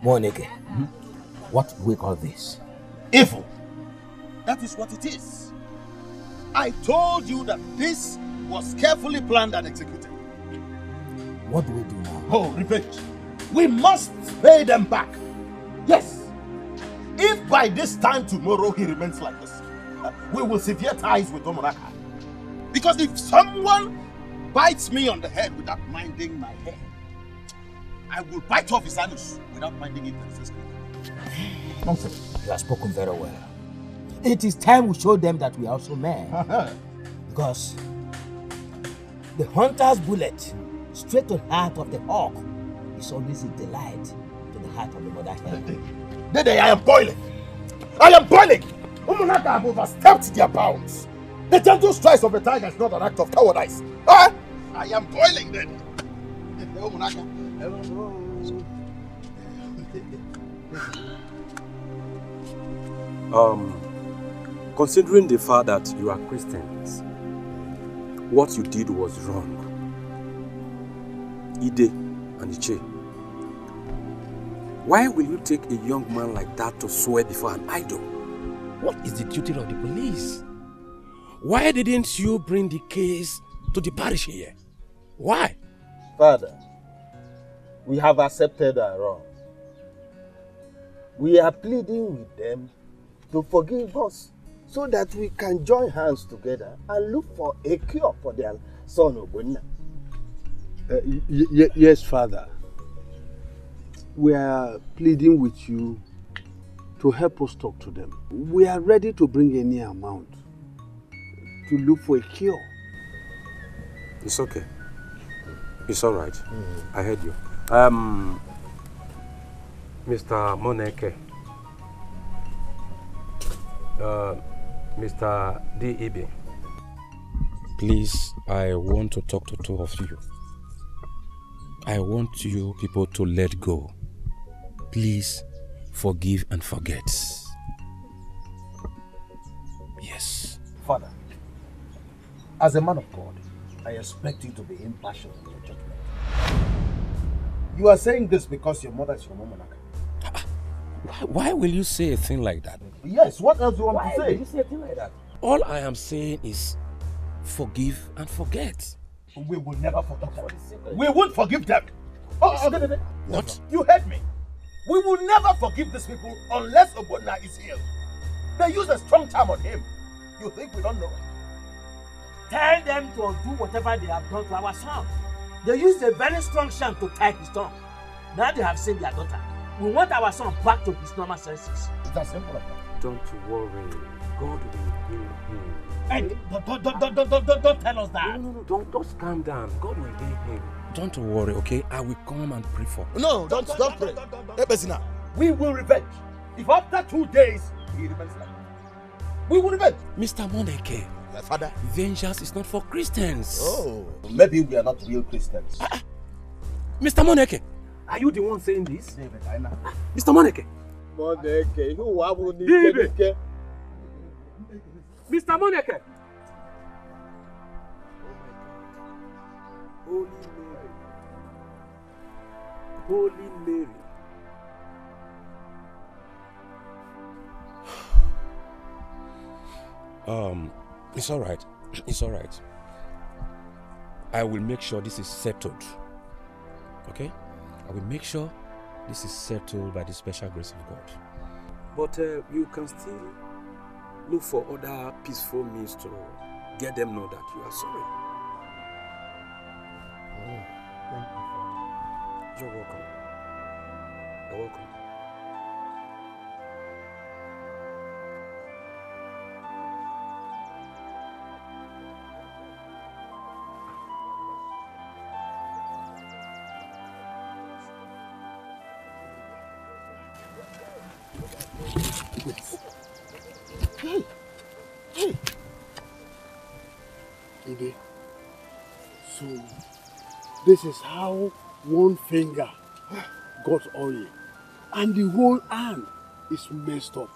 Moneke, what do we call this? Evil. That is what it is. I told you that this was carefully planned and executed. What do we do now? Oh, revenge. We must pay them back. Yes. If by this time tomorrow he remains like this, we will sever ties with Omonaka. Because if someone bites me on the head without minding my head, I will bite off his anus without minding it. Nonsense. You have spoken very well. It is time we show them that we are also men. Because the hunter's bullet straight to the heart of the hawk is always a delight to the heart of the mother hen. Dede, I am boiling. I am boiling. Umunaka have overstepped their bounds. The gentle strikes of a tiger is not an act of cowardice. Huh? I am boiling, Dede. Umunaka. Considering the fact that you are Christians, what you did was wrong. Ide and Iche, why will you take a young man like that to swear before an idol? What is the duty of the police? Why didn't you bring the case to the parish here? Why? Father, we have accepted our wrong. We are pleading with them to forgive us so that we can join hands together and look for a cure for their son Obunna. Yes, Father. We are pleading with you to help us talk to them. We are ready to bring any amount to look for a cure. It's okay. It's all right. I heard you. Mr. Moneke, Mr. D.E.B., please, I want to talk to two of you. I want you people to let go. Please forgive and forget. Yes. Father, as a man of God, I expect you to be impartial in your judgment. You are saying this because your mother is your Momonaka. Why will you say a thing like that? Yes, what else do you want to say? Why will you say a thing like that? All I am saying is forgive and forget. We will never forgive them. We won't forgive them. What? You heard me. We will never forgive these people unless Obunna is healed. They use a strong charm on him. You think we don't know? Tell them to do whatever they have done to our son. They used a very strong charm to tie his tongue. Now they have seen their daughter. We want our son back to his normal senses. It's that simple as that. Don't worry. God will heal him. Hey, don't tell us that. No, don't calm down. God will heal him. Don't worry, okay? I will come and pray for him. No, don't pray. We will revenge. If after 2 days he remains like that, we will revenge. Mr. Moneke, my father, vengeance is not for Christians. Oh, maybe we are not real Christians. Mr. Moneke, are you the one saying this? David, I know. Mr. Moneke. Moneke, who are we? David. Mr. Moneke. Holy Mary. It's all right. It's all right. I will make sure this is settled Okay? I will make sure this is settled by the special grace of God. But you can still look for other peaceful means to get them know that you are sorry. Oh, thank you, Father. You're welcome. You're welcome. Hey! Hey! Ide, so this is how one finger got oil and the whole hand is messed up.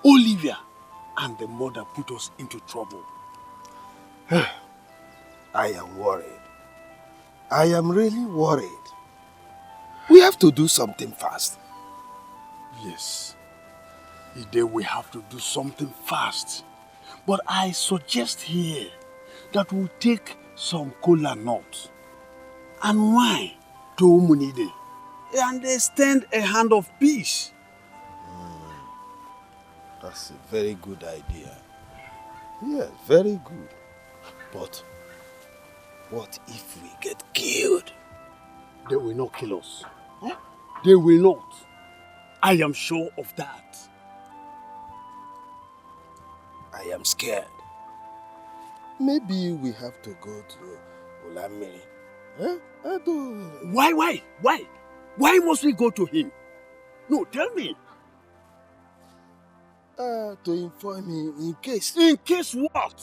Olivia and the mother put us into trouble. I am worried. I am really worried. We have to do something fast. Yes. Ide, we have to do something fast. But I suggest here that we take some cola nuts and wine to Umunide and extend a hand of peace. That's a very good idea. Yeah, very good. But what if we get killed? They will not kill us. Huh? They will not. I am sure of that. I am scared. Maybe we have to go to Olamiri. Huh? Why? Why must we go to him? No, tell me. To inform him in case. In case what?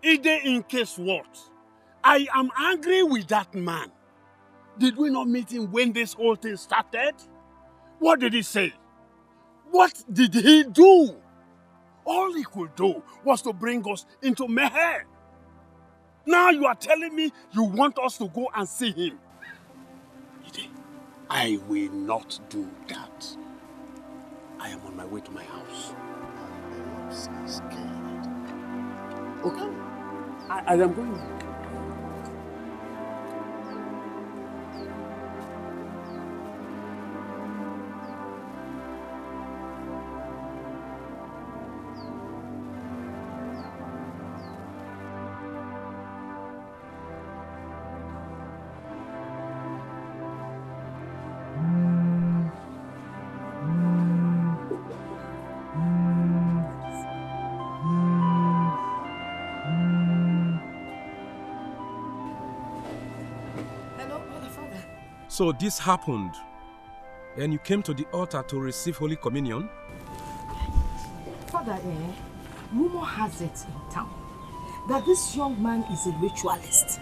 Ide, in case what? I am angry with that man. Did we not meet him when this whole thing started? What did he say? What did he do? All he could do was to bring us into Meher. Now you are telling me you want us to go and see him. Ide, I will not do that. I am on my way to my house. I am so scared. Okay. I am going. So this happened, and you came to the altar to receive Holy Communion? Father, rumor has it in town that this young man is a ritualist.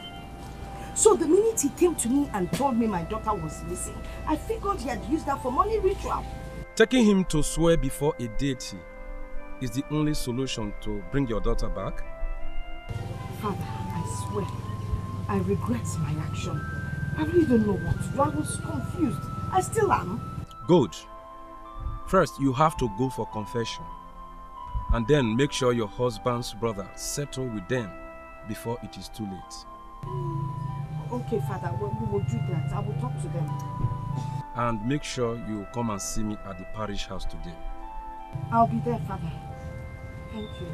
So the minute he came to me and told me my daughter was missing, I figured he had used that for money ritual. Taking him to swear before a deity is the only solution to bring your daughter back? Father, I swear, I regret my action. I really don't know what to do. I was confused. I still am. Good. First, you have to go for confession. And then make sure your husband's brother settle with them before it is too late. Okay, Father, we will do that. I will talk to them. And make sure you come and see me at the parish house today. I'll be there, Father. Thank you.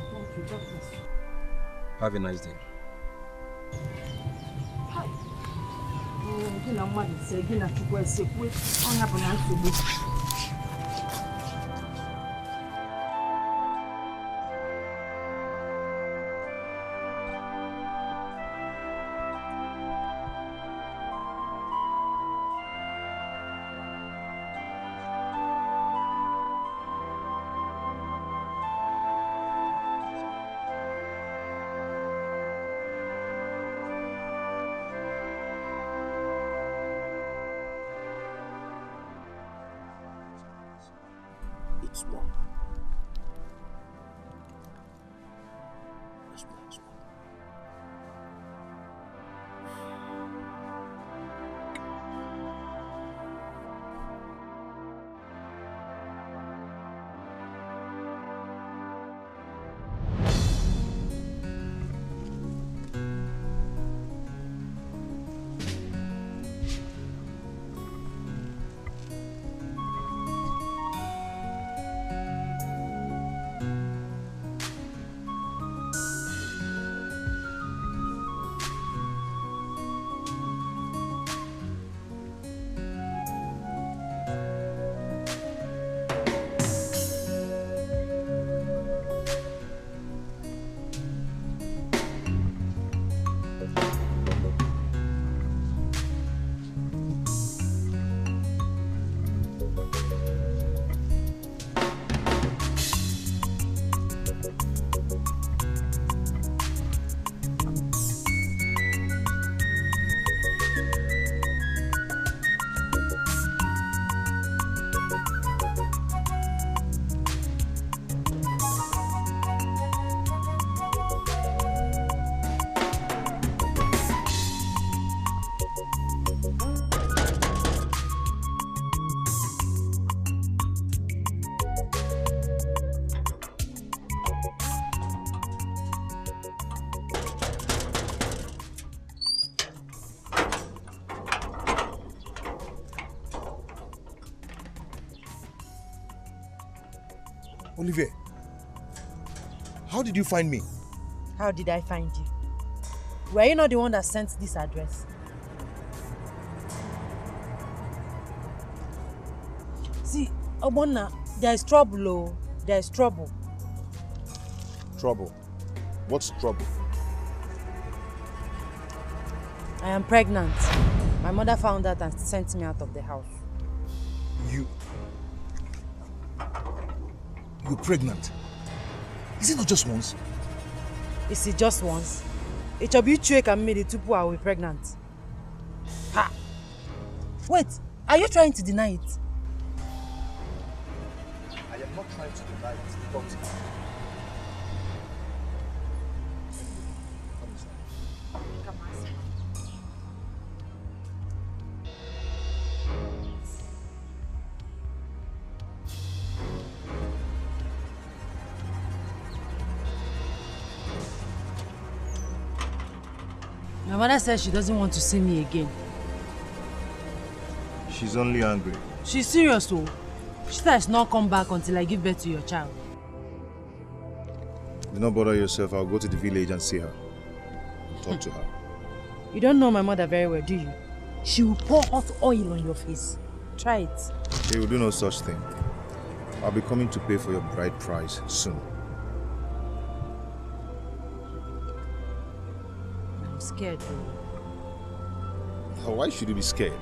God bless you. Have a nice day. Gị na mmadụ sị gị na Chukwu esekwe ọnya bụ na nsogbu. It's more. Olivia, how did you find me? How did I find you? Were you not the one that sent this address? See, Obonna, there is trouble, oh. There is trouble. Trouble? What's trouble? I am pregnant. My mother found out and sent me out of the house. You're pregnant? Is it not just once? Is it just once? It shall be trick and made it to I will be pregnant. Ha! Wait, are you trying to deny it? I am not trying to deny it, but... My mother says she doesn't want to see me again. She's only angry. She's serious though. She said I should not come back until I give birth to your child. Do not bother yourself. I'll go to the village and see her. Talk to her. You don't know my mother very well, do you? She will pour hot oil on your face. Try it. She will do no such thing. I'll be coming to pay for your bride price soon. I'm scared though. Why should you be scared?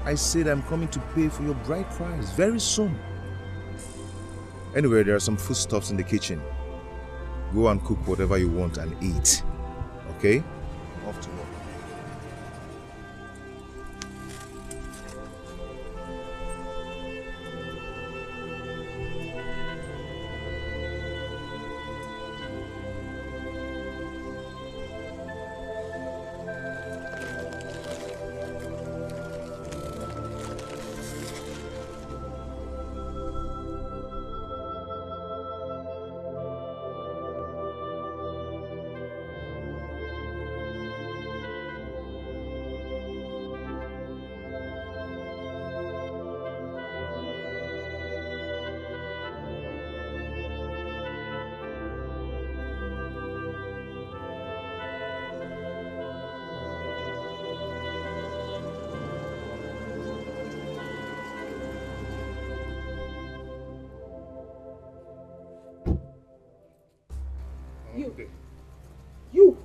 I said I'm coming to pay for your bride price very soon. Anyway, there are some foodstuffs in the kitchen. Go and cook whatever you want and eat. Okay? Off to work. You!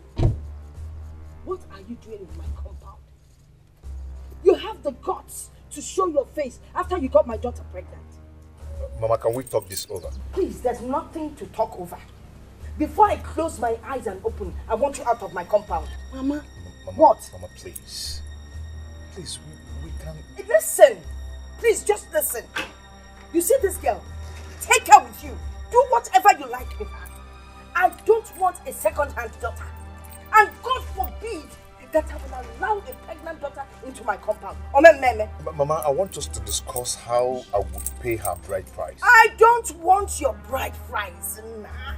What are you doing in my compound? You have the guts to show your face after you got my daughter pregnant. Mama, can we talk this over? Please, there's nothing to talk over. Before I close my eyes and open, I want you out of my compound. Mama, what? Mama, please. Please, we can... Listen! Please, just listen. You see this girl? Take her with you. Do whatever you like with her. I don't want a second-hand daughter. And God forbid that I will allow a pregnant daughter into my compound. Mama, I want us to discuss how I would pay her bride price. I don't want your bride price. Nah.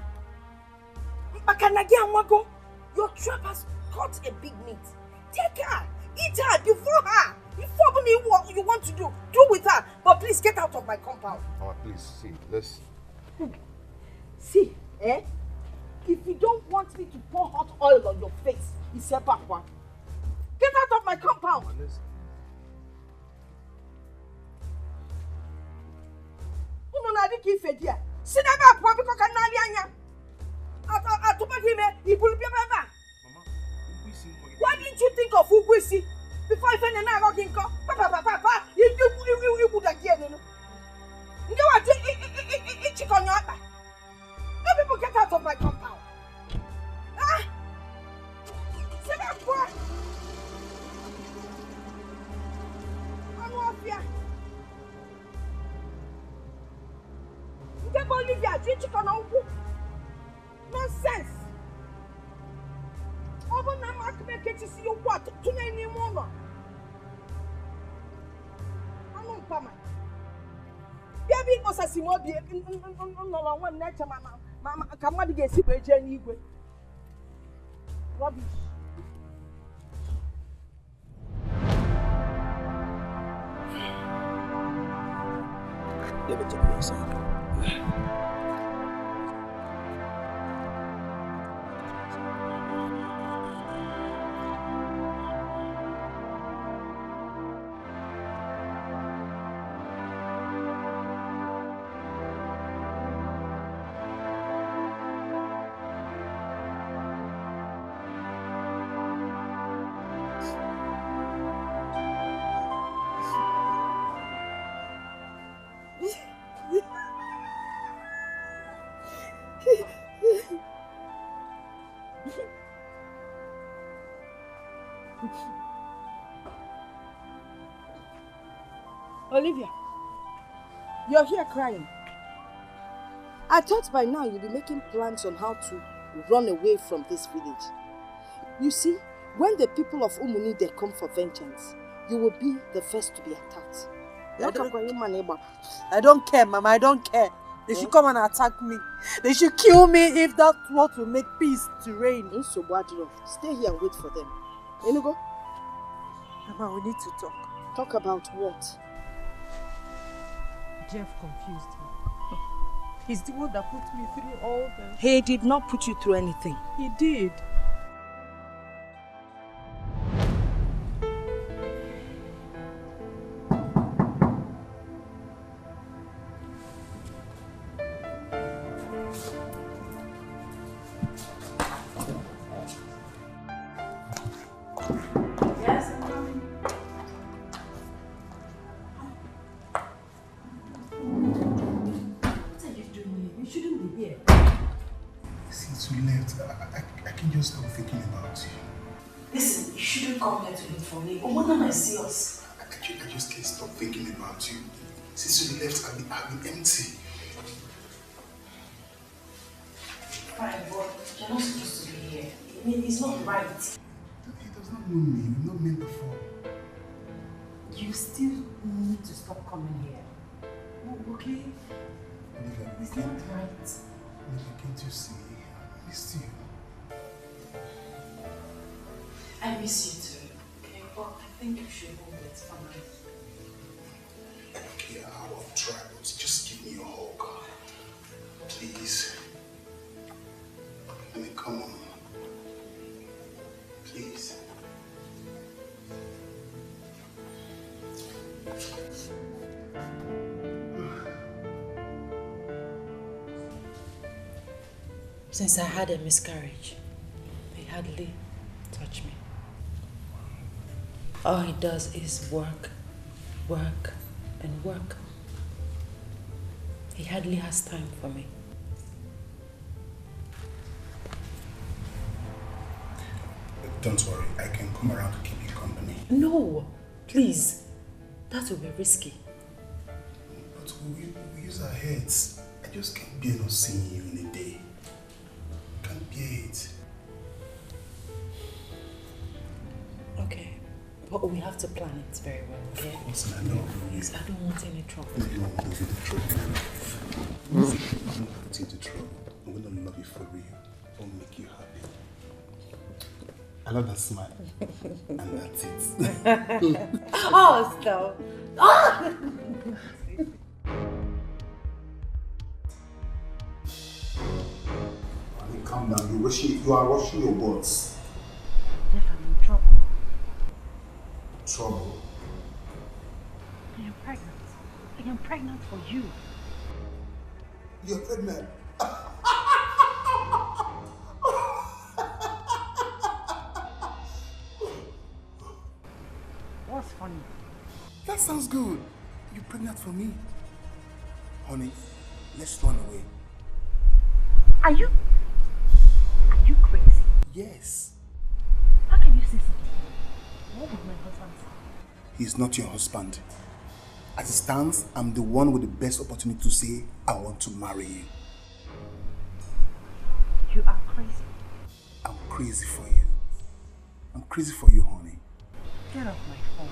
Your trap has caught a big meat. Take her. Eat her before her. Before you want to do with her. But please get out of my compound. Mama, please, see, let's... See, eh? If you don't want me to pour hot oil on your face, it's a back one. Get out of my compound! Why didn't you think of Ugwisi before I find another rocking car? Papa, you would again. You are doing chicken on your back. No people get out of my compound. Ah! Sit down, boy. I'm off here. You can't Olivia, drink chicken on you. Nonsense. Open my mouth, make it to see you what? To any more. I'm not coming. Baby, was a small beer. No one nature, Mama, come on to get super Jenny. Rubbish. Let me take you inside. Olivia, you're here crying. I thought by now you'd be making plans on how to run away from this village. You see, when the people of Umuni they come for vengeance, you will be the first to be attacked. I don't care, Mama. I don't care. They should come and attack me. They should kill me if that's what will make peace to reign. Stay here and wait for them. Enugo? Mama, we need to talk. Talk about what? Jeff confused me. He's the one that put me through all this. He did not put you through anything. He did. I just can't stop thinking about you. Since you left, I've been empty. Fine, but you're not supposed to be here. I mean, it's not right. He does not know me. We've not met before. You still need to stop coming here. Oh, okay? Olivia, it's not right. Olivia, can't you see? I miss you. I miss you too. Okay, but I think you should hold it for me. Okay, I will try, but just give me a hug. Please. I mean, come on. Please. Since I had a miscarriage, he hardly touched me. All he does is work, work, and work. He hardly has time for me. Don't worry, I can come around to keep you company. No, please. That will be risky. But we use our heads. I just can't bear not seeing you in a day. Can't bear it. Okay, but we have to plan it very well, okay? Of course, I know. Please, I don't want any trouble. No, you won't put you into trouble. I'm not put you into trouble. I'm going to love you for real. I'll make you happy. I love that smile. And that's it. Oh, stop. Oh! Calm down. You are rushing your words. Jeff, I'm in trouble. Trouble? I am pregnant. I am pregnant for you. You're pregnant? What's funny? That sounds good. You're pregnant for me. Honey, let's run away. Are you crazy? Yes. How can you say something? What would my husband say? He's not your husband. As it stands, I'm the one with the best opportunity to say, I want to marry you. You are crazy. I'm crazy for you. I'm crazy for you, honey. Get off my phone.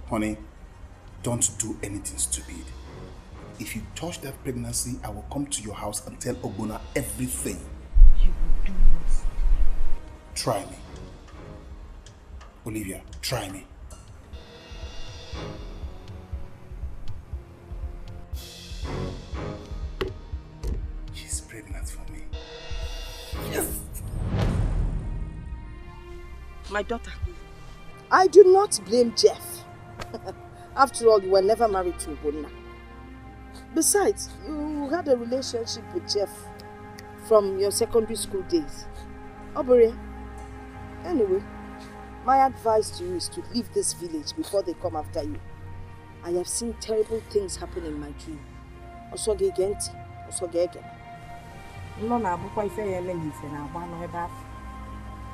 Honey, don't do anything stupid. If you touch that pregnancy, I will come to your house and tell Ogbona everything. You will do this. Try me. Olivia, try me. She's pregnant for me. Yes! My daughter, I do not blame Jeff. After all, you were never married to Ogbonna. Besides, you had a relationship with Jeff from your secondary school days. Obere, anyway, my advice to you is to leave this village before they come after you. I have seen terrible things happen in my dream.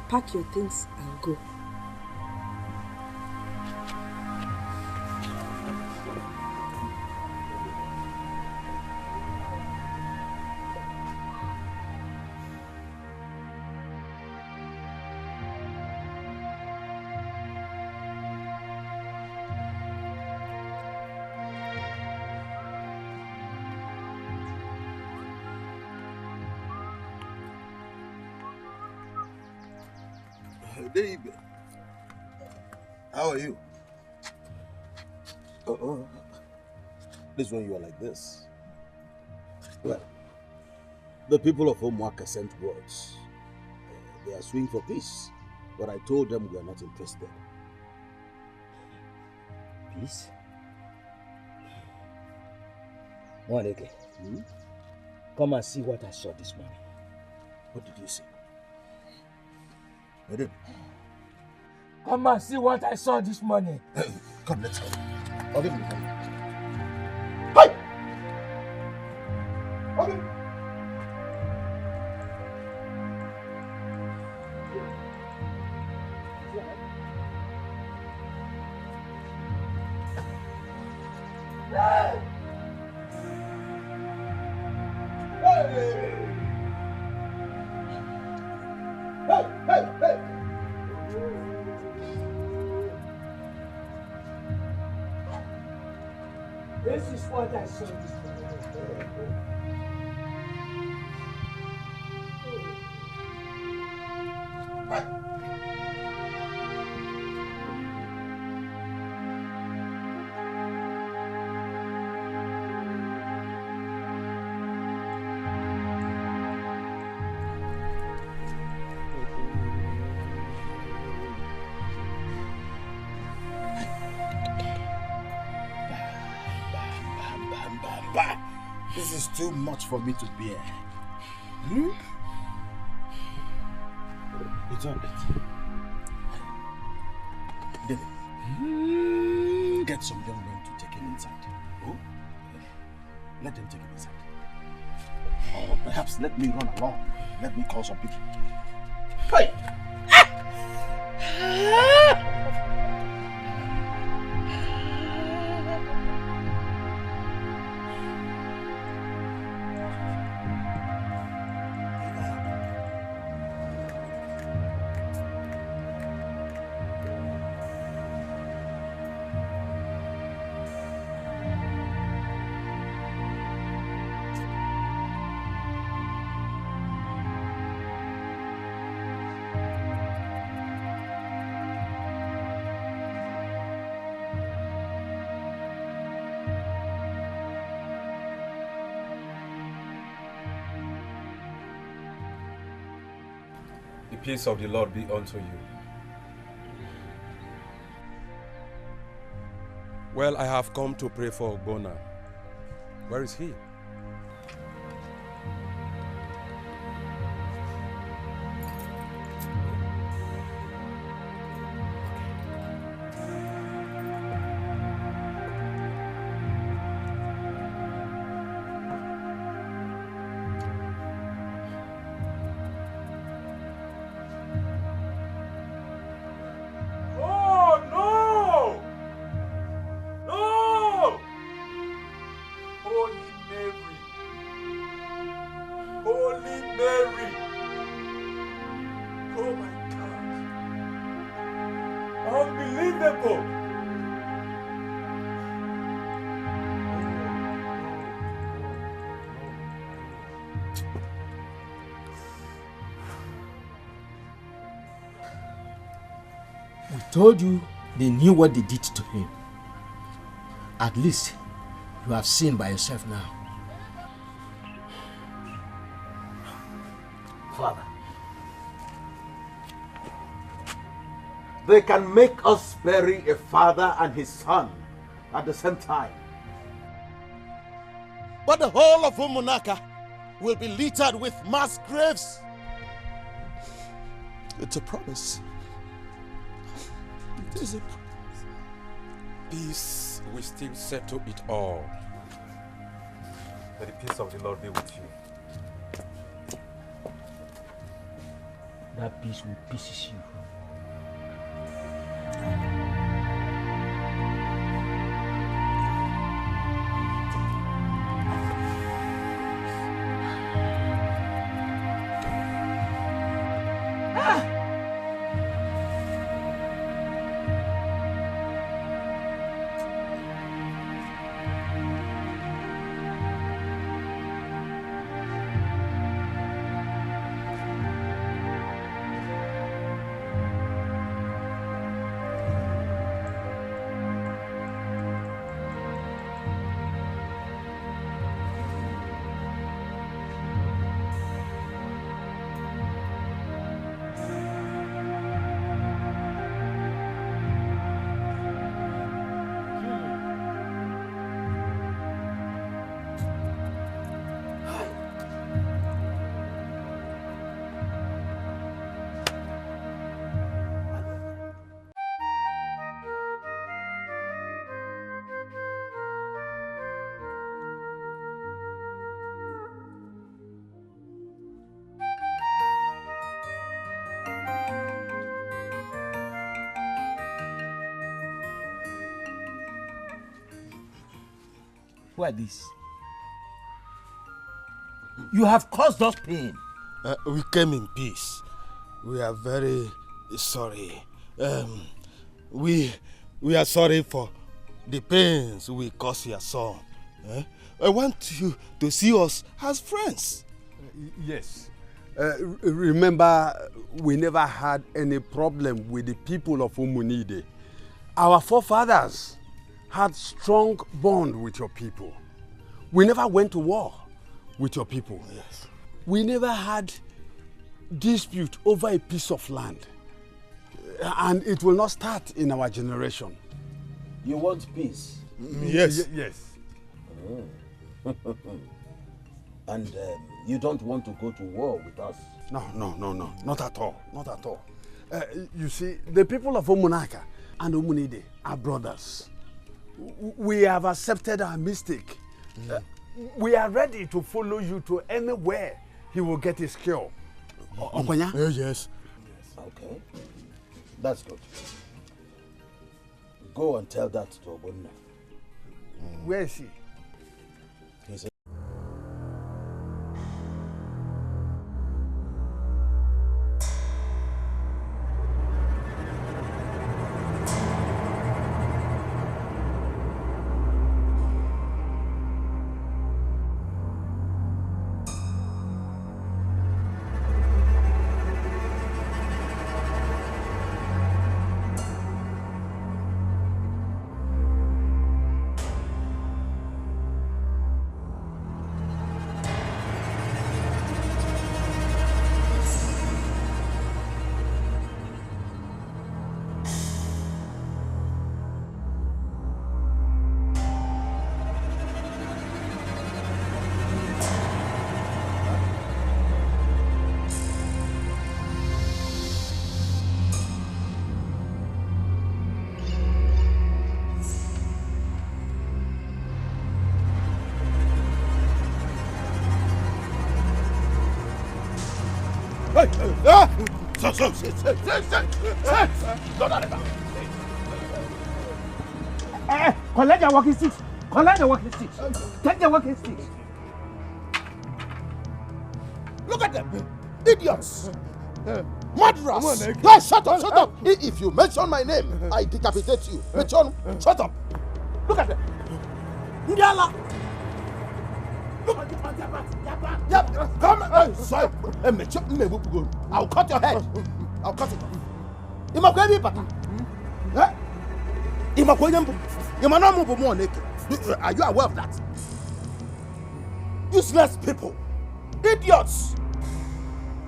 Pack your things and go. Baby, how are you? This when you are like this. Well, the people of Homework sent words. They are suing for peace, but I told them we are not interested. Peace? Mwaleke, come and see what I saw this morning. What did you see? I did. Come and see what I saw this morning. Come, let's go. I'll give you the Hey! Okay. This is what I saw this morning. This is too much for me to bear. It's all right. David, get some young men to take him inside. Oh? Let them take him inside. Or perhaps let me run along. Let me call some people. Hey! The peace of the Lord be unto you. Well, I have come to pray for Ogbonna. Where is he? Told you they knew what they did to him. At least you have seen by yourself now. Father, they can make us bury a father and his son at the same time. But the whole of Umunaka will be littered with mass graves. It's a promise. It is a promise. Peace will still settle it all. May the peace of the Lord be with you. That peace will pieces you. Who are these? You have caused us pain. We came in peace. We are very sorry. We are sorry for the pains we caused your son. I want you to see us as friends. Yes. Remember, we never had any problem with the people of Umunide. Our forefathers had strong bond with your people. We never went to war with your people. Yes. We never had dispute over a piece of land. And it will not start in our generation. You want peace? Yes. Yes. Oh. And you don't want to go to war with us? No, not at all, not at all. You see, the people of Omunaka and Omunide are brothers. We have accepted our mistake. We are ready to follow you to anywhere he will get his cure. Okonya? Yes. Okay, that's good. Go and tell that to Obonna. Where is he? He's Collect your walking sticks. Collect the walking sticks. Take the walking sticks. Look at them! Idiots! Murderers! Hey, shut up! If you mention my name, I decapitate you. Mention, shut up! Look at them! Ndiala! Look at them! Yep, come! Sorry! I'll cut your head! I'll cut it off. Imakwebi pata! Imakwebi! Are you aware of that? Useless people! Idiots!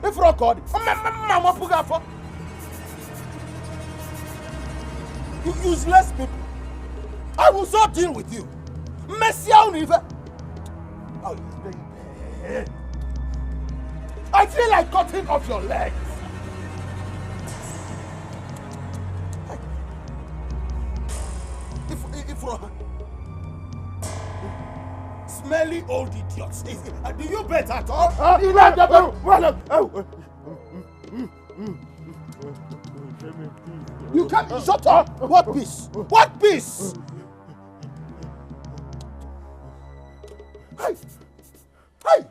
If record, you useless people! I will so deal with you! Messia Univer! I feel like cutting off your legs! Smelly old idiots. Do you bet at all? You can't shut up! What peace? What peace? Hey! Hey!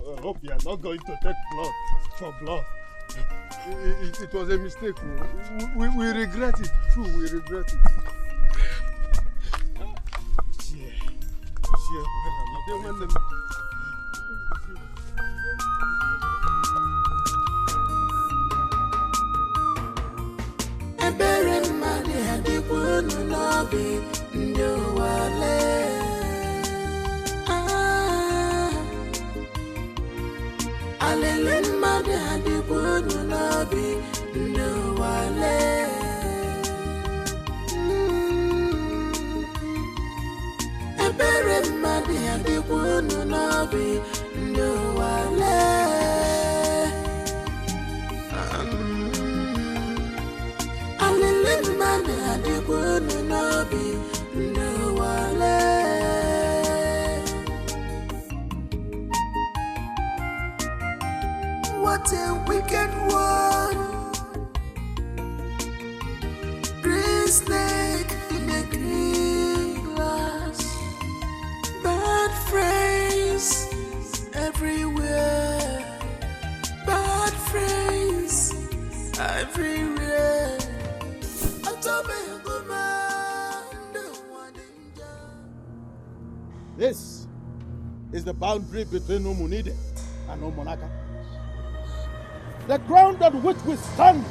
I hope you are not going to take blood for blood. It was a mistake. We regret it. True, we regret it. Ebere mmadụ adịkwa unu n'obi ndị ụwa lee. Alele mmadụ adịkwa unu n'obi ndị ụwa lee. Ebere mmadụ adịkwa unu n'obi ndị ụwa lee. Alele mmadụ adịkwa unu n'obi ndị ụwa lee. what a wicked one. Green snake in a green glass. Bad friends everywhere. Bad friends everywhere. This is the boundary between Umunide and Umunaka. The ground on which we stand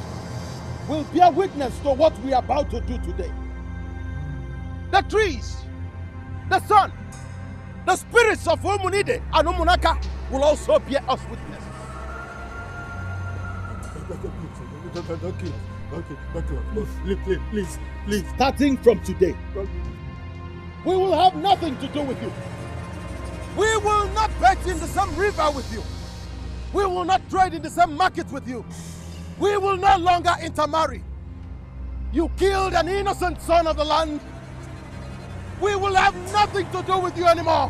will bear witness to what we are about to do today. The trees, the sun, the spirits of Umunide and Umunaka will also bear us witness. Please. Starting from today, we will have nothing to do with you. We will not bathe in the same river with you. We will not trade in the same market with you. We will no longer intermarry. You killed an innocent son of the land. We will have nothing to do with you anymore.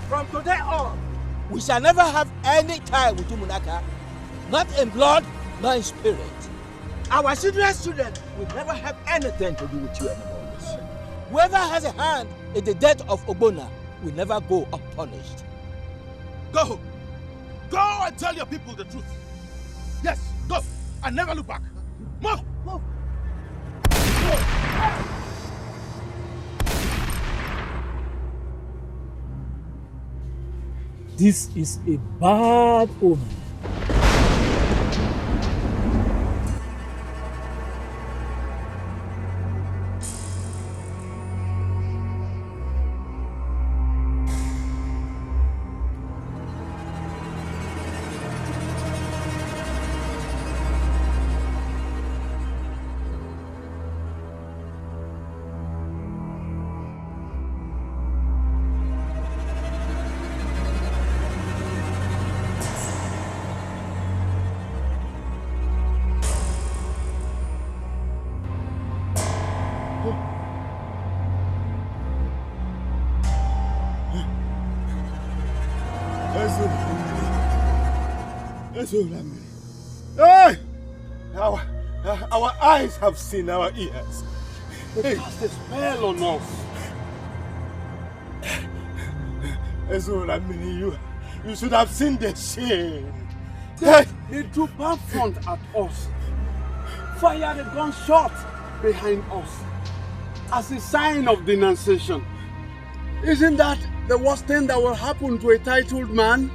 From today on, we shall never have any tie with Umunaka, not in blood, nor in spirit. Our children's children will never have anything to do with you anymore. Whoever has a hand in the death of Ogbonna will never go unpunished. Go! Go and tell your people the truth. Yes, go and never look back. Move! Move! This is a bad omen. Hey! Our eyes have seen our ears. They cast a spell on us. You should have seen the shame. They drew bad front at us, fired a gunshot behind us as a sign of denunciation. Isn't that the worst thing that will happen to a titled man?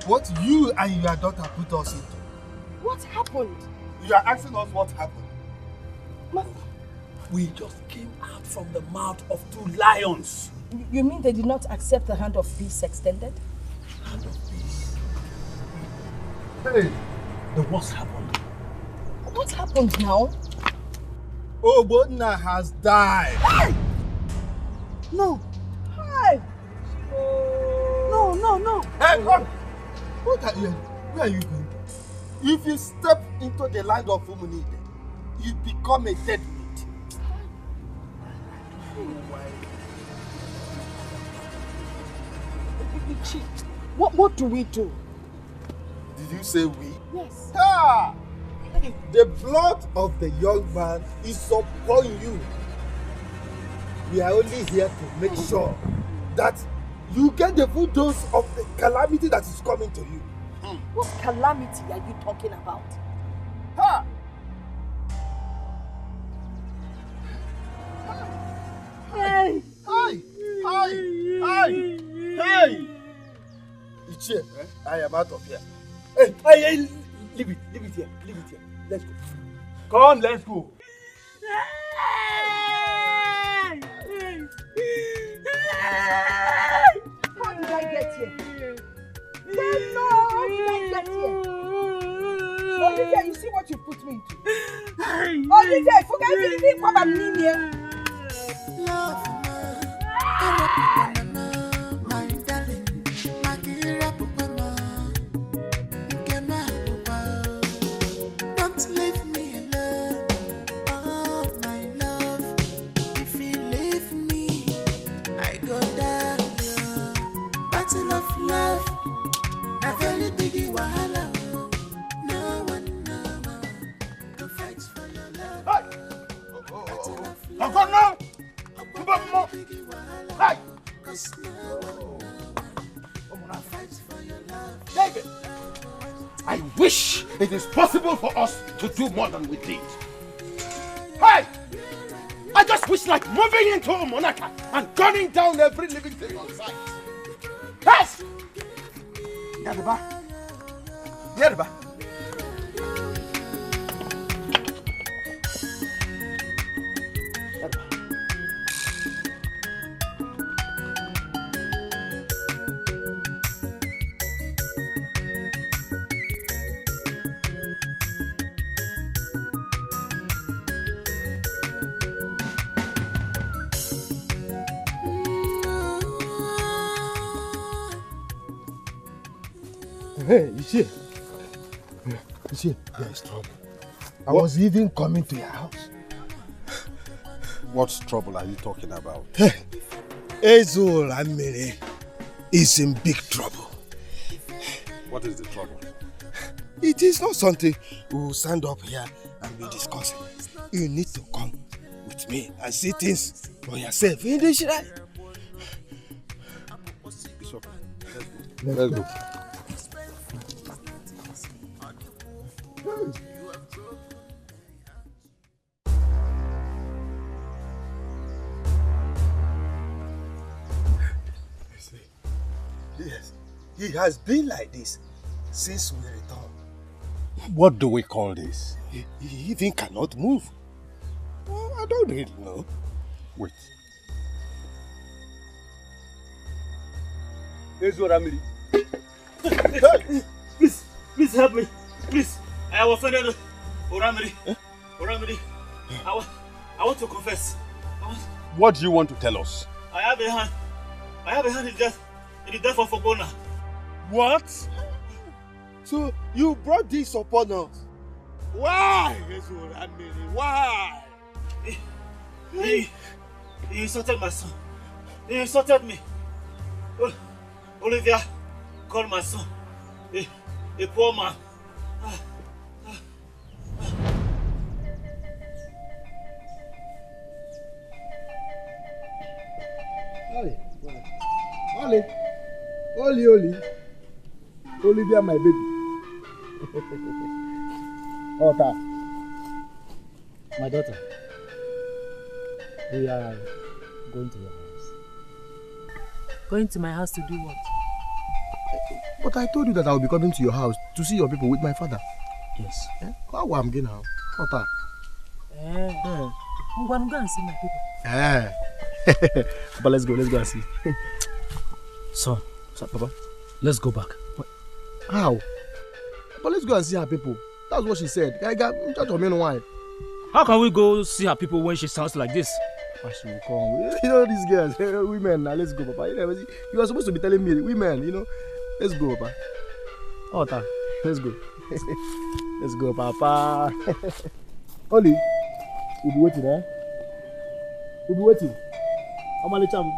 What you and your daughter put us into. What happened? You are asking us what happened. We just came out from the mouth of two lions. You mean they did not accept the hand of peace extended? Hand of peace? Hey, the worst happened. What happened now? Ogbonna has died. Hey! No. Hey! No. Hey, come. What are you? Where are you going? If you step into the land of Umunide, you become a dead meat. What do we do? Did you say we? Yes. Ah! The blood of the young man is upon you. We are only here to make sure that you get the full dose of the calamity that is coming to you. What calamity are you talking about? Ha! Ichie, I am out of here. Hey, leave it here. Let's go. Come, let's go. How did I get here? No, how did I get here? Olivia, you see what you put me into? Olivia, forget me, Papa, leave here. Love, my darling, my dear Papa, don't leave me alone. Oh, my love, if you leave me, I go down. Battle of love, a very big wahala. No one go fight for your love. Battle of love. Hey! David, I wish it is possible for us to do more than we did. Hey! I just wish like moving into a monarch and gunning down every living thing on sight. Yes! Yadaba. Hey, you see, there is trouble. I was even coming to your house. What trouble are you talking about? Ezul and Mary is in big trouble. What is the trouble? It is not something we will stand up here and be discussing. You need to come with me and see things for yourself in the shrine. Bishop, let's go. Yes, he has been like this since we returned. What do we call this? He even cannot move. Well, I don't really know. Wait. Please help me. Please. I was offended. Oramiri. I want to confess. What do you want to tell us? I have a hand in death of Ogbonna. What? So you brought this upon us? Why? Why? He insulted my son. He insulted me. Olivia called my son a poor man. Oli. Olivia, my baby. Ota. My daughter, we are going to your house. Going to my house to do what? But I told you that I will be coming to your house to see your people with my father. Yes. How am I going now? Ota. I'm going to go and see my people. But let's go and see. Son, Papa. Let's go back. How? But let's go and see her people. That's what she said. Why? How can we go see her people when she sounds like this? She will come. You know these girls, women. Now let's go, Papa. You are supposed to be telling me, women. Let's go, Papa. Ota, let's go. Let's go, Papa. Oli, we'll be waiting, eh? We'll be waiting. I'm gonna cham.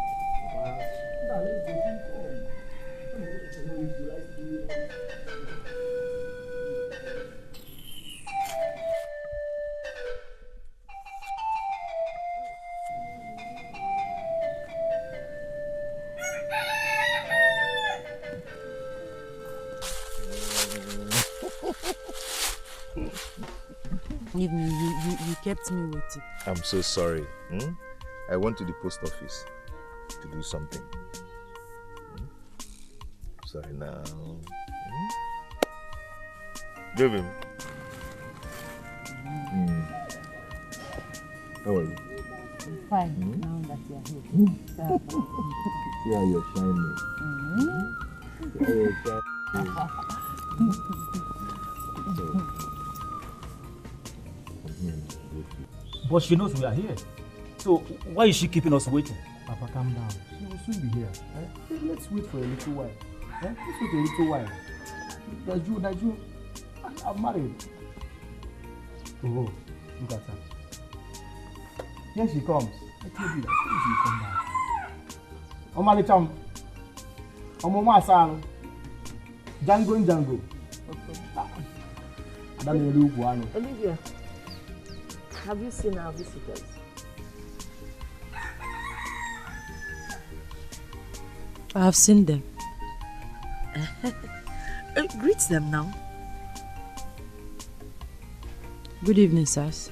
You kept me waiting. I'm so sorry. I went to the post office to do something. sorry now. Give him. How are you? Fine, now that you are here. Yeah, you're shining. Yeah, you're shining. But she knows we are here. So why is she keeping us waiting? Papa, calm down. She will soon be here. Let's wait for a little while. Let's wait a little while. Naju, I'm married. Oh, look at her. Here she comes. I told you that she will come back. Omalicham. Omoma San. Django. Olivia, have you seen our visitors? I have seen them. Greet them now. Good evening, sirs.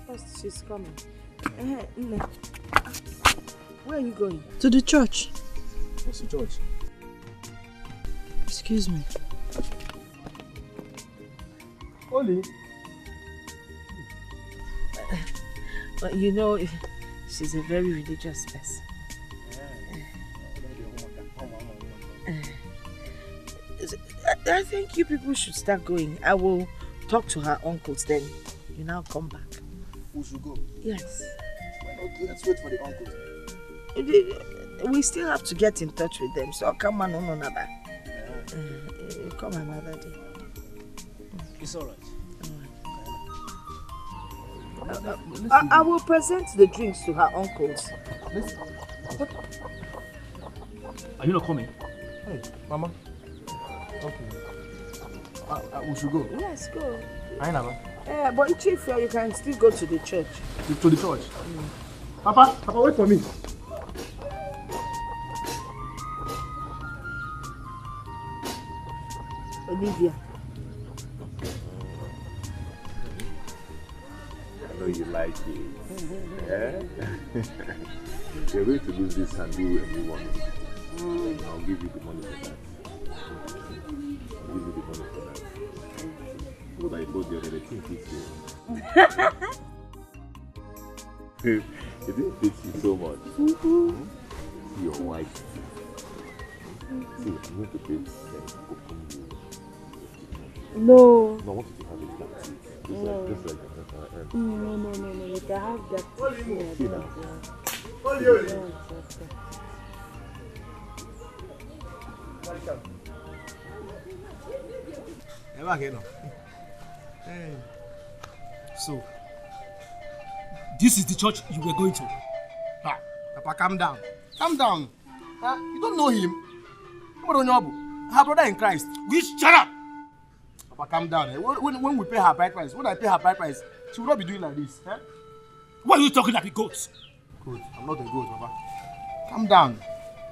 First, she's coming. Where are you going? To the church. What's the church? Excuse me. Oli. But you know, she's a very religious person. I think you people should start going. I will talk to her uncles, then you now come back. We should go? Yes. Okay, let's wait for the uncles. We still have to get in touch with them, so come on, no. Come another day. It's alright. I will present the drinks to her uncles. Are you not coming? Hey, Mama. Okay. We should go. Yes, go. I never. But Chief, you can still go to the church. To the church? Papa, wait for me. Olivia. I know you like it. Yeah? You're going to lose this and do a new one. I'll give you the money for that. I'll give you the money for that. What I told you, the thing fits you. It didn't fit you so much. See your wife. See, I'm going to pay them to open you. No. No, I want you to have it like this. Just like that. No. You can have that. See now. So, this is the church you were going to? Papa, calm down. Calm down. You don't know him. Her brother in Christ. Shut up! Papa, calm down. When we pay her bride price, when I pay her bride price, she will not be doing like this. Why are you talking like a goat? Good. I'm not a goat, Papa. Calm down.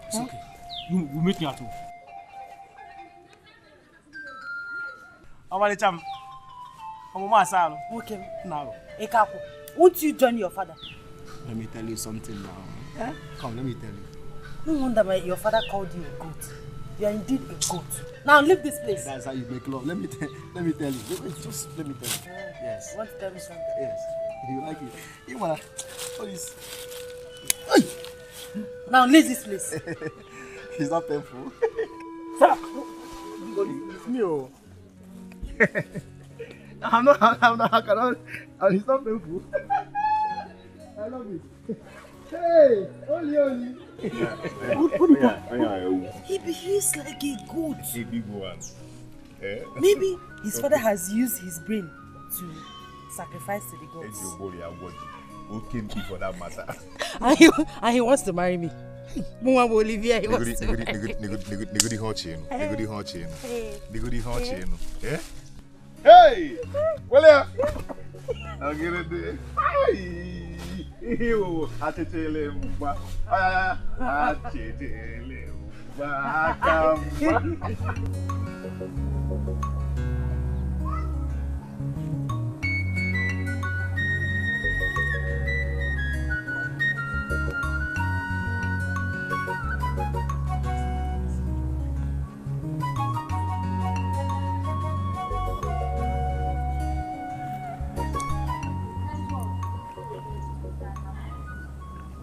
It's okay. You meet me at home. Okay. Now. Ekaku, won't you join your father? Let me tell you something now. Come, let me tell you. No wonder your father called you a goat. You are indeed a goat. Now leave this place. That's how you make love. Let me tell you. Let me tell you. Yes. You want to tell me something? Yes. You like it? You wanna? What is? Now leave this place. It's not painful. Sir. It's me. I'm not. It's not painful. I love it. Hey, Oli. He behaves like a goat. A big one. Maybe his father has used his brain to sacrifice to the gods. Okay, for that matter. And he wants to marry me. Olivia, he wants to marry me. Hey! Well, yeah. I'll get it there.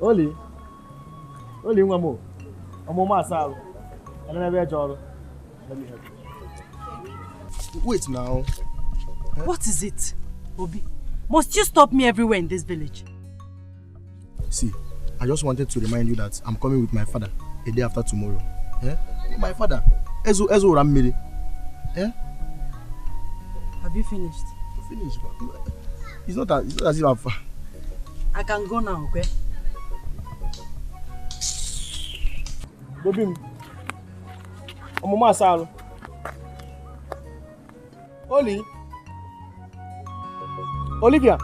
Oli Nwamo. Omoma Asal. And then I Jolo. Let me help you. Wait now. What is it, Obi? Must you stop me everywhere in this village? See, I just wanted to remind you that I'm coming with my father a day after tomorrow. Eh? My father, Ezo Ramiri. Eh? Have you finished? Finished. It's not as if I'm far. I can go now, okay? Bobim. Omoma Asal. Oli. Olivia.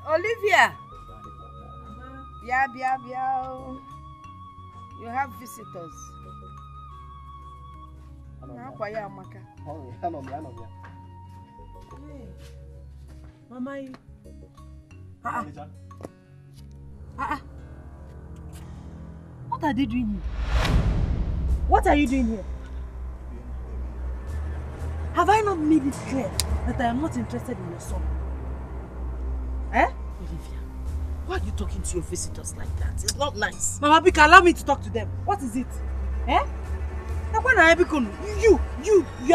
Olivia. Bia. You have visitors. Mama, what are they doing here? What are you doing here? Have I not made it clear that I am not interested in your son? Eh? Olivia, why are you talking to your visitors like that? It's not nice. Mama Bika, allow me to talk to them. What is it? Eh? You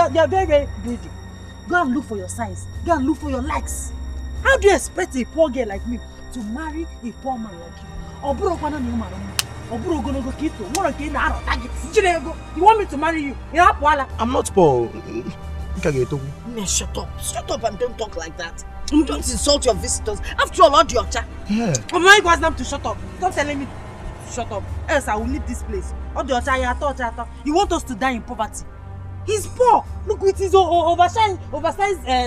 are very, very greedy. Go and look for your size. Go and look for your likes. How do you expect a poor girl like me to marry a poor man like you? You want me to marry you? I'm not poor. Shut up. Shut up and don't talk like that. Don't insult your visitors. After all, Odiocha. Yeah. I'm not going them to shut up. Stop telling me to shut up. Else I will leave this place. Odiocha, you want us to die in poverty? He's poor. Look with his oversized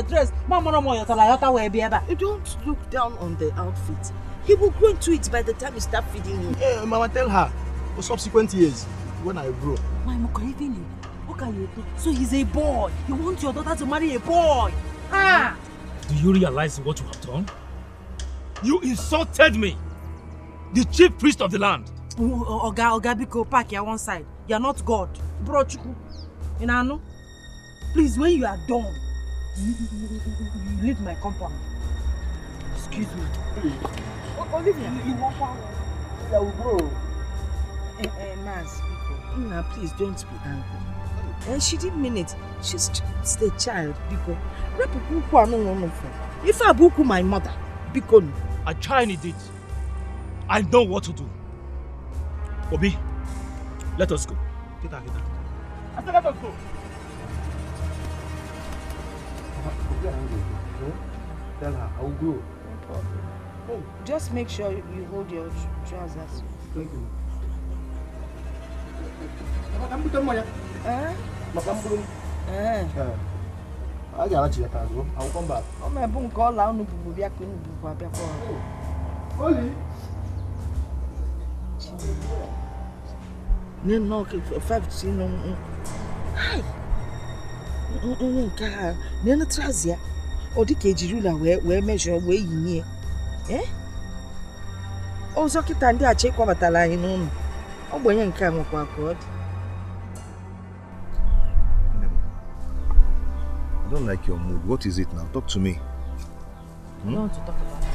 dress. You don't look down on the outfit. He will grow into it by the time you start feeding him. Yeah, Mama, tell her. For subsequent years, when I grow. So he's a boy. You want your daughter to marry a boy? Ah! Do you realize what you have done? You insulted me, the chief priest of the land. Oga Biko, park here one side. You are not God. Bro Chuku. You know? Please, when you are done, you leave my compound. Excuse me. Olivia, you want one? Yeah, we grow. Mas, Now, please don't be angry. And she didn't mean it. She's just a child, Biko. If I book my mother, Biko. A child did. I know what to do. Obi, let us go. Get her. I said let us go. Tell her, I will go. Oh, just make sure you hold your trousers. Thank you. I will come back. Oh, my boom call out. Oli. No, 15. Hi. Nena trazia. Odi kejirula we measure we yinye. Eh? Ozo kita ndi ache kwa batala hin unu. Ogbenye nke a nwekwa akọd. I don't like your mood. What is it now? Talk to me. I don't want to talk about it.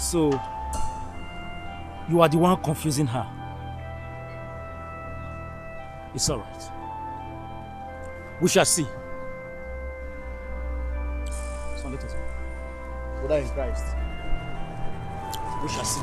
So, you are the one confusing her. It's all right. We shall see. So let us go. Brother in Christ. We shall see.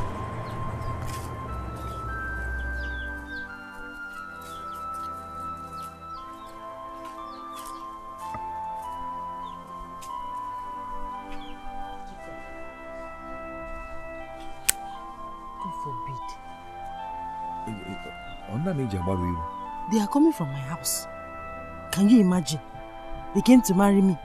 They are coming from my house. Can you imagine? They came to marry me.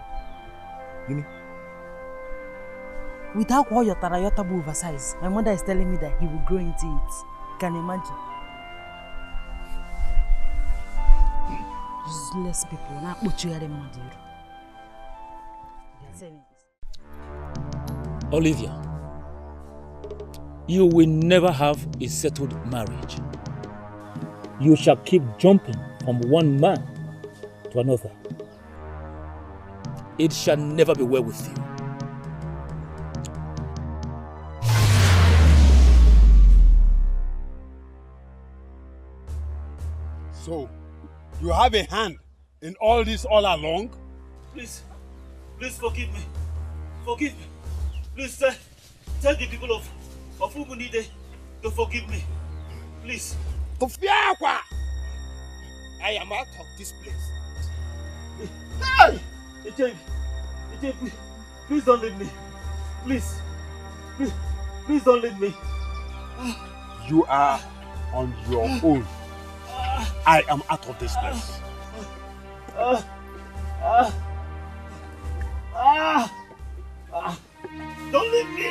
Without all your tarayota oversize, my mother is telling me that he will grow into it. Can you imagine? Useless people. Not much you are Olivia, you will never have a settled marriage. You shall keep jumping from one man to another. It shall never be well with you. So, you have a hand in all this all along? Please forgive me. Forgive me. Please tell the people of Umunide to forgive me. Please. I am out of this place. Hey! Please don't leave me. Please don't leave me. You are on your own. I am out of this place. Don't leave me.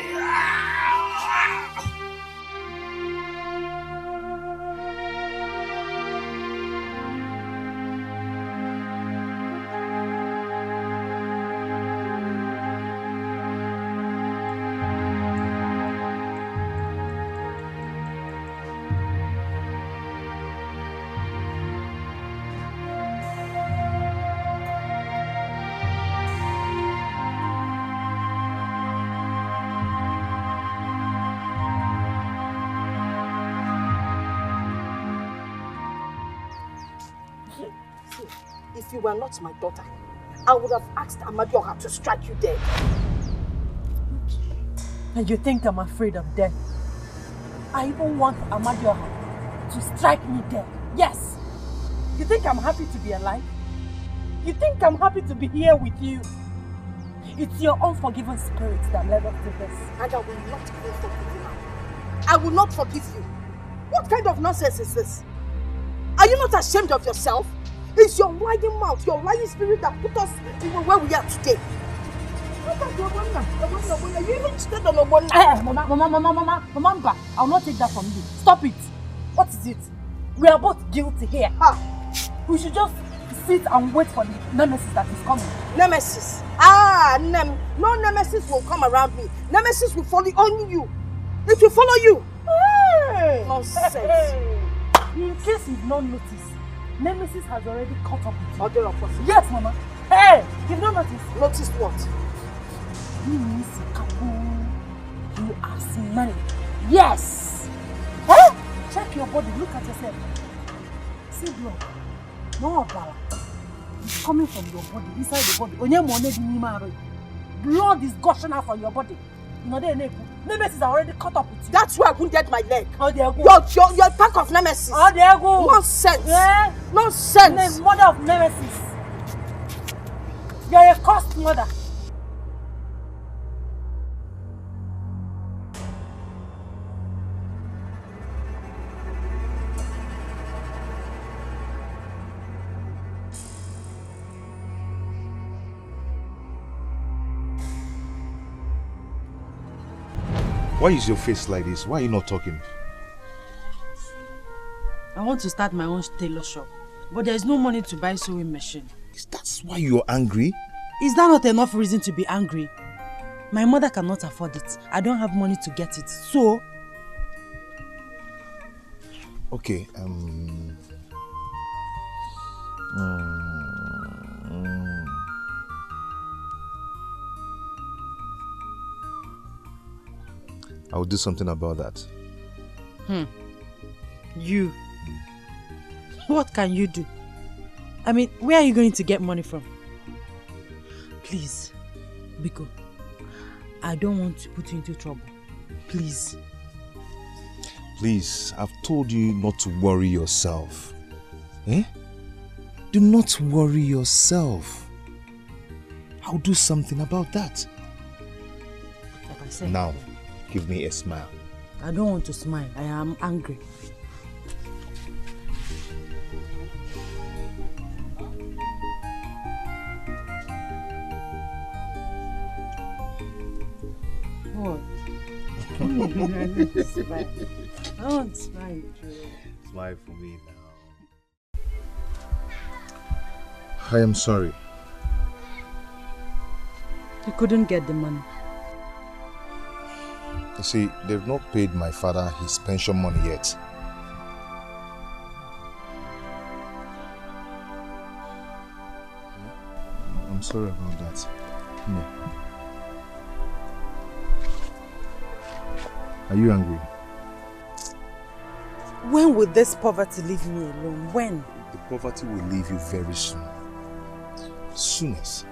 If you were not my daughter, I would have asked Amadioha to strike you dead. And you think I'm afraid of death? I even want Amadioha to strike me dead. Yes! You think I'm happy to be alive? You think I'm happy to be here with you? It's your unforgiving spirit that led up to this. And I will not even forgive you now. I will not forgive you. What kind of nonsense is this? Are you not ashamed of yourself? It's your lying mouth, your lying spirit that put us even where we are today. You even stayed on Mama, I'll not take that from you. Stop it. What is it? We are both guilty here. We should just sit and wait for the nemesis that is coming. Nemesis? No nemesis will come around me. Nemesis will follow only you. It will follow you. Hey. Nonsense. Hey. In case you've not noticed, Nemesis has already caught up with you. Other yes, Mama. Hey, you've not noticed. Noticed what? You are smelling. Yes. Huh? Check your body. Look at yourself. See blood. No bala. It's coming from your body, inside the body. Blood is gushing out from your body. Nemesis are already caught up with you. That's why I wounded my leg. Oh, there go. You're a pack of nemesis. Oh, there go. Nonsense. Yeah? Nonsense. The mother of nemesis. You're a cursed mother. Why is your face like this? Why are you not talking? I want to start my own tailor shop, but there is no money to buy sewing machine. That's why you're angry? Is that not enough reason to be angry? My mother cannot afford it. I don't have money to get it, so... Okay, I'll do something about that. You? What can you do? I mean, where are you going to get money from? Please, Biko, I don't want to put you into trouble. Please. Please, I've told you not to worry yourself. Eh? Do not worry yourself. I'll do something about that. Like I said, now, give me a smile. I don't want to smile. I am angry. What? I want to smile. I want to smile. Smile for me now. I am sorry. You couldn't get the money. You see, they've not paid my father his pension money yet. I'm sorry about that. No. Are you angry? When will this poverty leave me alone? When? The poverty will leave you very soon. Soonest.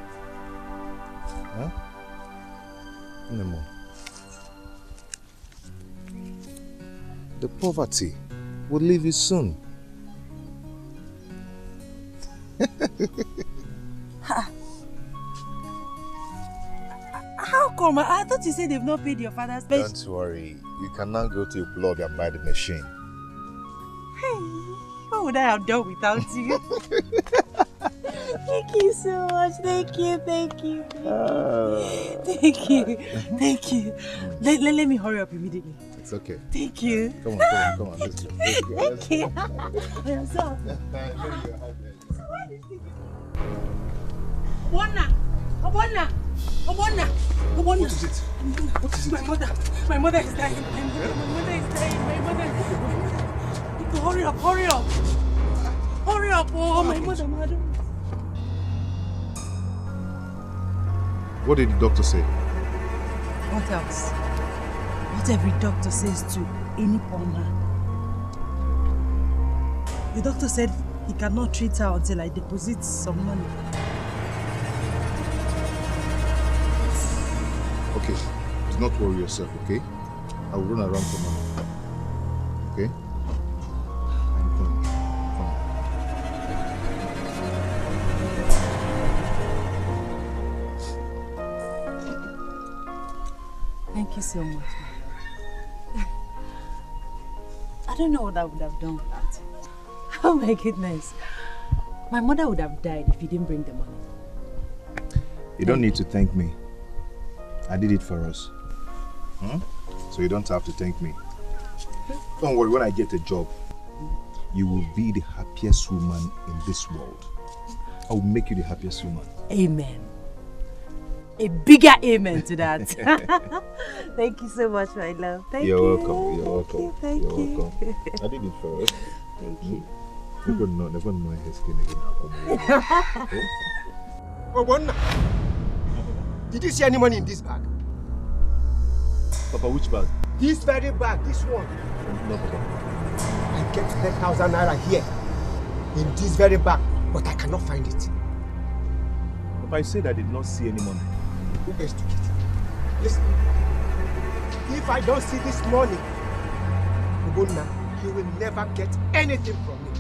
Huh? No more. The poverty will leave you soon. How come? I thought you said they've not paid your father's pension. Don't worry. You can now go to your plug and buy the machine. Hey, what would I have done without you? Thank you so much. Thank you. Thank you. Thank you. Thank you. Let me hurry up immediately. It's okay. Thank you. Come on. Let's go. Thank you. I am so. Obonna. What is it? What is it? My mother is dying. My mother. Hurry up. Oh, my mother, madam. What did the doctor say? What else? What every doctor says to any poor man. The doctor said he cannot treat her until I deposit some money. Okay, do not worry yourself, okay? I will run around for money. Okay? I'm coming. Thank you so much. I don't know what I would have done without it. Oh my goodness. My mother would have died if you didn't bring the money. You don't need to thank me. I did it for us. So you don't have to thank me. Don't worry, when I get a job, you will be the happiest woman in this world. I will make you the happiest woman. Amen. A bigger amen to that. Thank you so much, my love. You're welcome. Thank you. I did it for us. Thank you. Never know her skin again. Obonna, did you see any money in this bag? Papa, which bag? This very bag, this one. No, Papa. I get 10,000 naira here in this very bag, but I cannot find it. Papa, I said I did not see any money. Who else took it? Listen, if I don't see this money, Obonna, you will never get anything from me,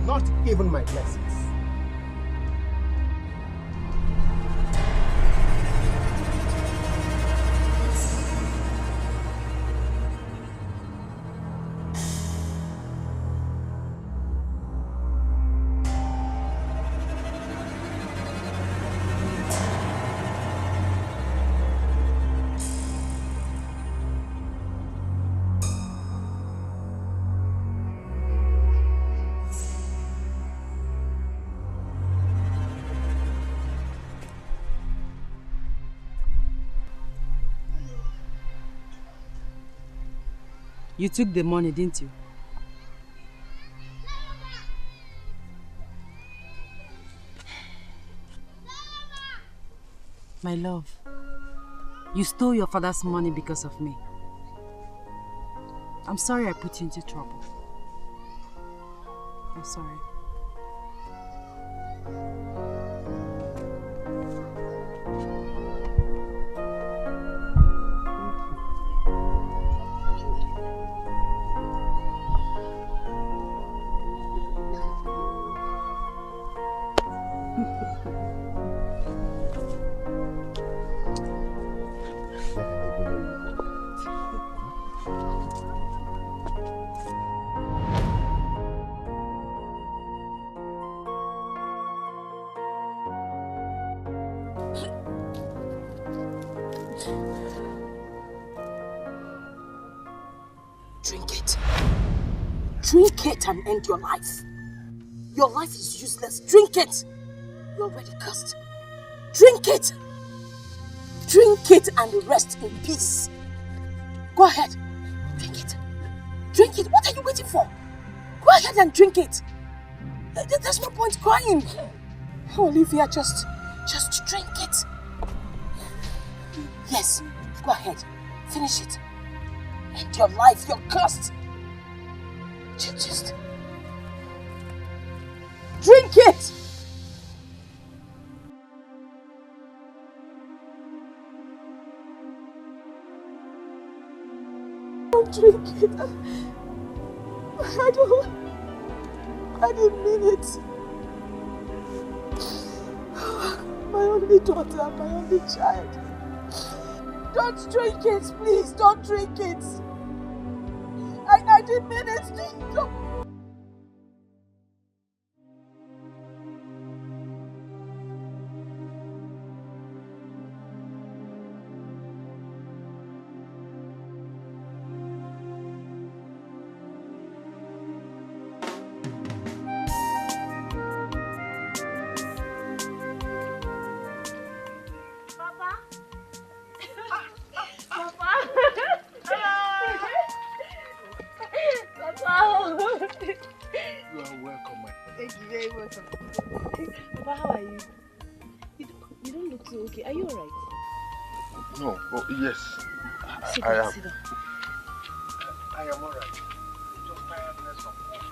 not even my blessings. You took the money, didn't you? My love, you stole your father's money because of me. I'm sorry I put you into trouble. I'm sorry. Drink it. Drink it and end your life. Your life is useless. Drink it. You're already cursed. Drink it. Drink it and rest in peace. Go ahead. Drink it. Drink it. What are you waiting for? Go ahead and drink it. There's no point crying. Olivia, just drink it. Yes, go ahead. Finish it. End your life. You're cursed. Just drink it. Don't drink it. I didn't mean it. My only daughter, my only child. Don't drink it, please. Don't drink it. I didn't mean it. Don't. I am. Sit down. I am alright. Just tiredness of work.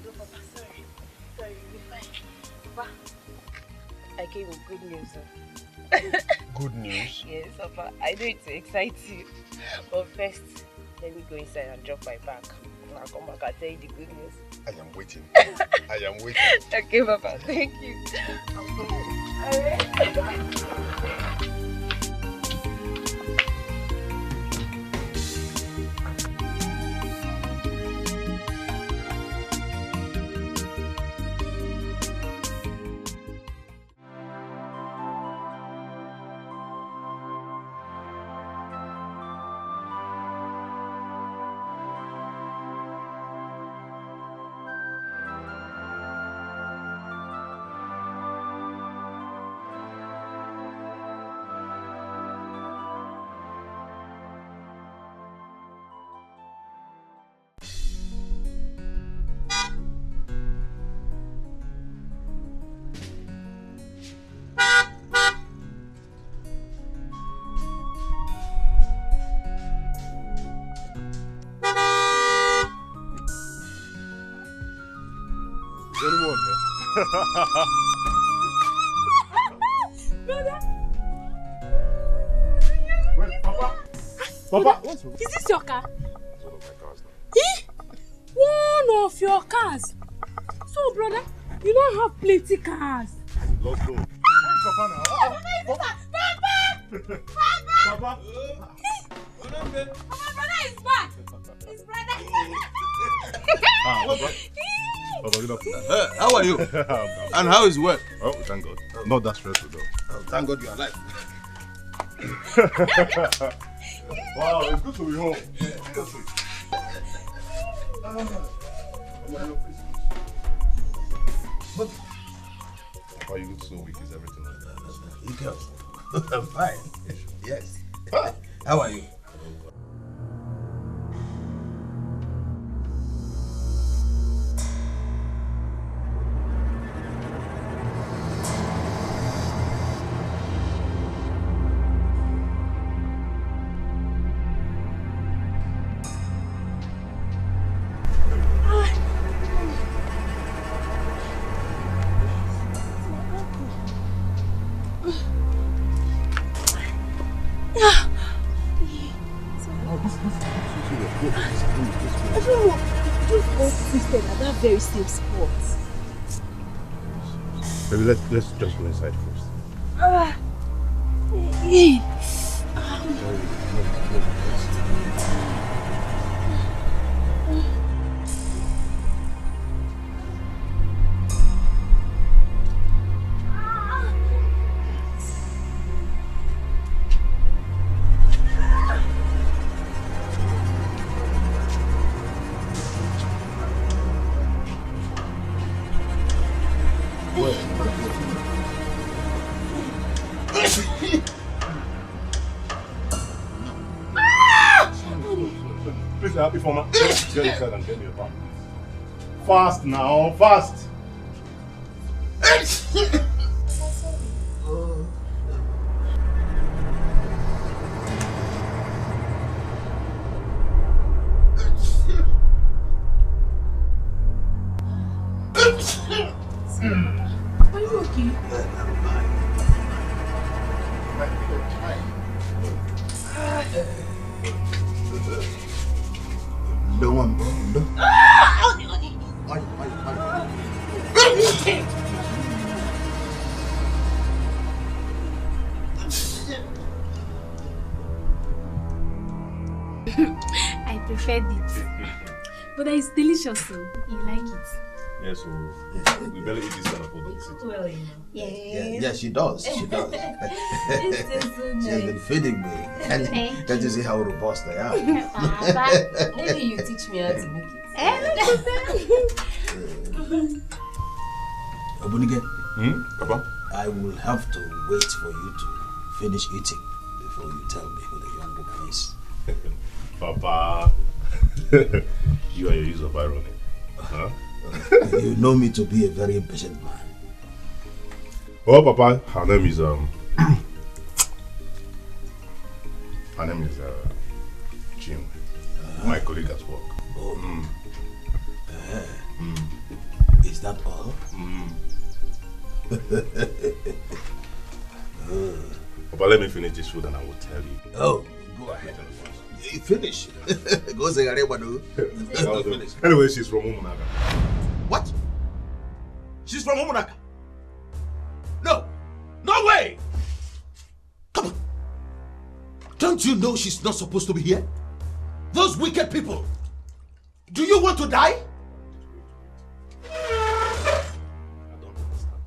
No, Papa, sorry. Sorry, you're fine. Papa, I came with good news, sir. Good news? Yes, Papa. I know it to excite you. But first, let me go inside and drop my bag. I'll come back and tell you the good news. I am waiting. I am waiting. Okay, Papa. Thank you. I'm coming. Alright. Brother! Wait, Papa! Papa! Is this your car? It's one of my cars now. One of your cars? So, brother, you don't have plenty cars. Let's go. Where's Papa now? Papa! Papa! My brother is back! His brother! Papa, good afternoon. How are you? And how is work? Oh, thank God. Not that stressful though. Oh, thank God you are alive. Wow, it's good to be home. Papa, you look so weak. Is everything like that? You girls. I'm fine. Yes. How are you? Very safe spot. Maybe let's just go inside first. Please, Ifeoma, get inside and get me a bag. Fast now, fast. Are you okay? No one. I preferred it. But it's delicious, so you like it. Yes, so we barely eat this kind of food. Well, you know. Yeah, she does. She does. It's so She has been feeding me. Can't you see how robust I am? Papa, maybe you teach me how to make it. Obunige, Papa? I will have to wait for you to finish eating before you tell me who the young woman is. Papa, you are your use of irony. Huh? You know me to be a very impatient man. Oh, Papa, her name is Jim, my colleague at work. Oh. Is that all? Papa, let me finish this food and I will tell you. Oh, go ahead. You finish. Go say finish. Anyway, she's from Umunaka. What? She's from Umunaka? No! No way! Come on! Don't you know she's not supposed to be here? Those wicked people! Do you want to die? I don't understand.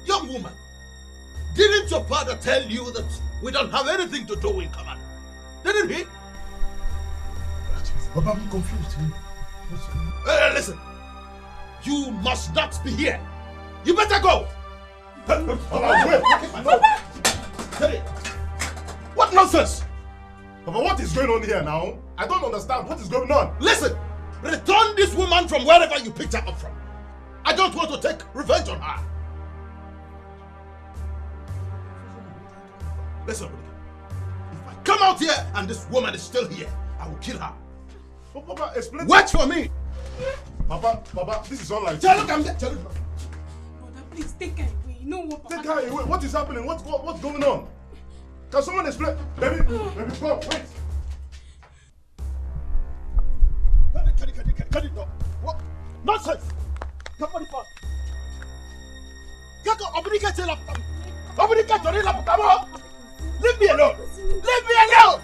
Young woman, didn't your father tell you that we don't have anything to do in common? Didn't he? Papa, I'm confused. Listen, you must not be here. You better go. What nonsense? Papa, what is going on here now? I don't understand. What is going on? Listen, return this woman from wherever you picked her up from. I don't want to take revenge on her. Listen, if I come out here and this woman is still here, I will kill her. Oh, Papa, explain. Wait for me. Papa, this is all like. Tell her, Brother, please take her away. You know what, Papa? Take her away. What is happening? What's going on? Can someone explain? Baby, come, wait. Cut it, no. What? Nonsense! Somebody fast. Leave me alone! Leave me alone!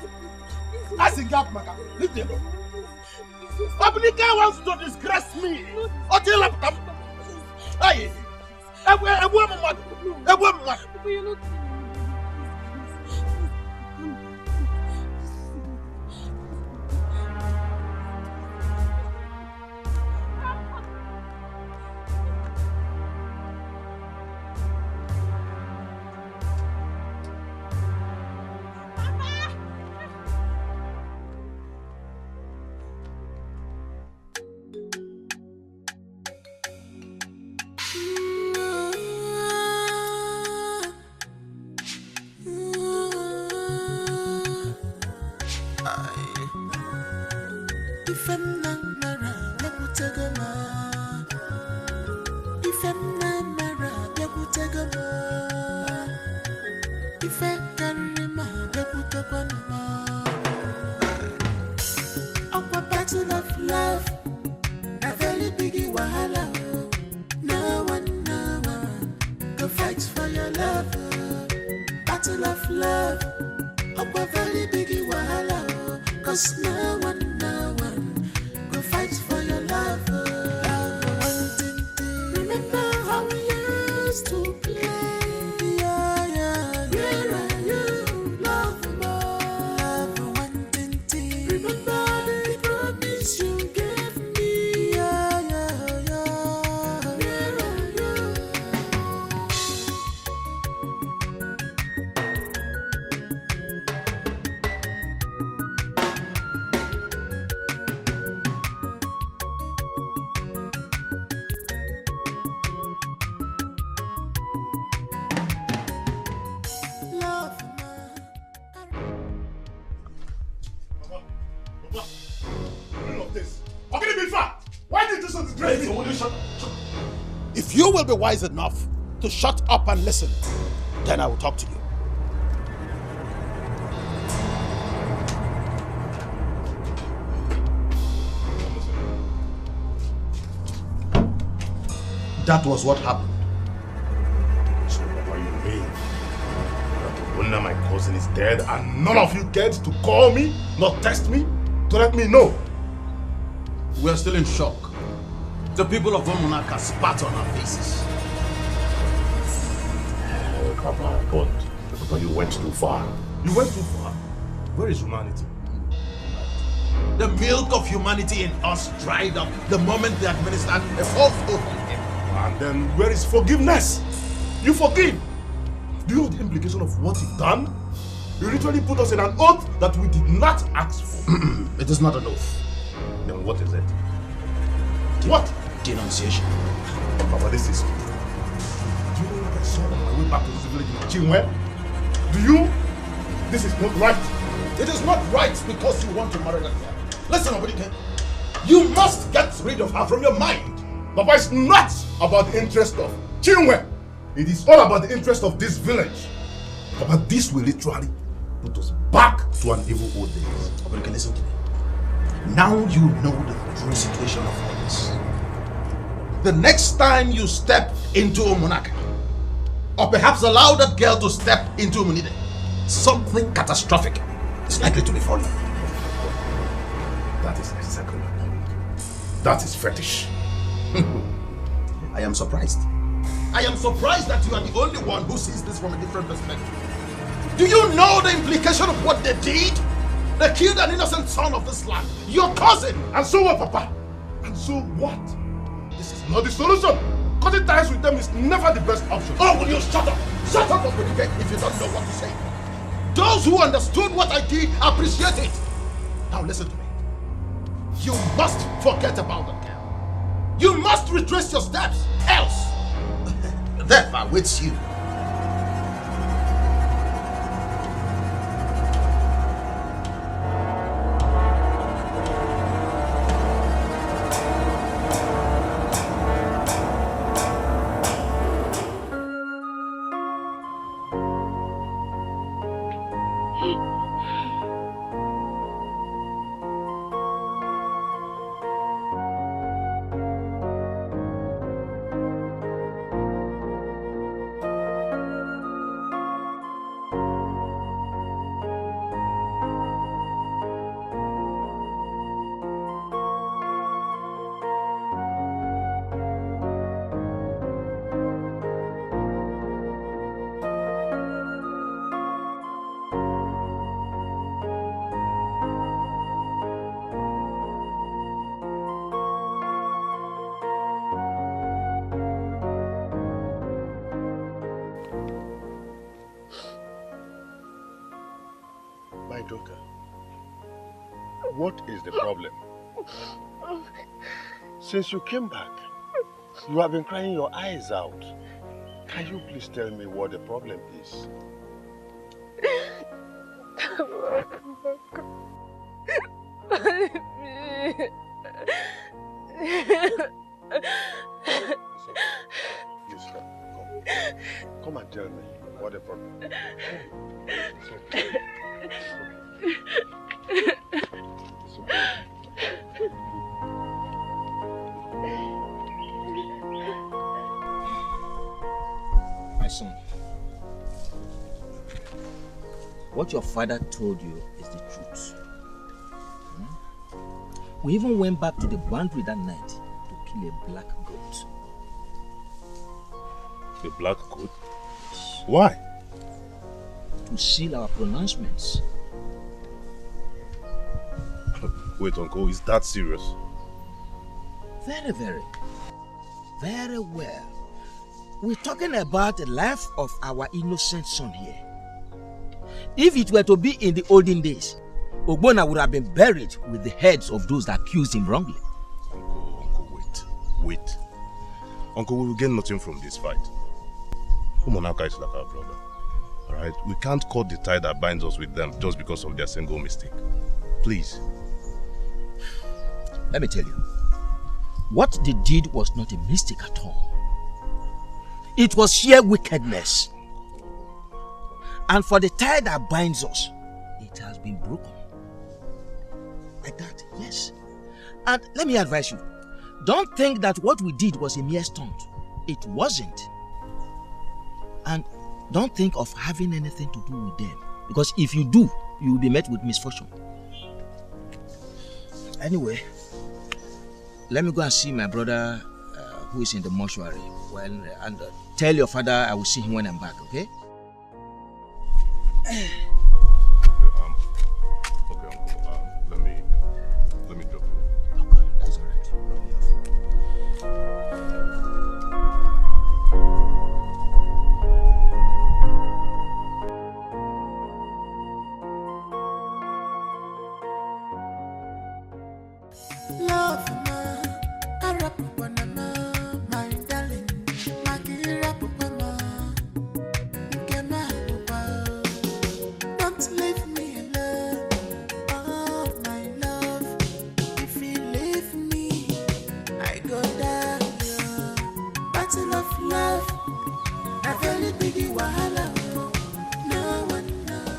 I think up, Maka. Leave me alone. Obrika wants to disgrace me. Until I'm come. Hey! A woman. you shut up? If you will be wise enough to shut up and listen, then I will talk to you. That was what happened. So, Papa, you mean that Obunna, my cousin, is dead and none of you cared to call me, not text me, to let me know? We are still in shock. The people of Omunaka spat on our faces. Papa, but you went too far. You went too far. Where is humanity? The milk of humanity in us dried up the moment they administered a false oath on him. And then where is forgiveness? You forgive. Do you know the implication of what you've done? You literally put us in an oath that we did not ask for. It is not an oath. Then what is it? What? Denunciation. Papa, this is... Do you know what I saw on my way back to this village in Chinwe? Do you? This is not right. It is not right because you want to marry that girl. Listen, Obunike. You must get rid of her from your mind. Papa, it's not about the interest of Chinwe. It is all about the interest of this village. Papa, this will literally put us back to an evil old days. Obunike, listen to me. Now you know the true situation of all this. The next time you step into Omunaka, or perhaps allow that girl to step into Umunide, something catastrophic is likely to befall you. That is exactly my point. That is fetish. I am surprised. I am surprised that you are the only one who sees this from a different perspective. Do you know the implication of what they did? They killed an innocent son of this land, your cousin. And so what, Papa? And so what? This is not the solution. Cutting ties with them is never the best option. Oh, will you shut up? Shut up, Obunike, if you don't know what to say. Those who understood what I did appreciate it. Now listen to me. You must forget about that girl. You must retrace your steps, else death awaits you. My daughter, what is the problem? Since you came back, you have been crying your eyes out. Can you please tell me what the problem is? Come and tell me what the problem is. It's okay. It's okay. My son, what your father told you is the truth. We even went back to the boundary that night to kill a black goat. A black goat? Why? To seal our pronouncements. Wait, Uncle, is that serious? Very, very, very well. We're talking about the life of our innocent son here. If it were to be in the olden days, Ogbonna would have been buried with the heads of those that accused him wrongly. Uncle, wait. Uncle, we will gain nothing from this fight. Umunaka is like our brother. Alright? We can't cut the tie that binds us with them just because of their single mistake. Please. Let me tell you. what they did was not a mistake at all. It was sheer wickedness. And for the tie that binds us, it has been broken. Like that, yes. And let me advise you, don't think that what we did was a mere stunt. It wasn't. And don't think of having anything to do with them. Because if you do, you will be met with misfortune. Anyway, let me go and see my brother who is in the mortuary. And tell your father I will see him when I'm back, okay? Okay, uncle. Let me drop you. Okay, that's all right. Love, my darling, don't leave me alone. Oh, my love, if you leave me, I go down. Battle of love, a very big wahala. No one knows.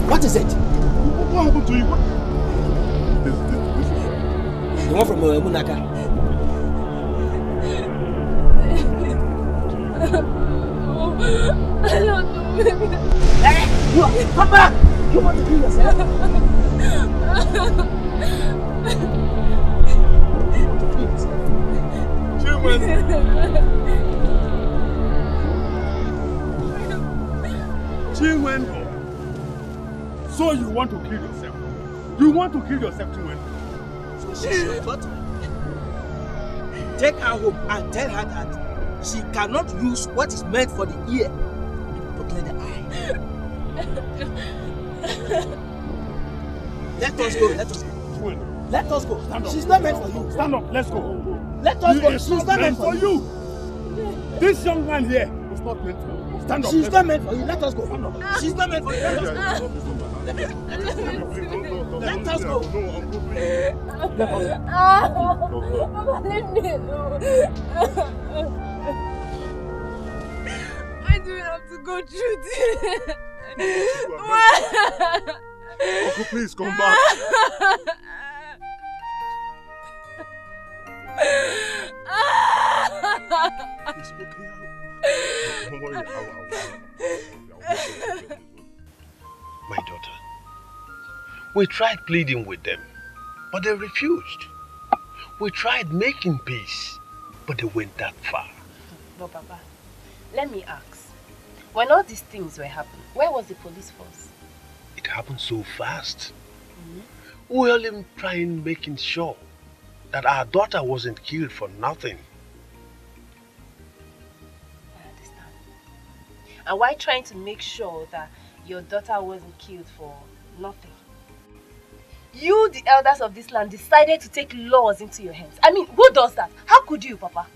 What is it? What happened to you? What? The one from Munaka. I don't know. Hey, come back! You want to kill yourself? Chinwendu. So you want to kill yourself? You want to kill yourself, Chinwendu? So she's your daughter. Take her home and tell her that she cannot use what is meant for the ear to clear the eye. Let us go. Let us go. Let us go. Stand up. She's not meant for you. Stand up. Let's go. Let us go. She's not meant for you. This young man here was not meant for you. Stand up. She's not meant for you. Let us go. She's not meant for you. Let us go. Let us go. Papa, leave me alone. Why do we have to go through this? Why? Uncle, please come back. It's okay. Don't worry. My daughter, we tried pleading with them, but they refused. We tried making peace, but they went that far. But Papa, let me ask. When all these things were happening, where was the police force? It happened so fast. We were only trying making sure that our daughter wasn't killed for nothing. I understand. And why trying to make sure that your daughter wasn't killed for nothing? You, the elders of this land, decided to take laws into your hands. I mean, who does that? How could you, Papa?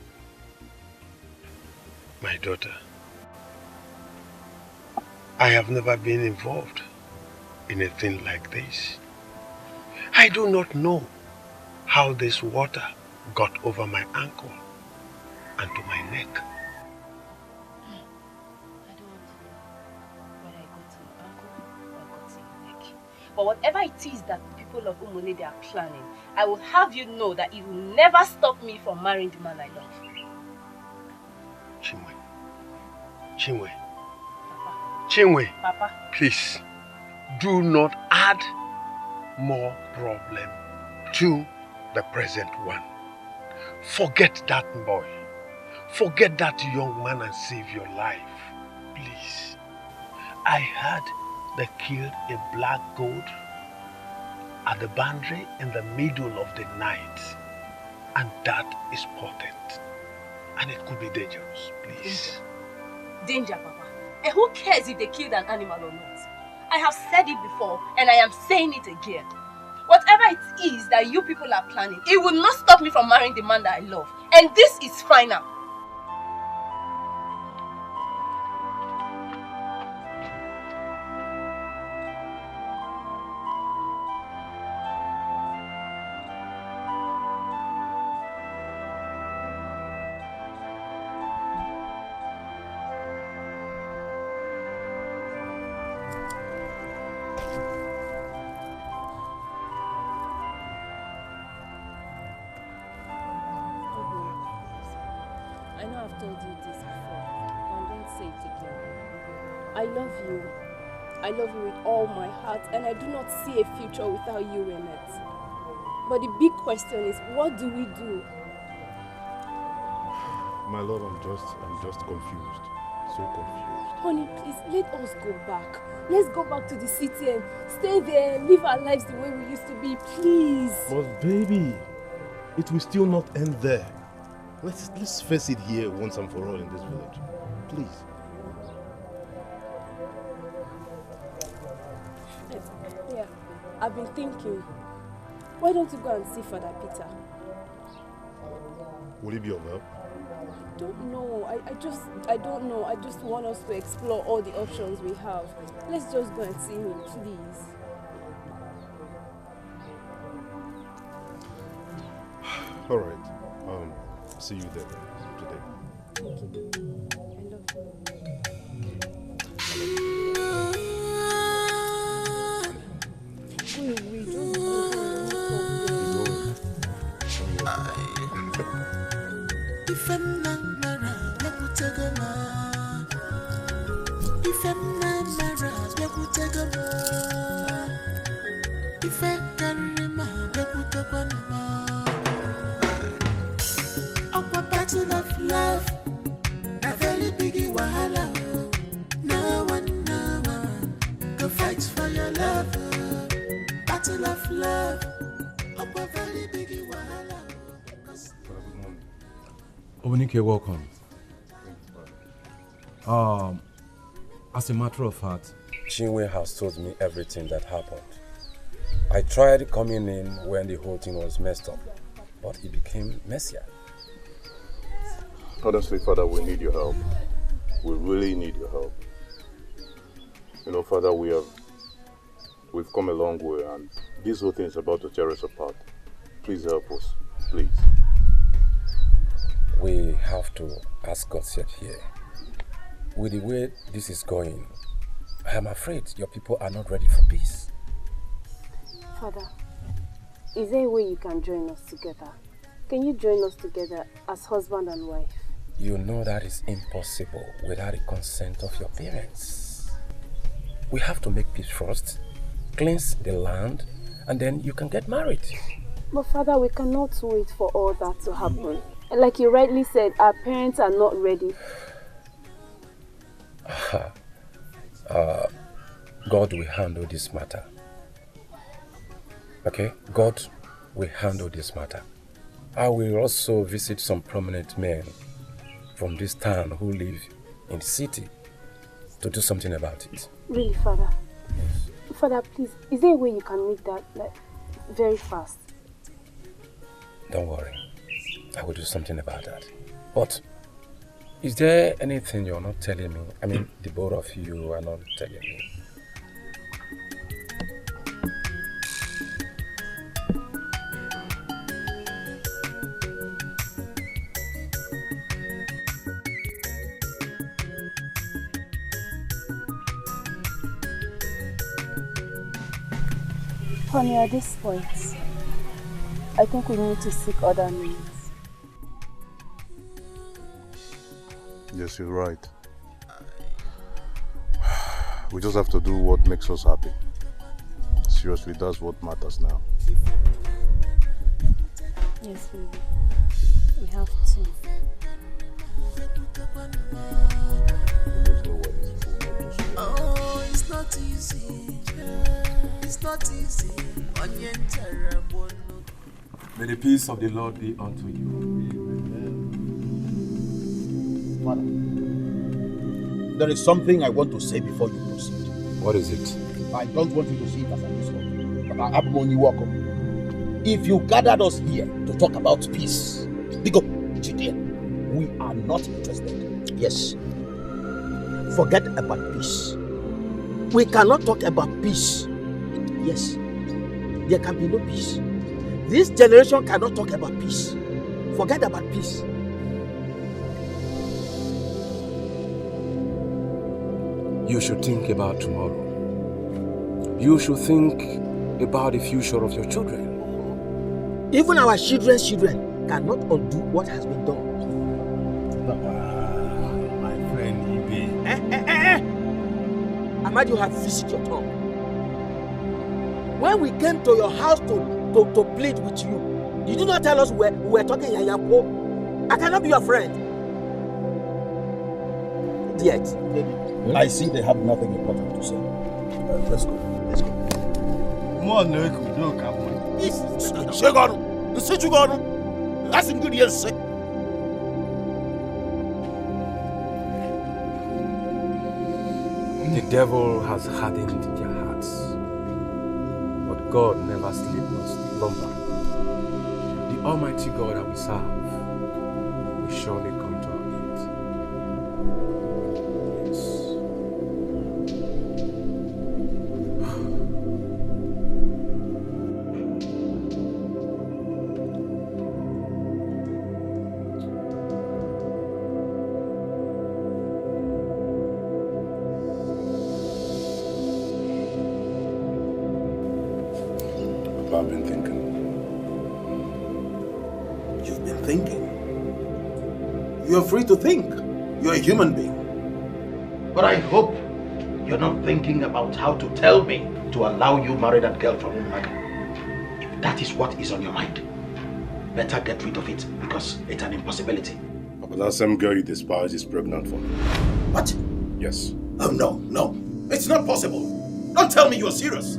My daughter, I have never been involved in a thing like this. I do not know how this water got over my ankle and to my neck. I don't want to know whether I got to your ankle or I got to your neck. But whatever it is that the people of Umole are planning, I will have you know that it will never stop me from marrying the man I love. Chinwe. Chinwe. Papa. Chinwe. Papa. Please, do not add more problem to the present one. Forget that boy. Forget that young man and save your life. Please. I heard they killed a black goat at the boundary in the middle of the night. And that is potent. And it could be dangerous, please. Danger, Papa. And who cares if they killed an animal or not? I have said it before, and I am saying it again. Whatever it is that you people are planning, it will not stop me from marrying the man that I love. And this is final. I love you with all my heart, and I do not see a future without you in it. But the big question is, what do we do? My lord, I'm just confused. So confused. Honey, please, let us go back. Let's go back to the city and stay there and live our lives the way we used to be, please. But baby, it will still not end there. Let's face it here once and for all in this village. Please. Yeah, I've been thinking. Why don't you go and see Father Peter? Will he be of help? I don't know. I don't know. I just want us to explore all the options we have. Let's just go and see him, please. All right. See you there today. Thank you. I love Battle of love, a very big wahala. No one go fight for your love. Battle of love, a very big wahala. Obinike, welcome. As a matter of fact, Chinwe has told me everything that happened. I tried coming in when the whole thing was messed up, but it became messier. Honestly, Father, we need your help. We really need your help. You know, Father, we've come a long way, and this whole thing is about to tear us apart. Please help us, please. We have to ask God's help here. With the way this is going, I am afraid your people are not ready for peace. Father, is there a way you can join us together? Can you join us together as husband and wife? You know that is impossible without the consent of your parents. We have to make peace first, cleanse the land, and then you can get married. But Father, we cannot wait for all that to happen. Like you rightly said, our parents are not ready. God will handle this matter. Okay? God will handle this matter. I will also visit some prominent men from this town who live in the city to do something about it. Really, Father? Yes. Father, please, is there a way you can make that very fast? Don't worry. I will do something about that. But is there anything you're not telling me? I mean, the both of you are not telling me. Honey, at this point, I think we need to seek other means. Yes, you're right. We just have to do what makes us happy. Seriously, that's what matters now. Yes, baby. We have to. Oh, it's not easy. May the peace of the Lord be unto you. Father, there is something I want to say before you proceed. What is it? I don't want you to see it as an insult, but I am only welcome. If you gathered us here to talk about peace, because today we are not interested. Yes. Forget about peace. We cannot talk about peace. Yes. There can be no peace. This generation cannot talk about peace. Forget about peace. You should think about tomorrow. You should think about the future of your children. Even our children's children cannot undo what has been done. My friend Ahmad, you have visited your tongue. When we came to your house to plead with you, did you not tell us we were talking yayapo? I cannot be your friend. Yet. I see they have nothing important to say. Let's go. Let's go. The devil has hardened their hearts, but God never sleeps nor slumber. The Almighty God that we serve will surely come to our aid. Yes. I've been thinking. You've been thinking. You're free to think. You're a human being. But I hope you're not thinking about how to tell me to allow you marry that girl from Umaka. If that is what is on your mind, better get rid of it because it's an impossibility. But that same girl you despise is pregnant for me. What? Yes. Oh, no. It's not possible. Don't tell me you're serious.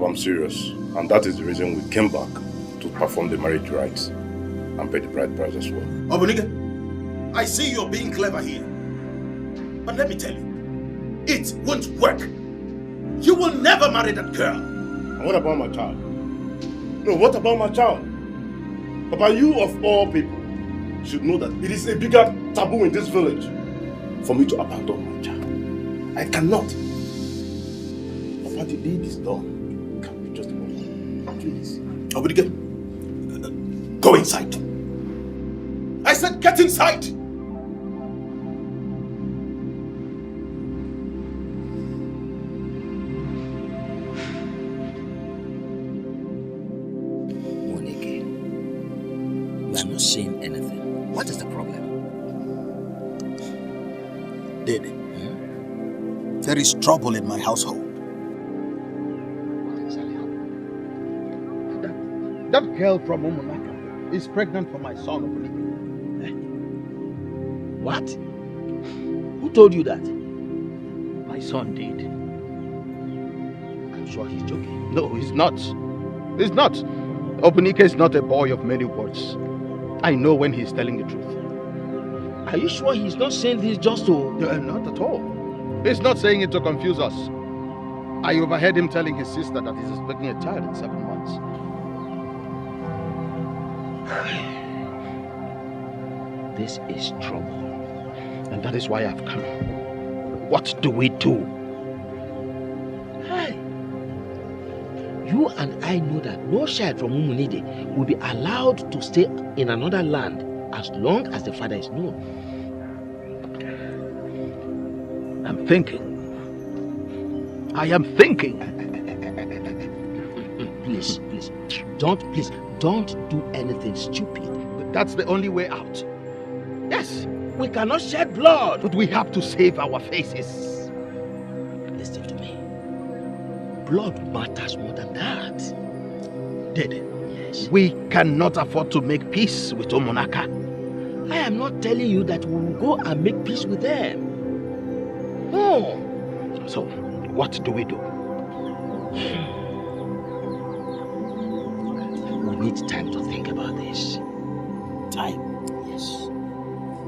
I'm serious, and that is the reason we came back to perform the marriage rites and pay the bride price as well. Obunike, I see you're being clever here. But let me tell you, it won't work. You will never marry that girl. And what about my child? No, what about my child? Papa, you of all people should know that it is a bigger taboo in this village for me to abandon my child. I cannot. Papa, the deed is done. Please. Obunike, go inside. I said get inside. Monike, you are not saying anything. What is the problem? Dede, there is trouble in my household. That girl from Umunaka is pregnant for my son, Olivia. What? Who told you that? My son did. I'm sure he's joking. No, he's not. He's not. Opunike is not a boy of many words. I know when he's telling the truth. Are you sure he's not saying this just to... Not at all. He's not saying it to confuse us. I overheard him telling his sister that he's expecting a child in 7 months. This is trouble. And that is why I've come. What do we do? Hey. You and I know that no child from Umunide will be allowed to stay in another land as long as the father is known. I'm thinking. I am thinking. Please, don't do anything stupid. That's the only way out. Yes, we cannot shed blood. But we have to save our faces. Listen to me. Blood matters more than that. Dede, yes. We cannot afford to make peace with Omonaka. I am not telling you that we will go and make peace with them. No. So, what do we do? We need time to think about this. Time? Yes.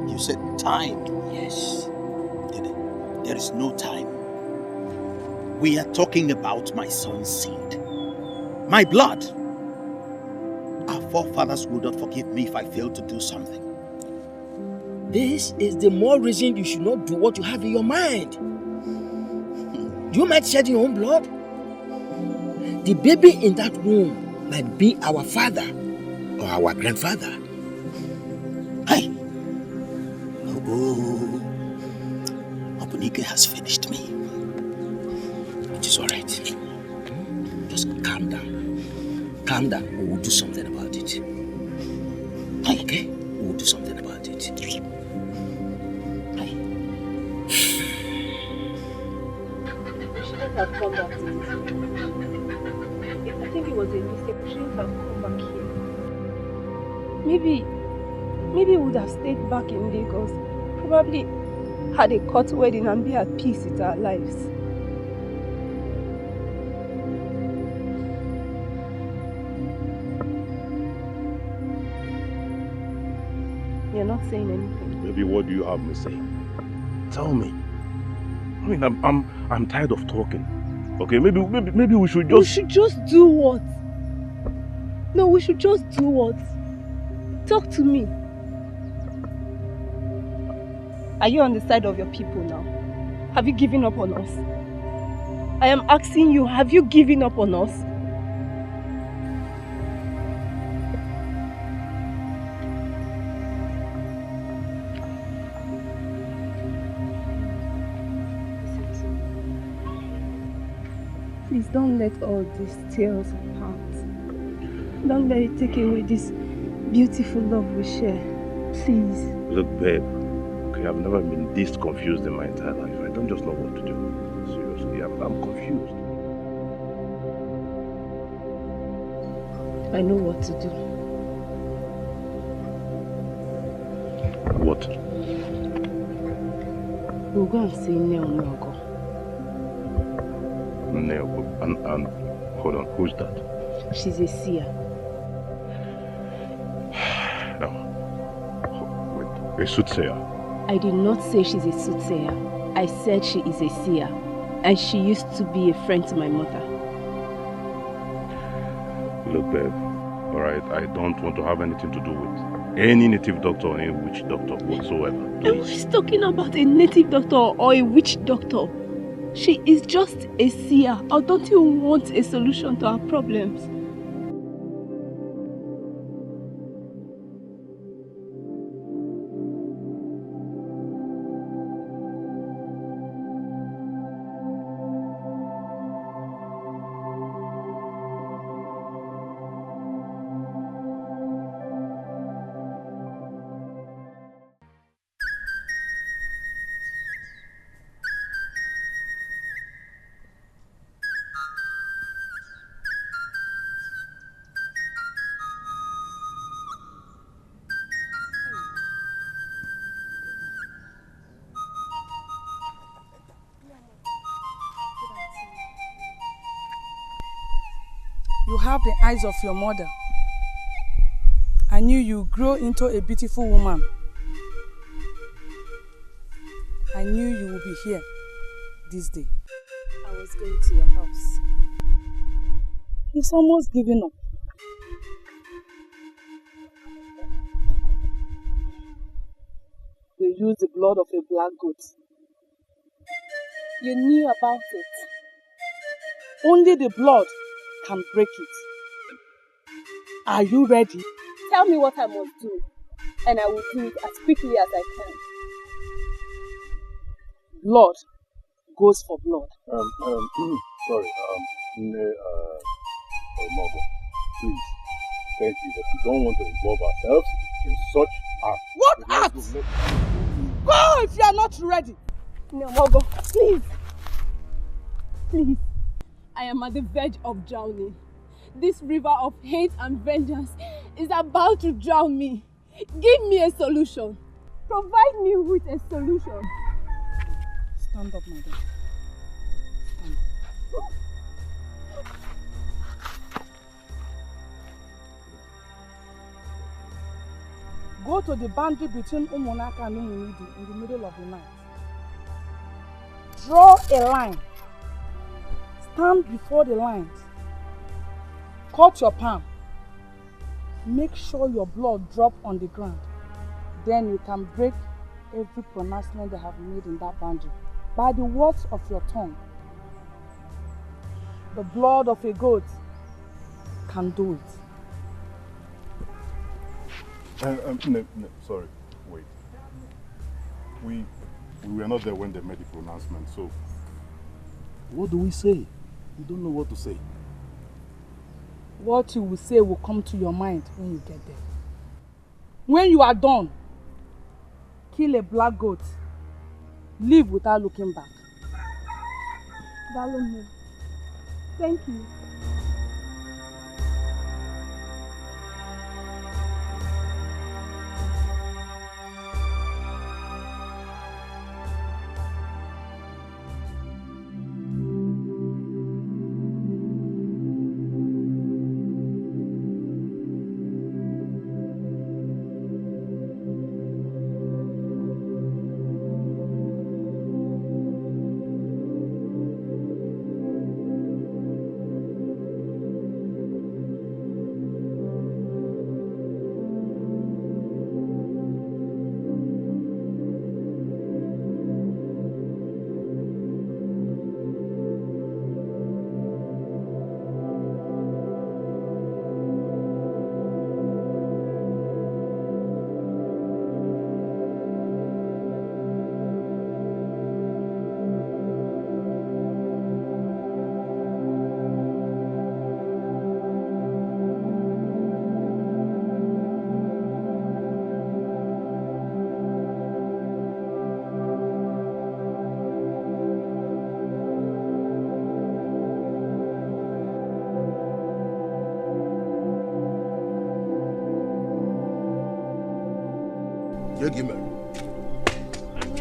You said time? Yes. There is no time. We are talking about my son's seed. My blood. Our forefathers would not forgive me if I fail to do something. This is the more reason you should not do what you have in your mind. Do you mind shedding your own blood? The baby in that womb might be our father or our grandfather. Hey! Oh, Obunike has finished me. It is alright. Just calm down. Calm down. We will do something about it. Okay? We will do something about it. We shouldn't have come back to this. I think it was a mistake. We shouldn't have come back here. Maybe we would have stayed back in Lagos. Probably had a court wedding and be at peace with our lives. You're not saying anything. Maybe what do you have me say? Tell me. I mean, I'm tired of talking. Okay, maybe we should just... We should just do what? No, we should just do what? Talk to me. Are you on the side of your people now? Have you given up on us? I am asking you, have you given up on us? Please don't let all this tear us apart. Don't let it take away this beautiful love we share. Please. Look, babe. Okay, I've never been this confused in my entire life. I don't just know what to do. Seriously, I'm confused. I know what to do. What? We'll go and see Neo Nogo. Neo, and hold on, who's that? She's a seer. No. Wait, a soothsayer? I did not say she's a soothsayer. I said she is a seer. And she used to be a friend to my mother. Look, babe, alright, I don't want to have anything to do with any native doctor or any witch doctor whatsoever. Nobody's talking about a native doctor or a witch doctor. She is just a seer. Or don't you want a solution to our problems? You have the eyes of your mother. I knew you grow into a beautiful woman. I knew you would be here this day. I was going to your house. It's almost giving up. They used the blood of a black goat. You knew about it. Only the blood can break it. Are you ready? Tell me what I must do, and I will do it as quickly as I can. Blood goes for blood. Sorry, Mogo, please, thank you, but we don't want to involve ourselves in such acts. What acts? Go if you are not ready. No, Mogo, please. Please. I am at the verge of drowning. This river of hate and vengeance is about to drown me. Give me a solution. Provide me with a solution. Stand up, my daughter. Stand up. Go to the boundary between Umunaka and Umunidi in the middle of the night. Draw a line. Stand before the lines. Cut your palm. Make sure your blood drops on the ground. Then you can break every pronouncement they have made in that boundary by the words of your tongue. The blood of a goat can do it. No, sorry, wait. We were not there when they made the pronouncement, so what do we say? We don't know what to say. What you will say will come to your mind when you get there. When you are done, kill a black goat. Leave without looking back. Dalomo. Thank you.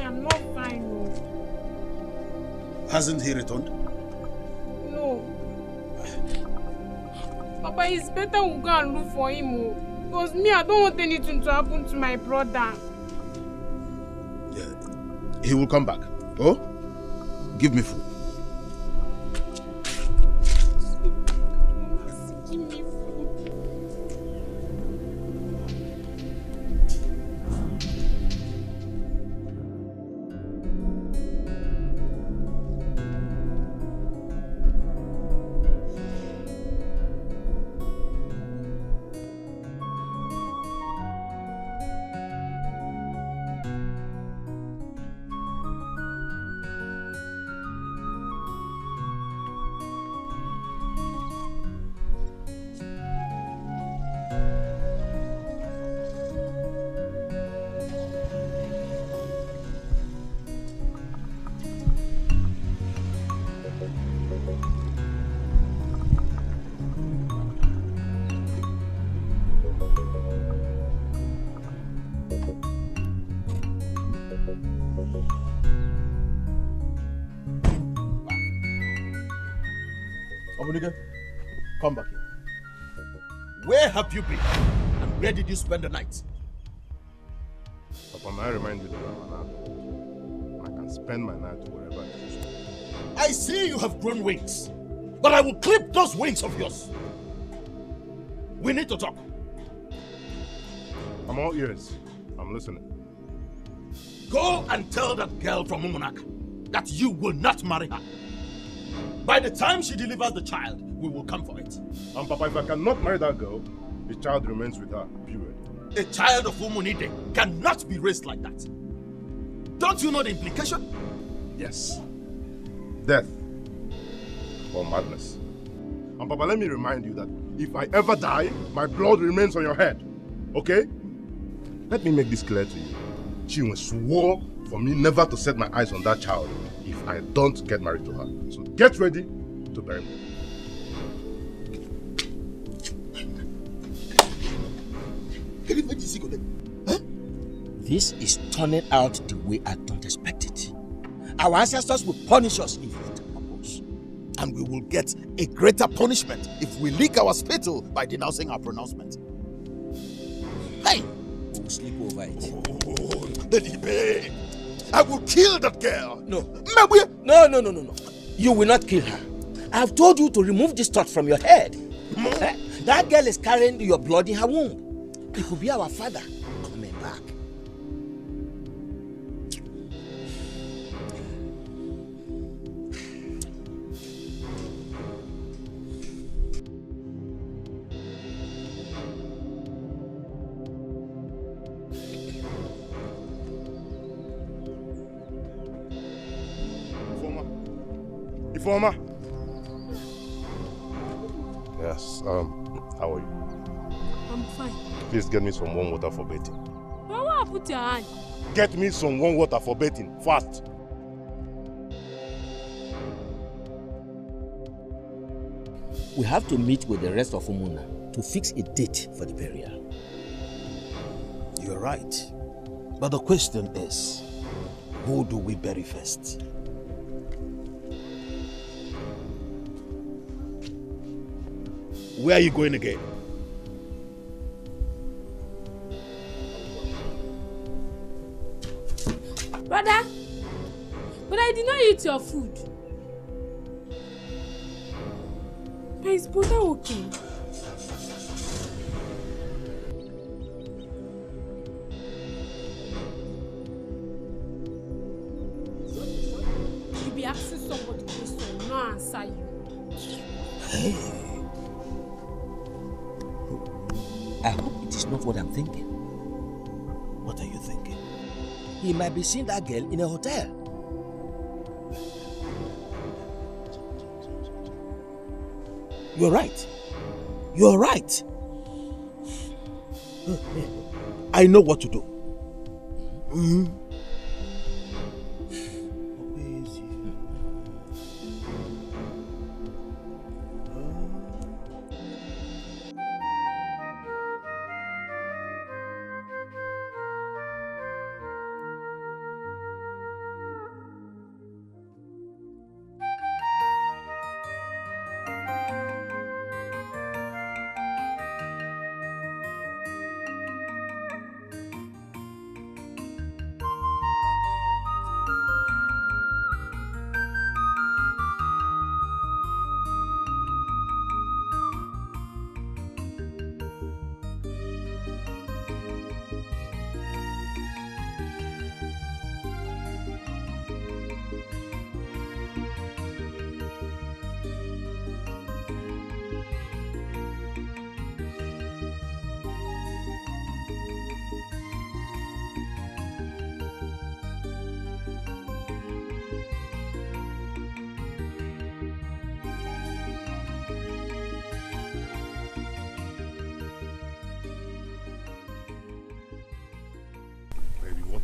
I'm not fine. Hasn't he returned? No. Papa, it's better we go and look for him. Because me, I don't want anything to happen to my brother. Yeah. He will come back. Oh? Give me food. Come back here. Where have you been? And where did you spend the night? Papa, may I remind you that I'm an adult. I can spend my night wherever I choose. I see you have grown wings, but I will clip those wings of yours. We need to talk. I'm all ears. I'm listening. Go and tell that girl from Umunak that you will not marry her. By the time she delivers the child, we will come for it. And Papa, if I cannot marry that girl, the child remains with her, period. A child of Umunide cannot be raised like that. Don't you know the implication? Yes. Death or madness. And Papa, let me remind you that if I ever die, my blood remains on your head. Okay? Let me make this clear to you. Chinwe swore for me never to set my eyes on that child if I don't get married to her. So get ready to bury me. This is turning out the way I don't expect it. Our ancestors will punish us if it happens. And we will get a greater punishment if we leak our spittle by denouncing our pronouncement. Hey! sleep over it. Oh, Delibe! I will kill that girl! No. No. You will not kill her. I have told you to remove this thought from your head. That girl is carrying your blood in her womb. It could be our father coming back. Informer. Yes, how are you? I'm fine. Please get me some warm water for bathing. Why won't I put your hand? Get me some warm water for bathing, fast. We have to meet with the rest of Umuna to fix a date for the burial. You're right. But the question is, who do we bury first? Where are you going again? Brother, but I did not eat your food. Is Buddha okay? You be asking somebody question, no answer you. Hey. I hope it is not what I'm thinking. What are you thinking? He might be seeing that girl in a hotel. You're right. You're right. I know what to do.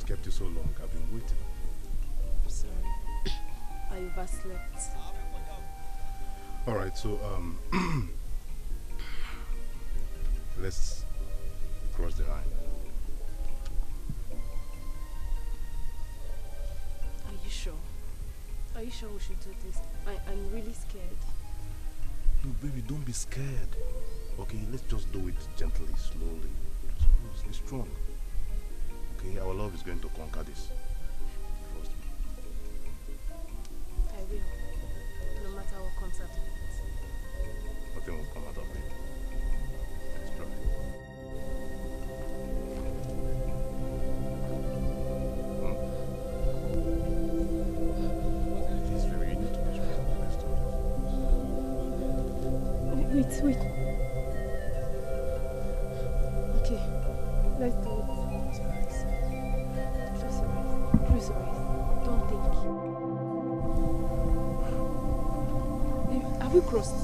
Kept you so long. I've been waiting. I'm sorry. I overslept. Alright, so let's cross the line. Are you sure? Are you sure we should do this? I'm really scared. No, baby, don't be scared. Okay, let's just do it gently, slowly. Just be strong. Okay, our love is going to conquer this. Trust me. I will. No matter what comes out of it. Nothing will come out of it. Let's try. Please, baby, you need to be strong. Let's do this. Wait. Okay, let's do it. Please, don't think. Have we crossed?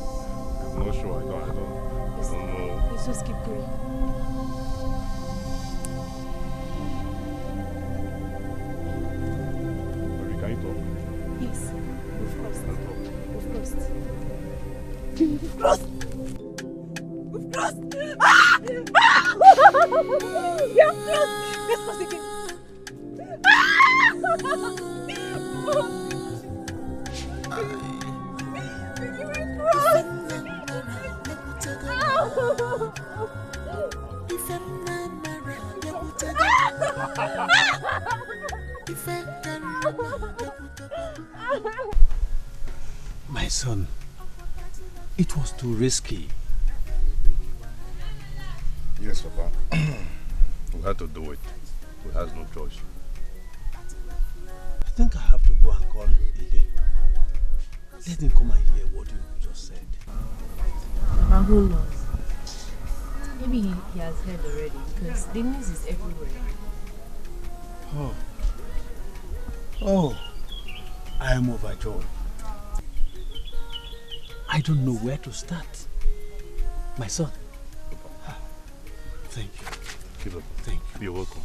I'm not sure. I don't know. Let's just keep going. Baby, can you talk? Yes, we've crossed. We've crossed. We've crossed. Ah! We have crossed. Let's cross again. My son, it was too risky. Yes, Papa. We had to do it. We had no choice. I think I have to go and call Ide. Let him come and hear what you just said. Papa, who knows? Maybe he has heard already because the news is everywhere. Oh, I am overjoyed. I don't know where to start. My son. Thank you. Keep up. Thank you. You're welcome.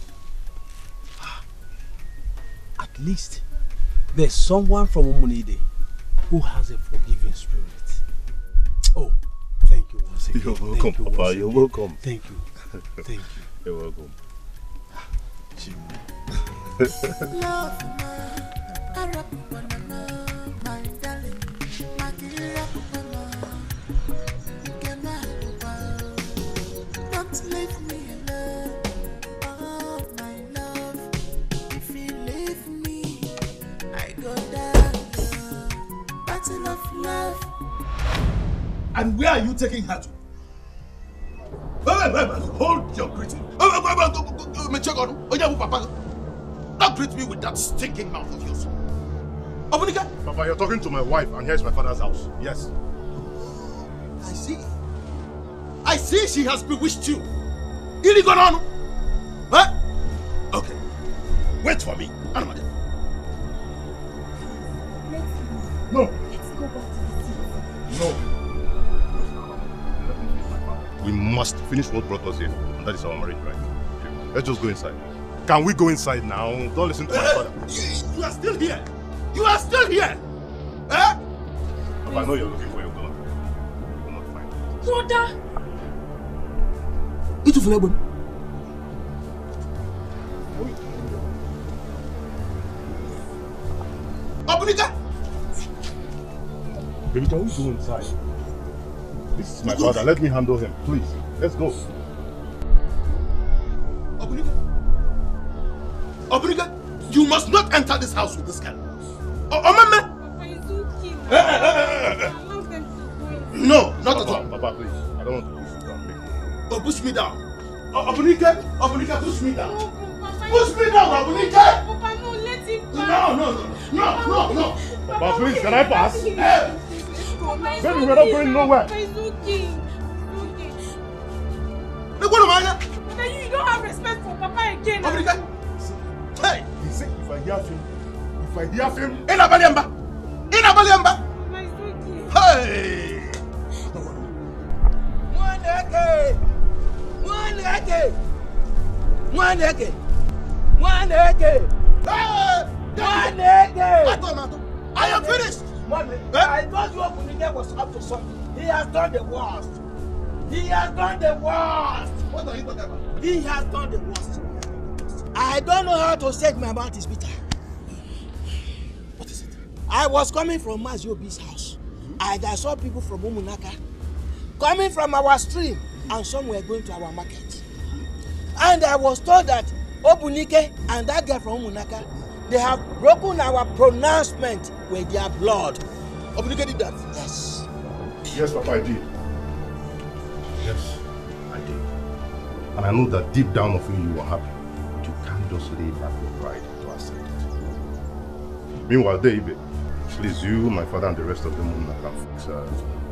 At least there's someone from Omunide who has a forgiving spirit. Oh, thank you once again. You're welcome, Papa. You're welcome. Thank you. Thank you. You're welcome. Don't leave me alone, oh my love. If you leave me, I go down. Battle of love. And where are you taking her to? Wait, hold your greeting. Don't greet me with that stinking mouth of yours. Obunika? Papa, you're talking to my wife, and here's my father's house. Yes. I see she has bewitched you. Iligonano. Huh? Okay. Wait for me. Anamade. No. Let's go back to the city. No. We must finish what brought us here. And that is our marriage, right? Let's just go inside. Can we go inside now? Don't listen to my father. You are still here. You are still here. Eh? Papa, I know you're looking for your gun. You will not find it. Brother! Itu Fulebon. Obunika! Baby, can we go inside? This is my father. Let me handle him. Please. Let's go. Obunika, you must not enter this house with this girl. Mama! No, not at all. Papa, please. I don't want to push you down. Oh, push me down. Obunika, push me down. Push me down, Obunika! Papa, no, let him No. Papa, please, can I pass? Baby, we're not going nowhere. Papa, it's okay. Look, what am I? You don't have respect for Papa again. Obunika! Hey! He said if I hear him, Inabaliamba! Hey! One eke! I am finished! I thought you Opunike was up to something. He has done the worst. What are you talking about? He has done the worst. I don't know how to say my mouth is bitter. What is it? I was coming from Maziobi's house. And I saw people from Umunaka coming from our stream, and some were going to our market. And I was told that Opunike and that girl from Umunaka, they have broken our pronouncement with their blood. Opunike did that? Yes. Yes, Papa, I did. Yes, I did. And I know that deep down of you, you were happy. But you can't just lay back your pride to accept it. Meanwhile, Deibe, please, you, my father, and the rest of them will can fix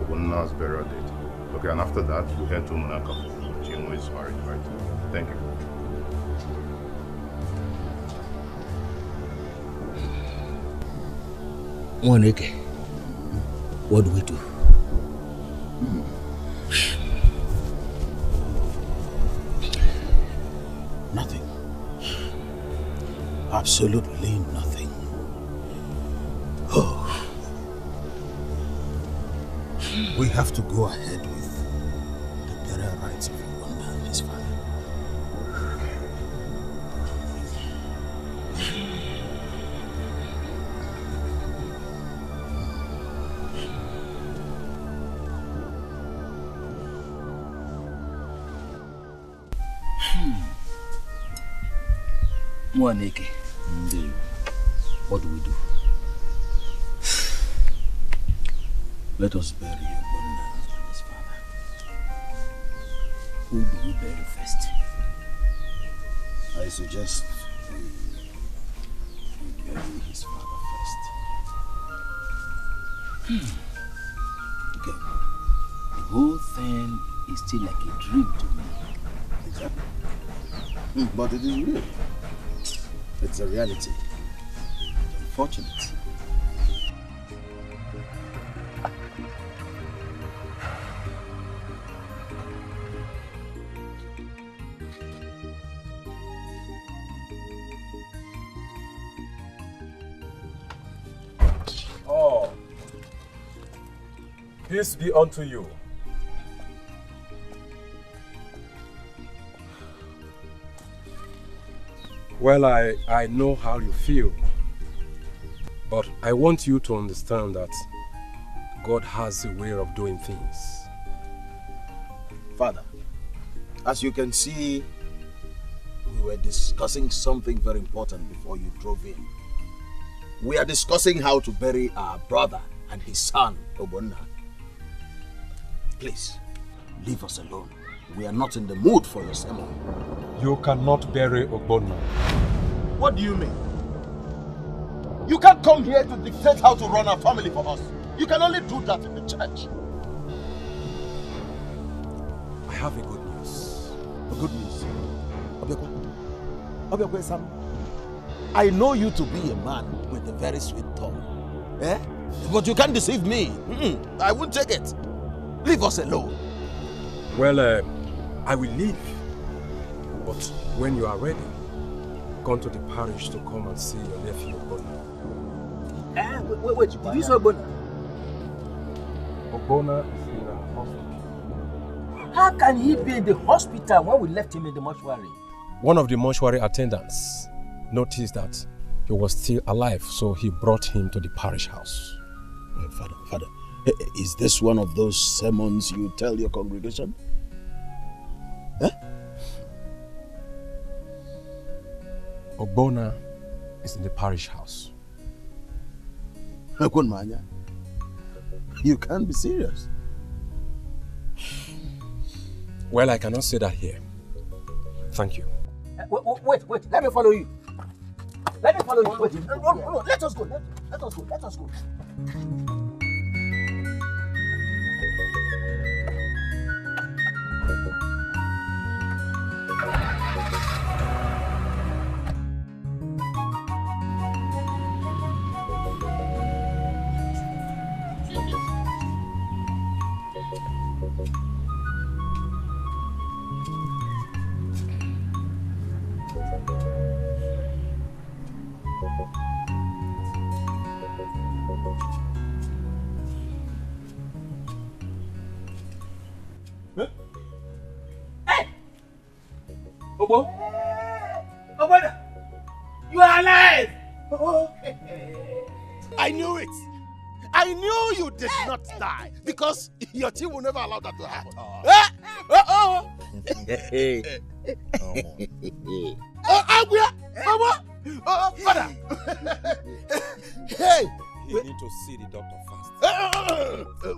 Obona's burial date. Okay, and after that, we head to Munaka for Chinwe's marriage, right? Thank you. Moneke, what do we do? Nothing. Absolutely nothing. Oh. We have to go ahead with the burial rites of Wanda and his father. Mwaneke. What do we do? Let us bury Ogbonna and his father. Who do we bury first? I suggest we bury his father first. Okay. The whole thing is still like a dream to me. Exactly. But it is real. It's a reality. It's unfortunate. Oh, peace be unto you. Well, I know how you feel, but I want you to understand that God has a way of doing things. Father, as you can see, we were discussing something very important before you drove in. We are discussing how to bury our brother and his son, Ogbonna. Please, leave us alone. We are not in the mood for your sermon. You cannot bury Ogbonna. What do you mean? You can't come here to dictate how to run our family for us. You can only do that in the church. I have a good news. A good news? Obiakwe Sam, I know you to be a man with a very sweet tongue. Eh? But you can't deceive me. I won't take it. Leave us alone. Well, I will leave. But when you are ready, come to the parish to come and see your nephew Ogbonna. Wait, did you say Ogbonna? Ogbonna is in a hospital. How can he be in the hospital when we left him in the mortuary? One of the mortuary attendants noticed that he was still alive, so he brought him to the parish house. Father, is this one of those sermons you tell your congregation? Huh? Ogbonna is in the parish house. You can't be serious. Well, I cannot say that here. Thank you. Wait, let me follow you. Let me follow you. Wait, no, let us go. Let us go. Ogbonna, you are alive! I knew it. I knew you did not die because your team will never allow that to happen. Father! Hey! You need to see the doctor fast.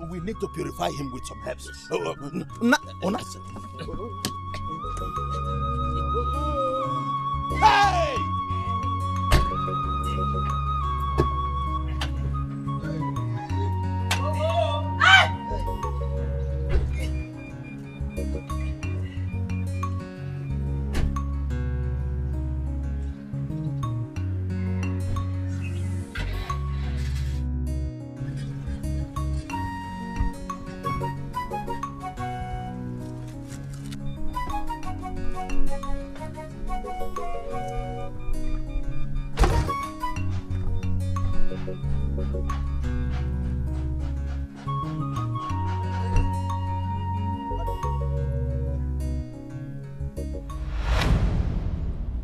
We need to purify him with some herbs. Hey!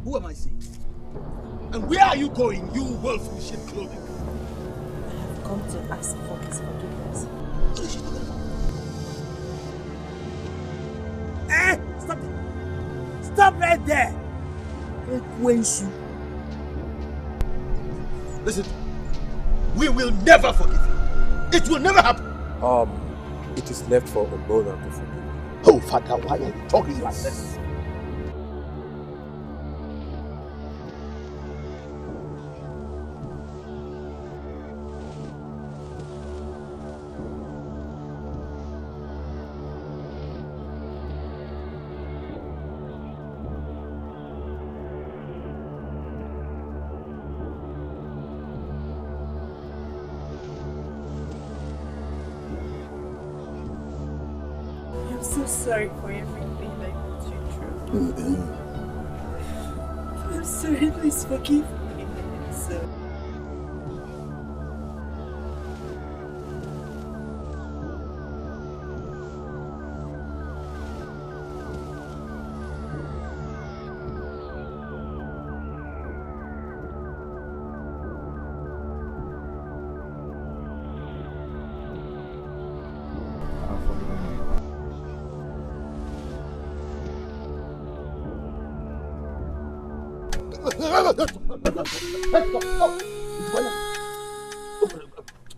Who am I seeing? And where are you going, you wolf in sheep clothing? I have come to ask for his forgiveness. Stop it! Stop right there! Listen, we will never forgive you. It will never happen. It is left for Ogbona to forgive. Oh, Father, why are you talking like this? I'm so sorry for everything I put you through. I'm sorry, please forgive me. So.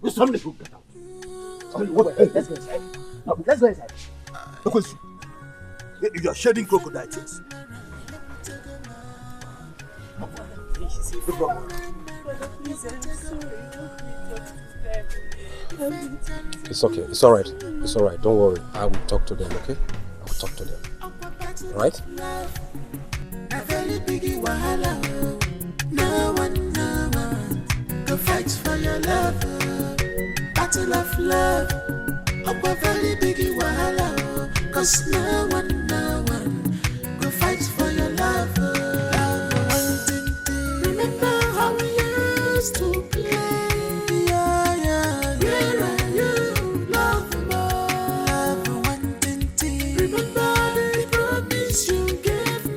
Somebody who get out. Let's go inside. No, let's go inside. Because you are shedding crocodile tears. It's okay. It's all right. It's all right. Don't worry. I will talk to them, okay? I will talk to them. All right? No one go fight for your love. Battle of love. Up a very big wahala. Cause no one go fight for your love. Remember how we used to play. Where are you? Love more. Remember the promise you gave me.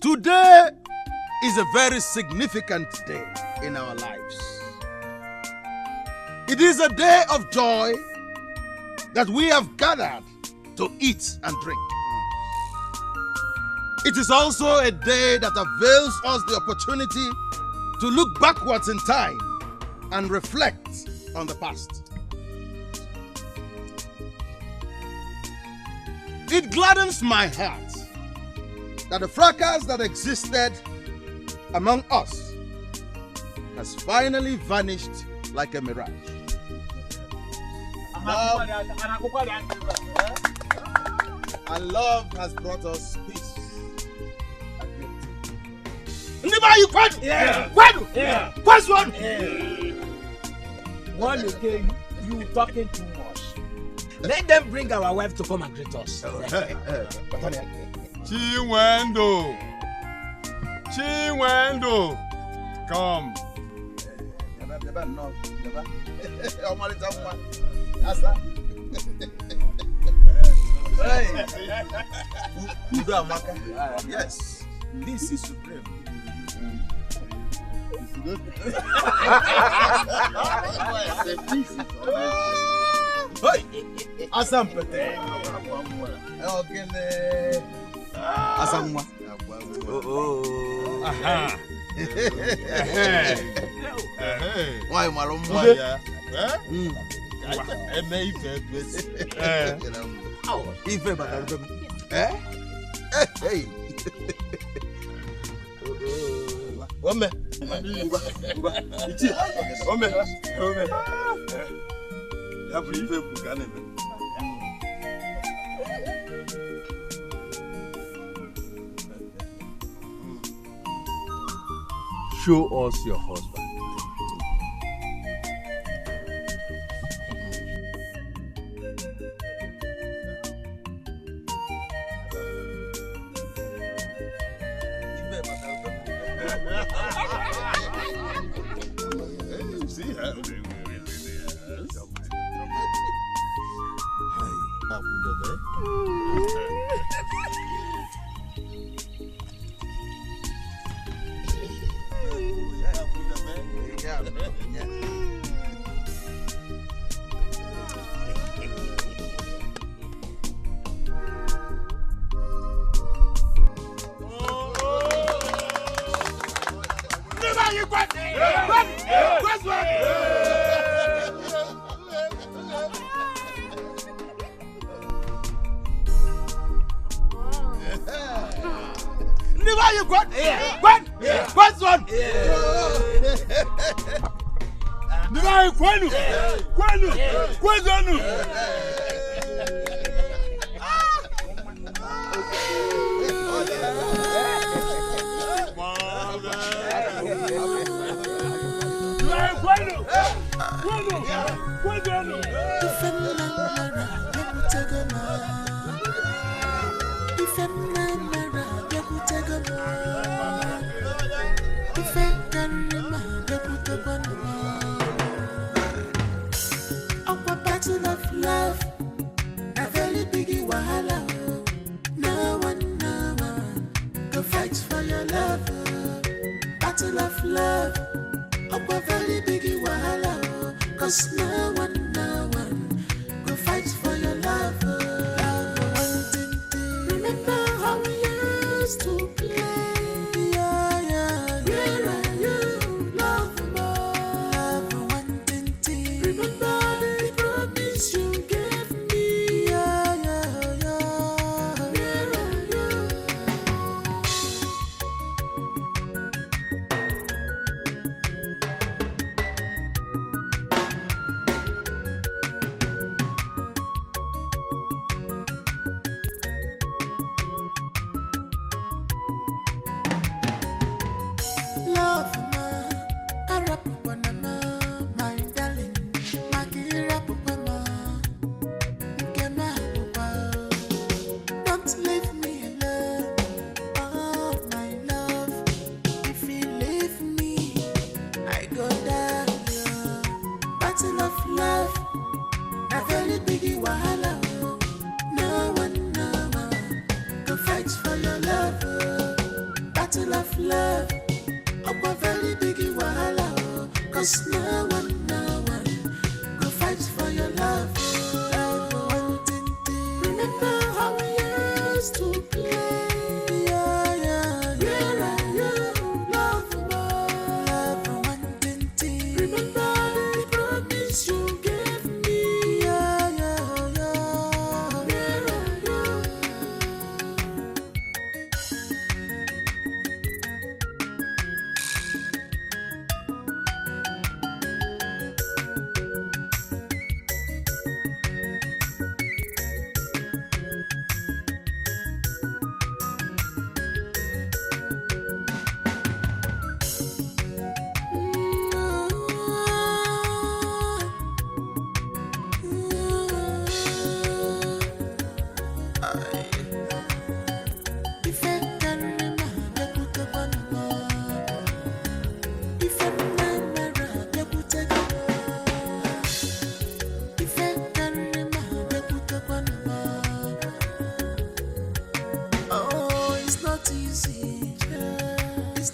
Today is a very significant day in our lives. It is a day of joy that we have gathered to eat and drink. It is also a day that avails us the opportunity to look backwards in time and reflect on the past. It gladdens my heart that the fracas that existed among us has finally vanished like a mirage. And love has brought us peace and unity. One again, you talking too much. Let them bring our wife to come and greet us. Chinwendo, come. Yes, this is supreme. Asampete. Okay. Asamwa. Aha. Why malum ya? Ife bakal Hey. Ome. Ichi. Ome. Ya buri ife bugane me. Show us your husband. See how they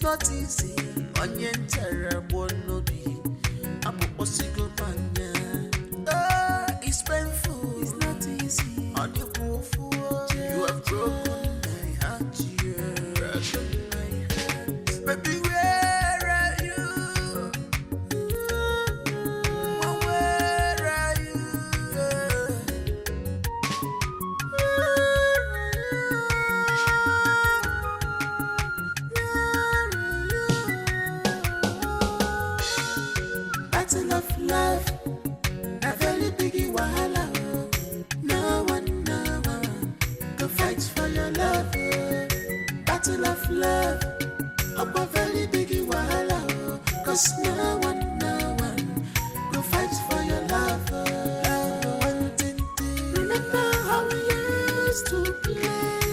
not easy. Onion terrible no be. I'm a possible man. It's painful. want you. Baby, where are you? Where are you? Battle of love, a very big wahala. No one go fight for your love. Battle of love, a very big wahala. Cause no one go fight for your love. Remember how we used to play.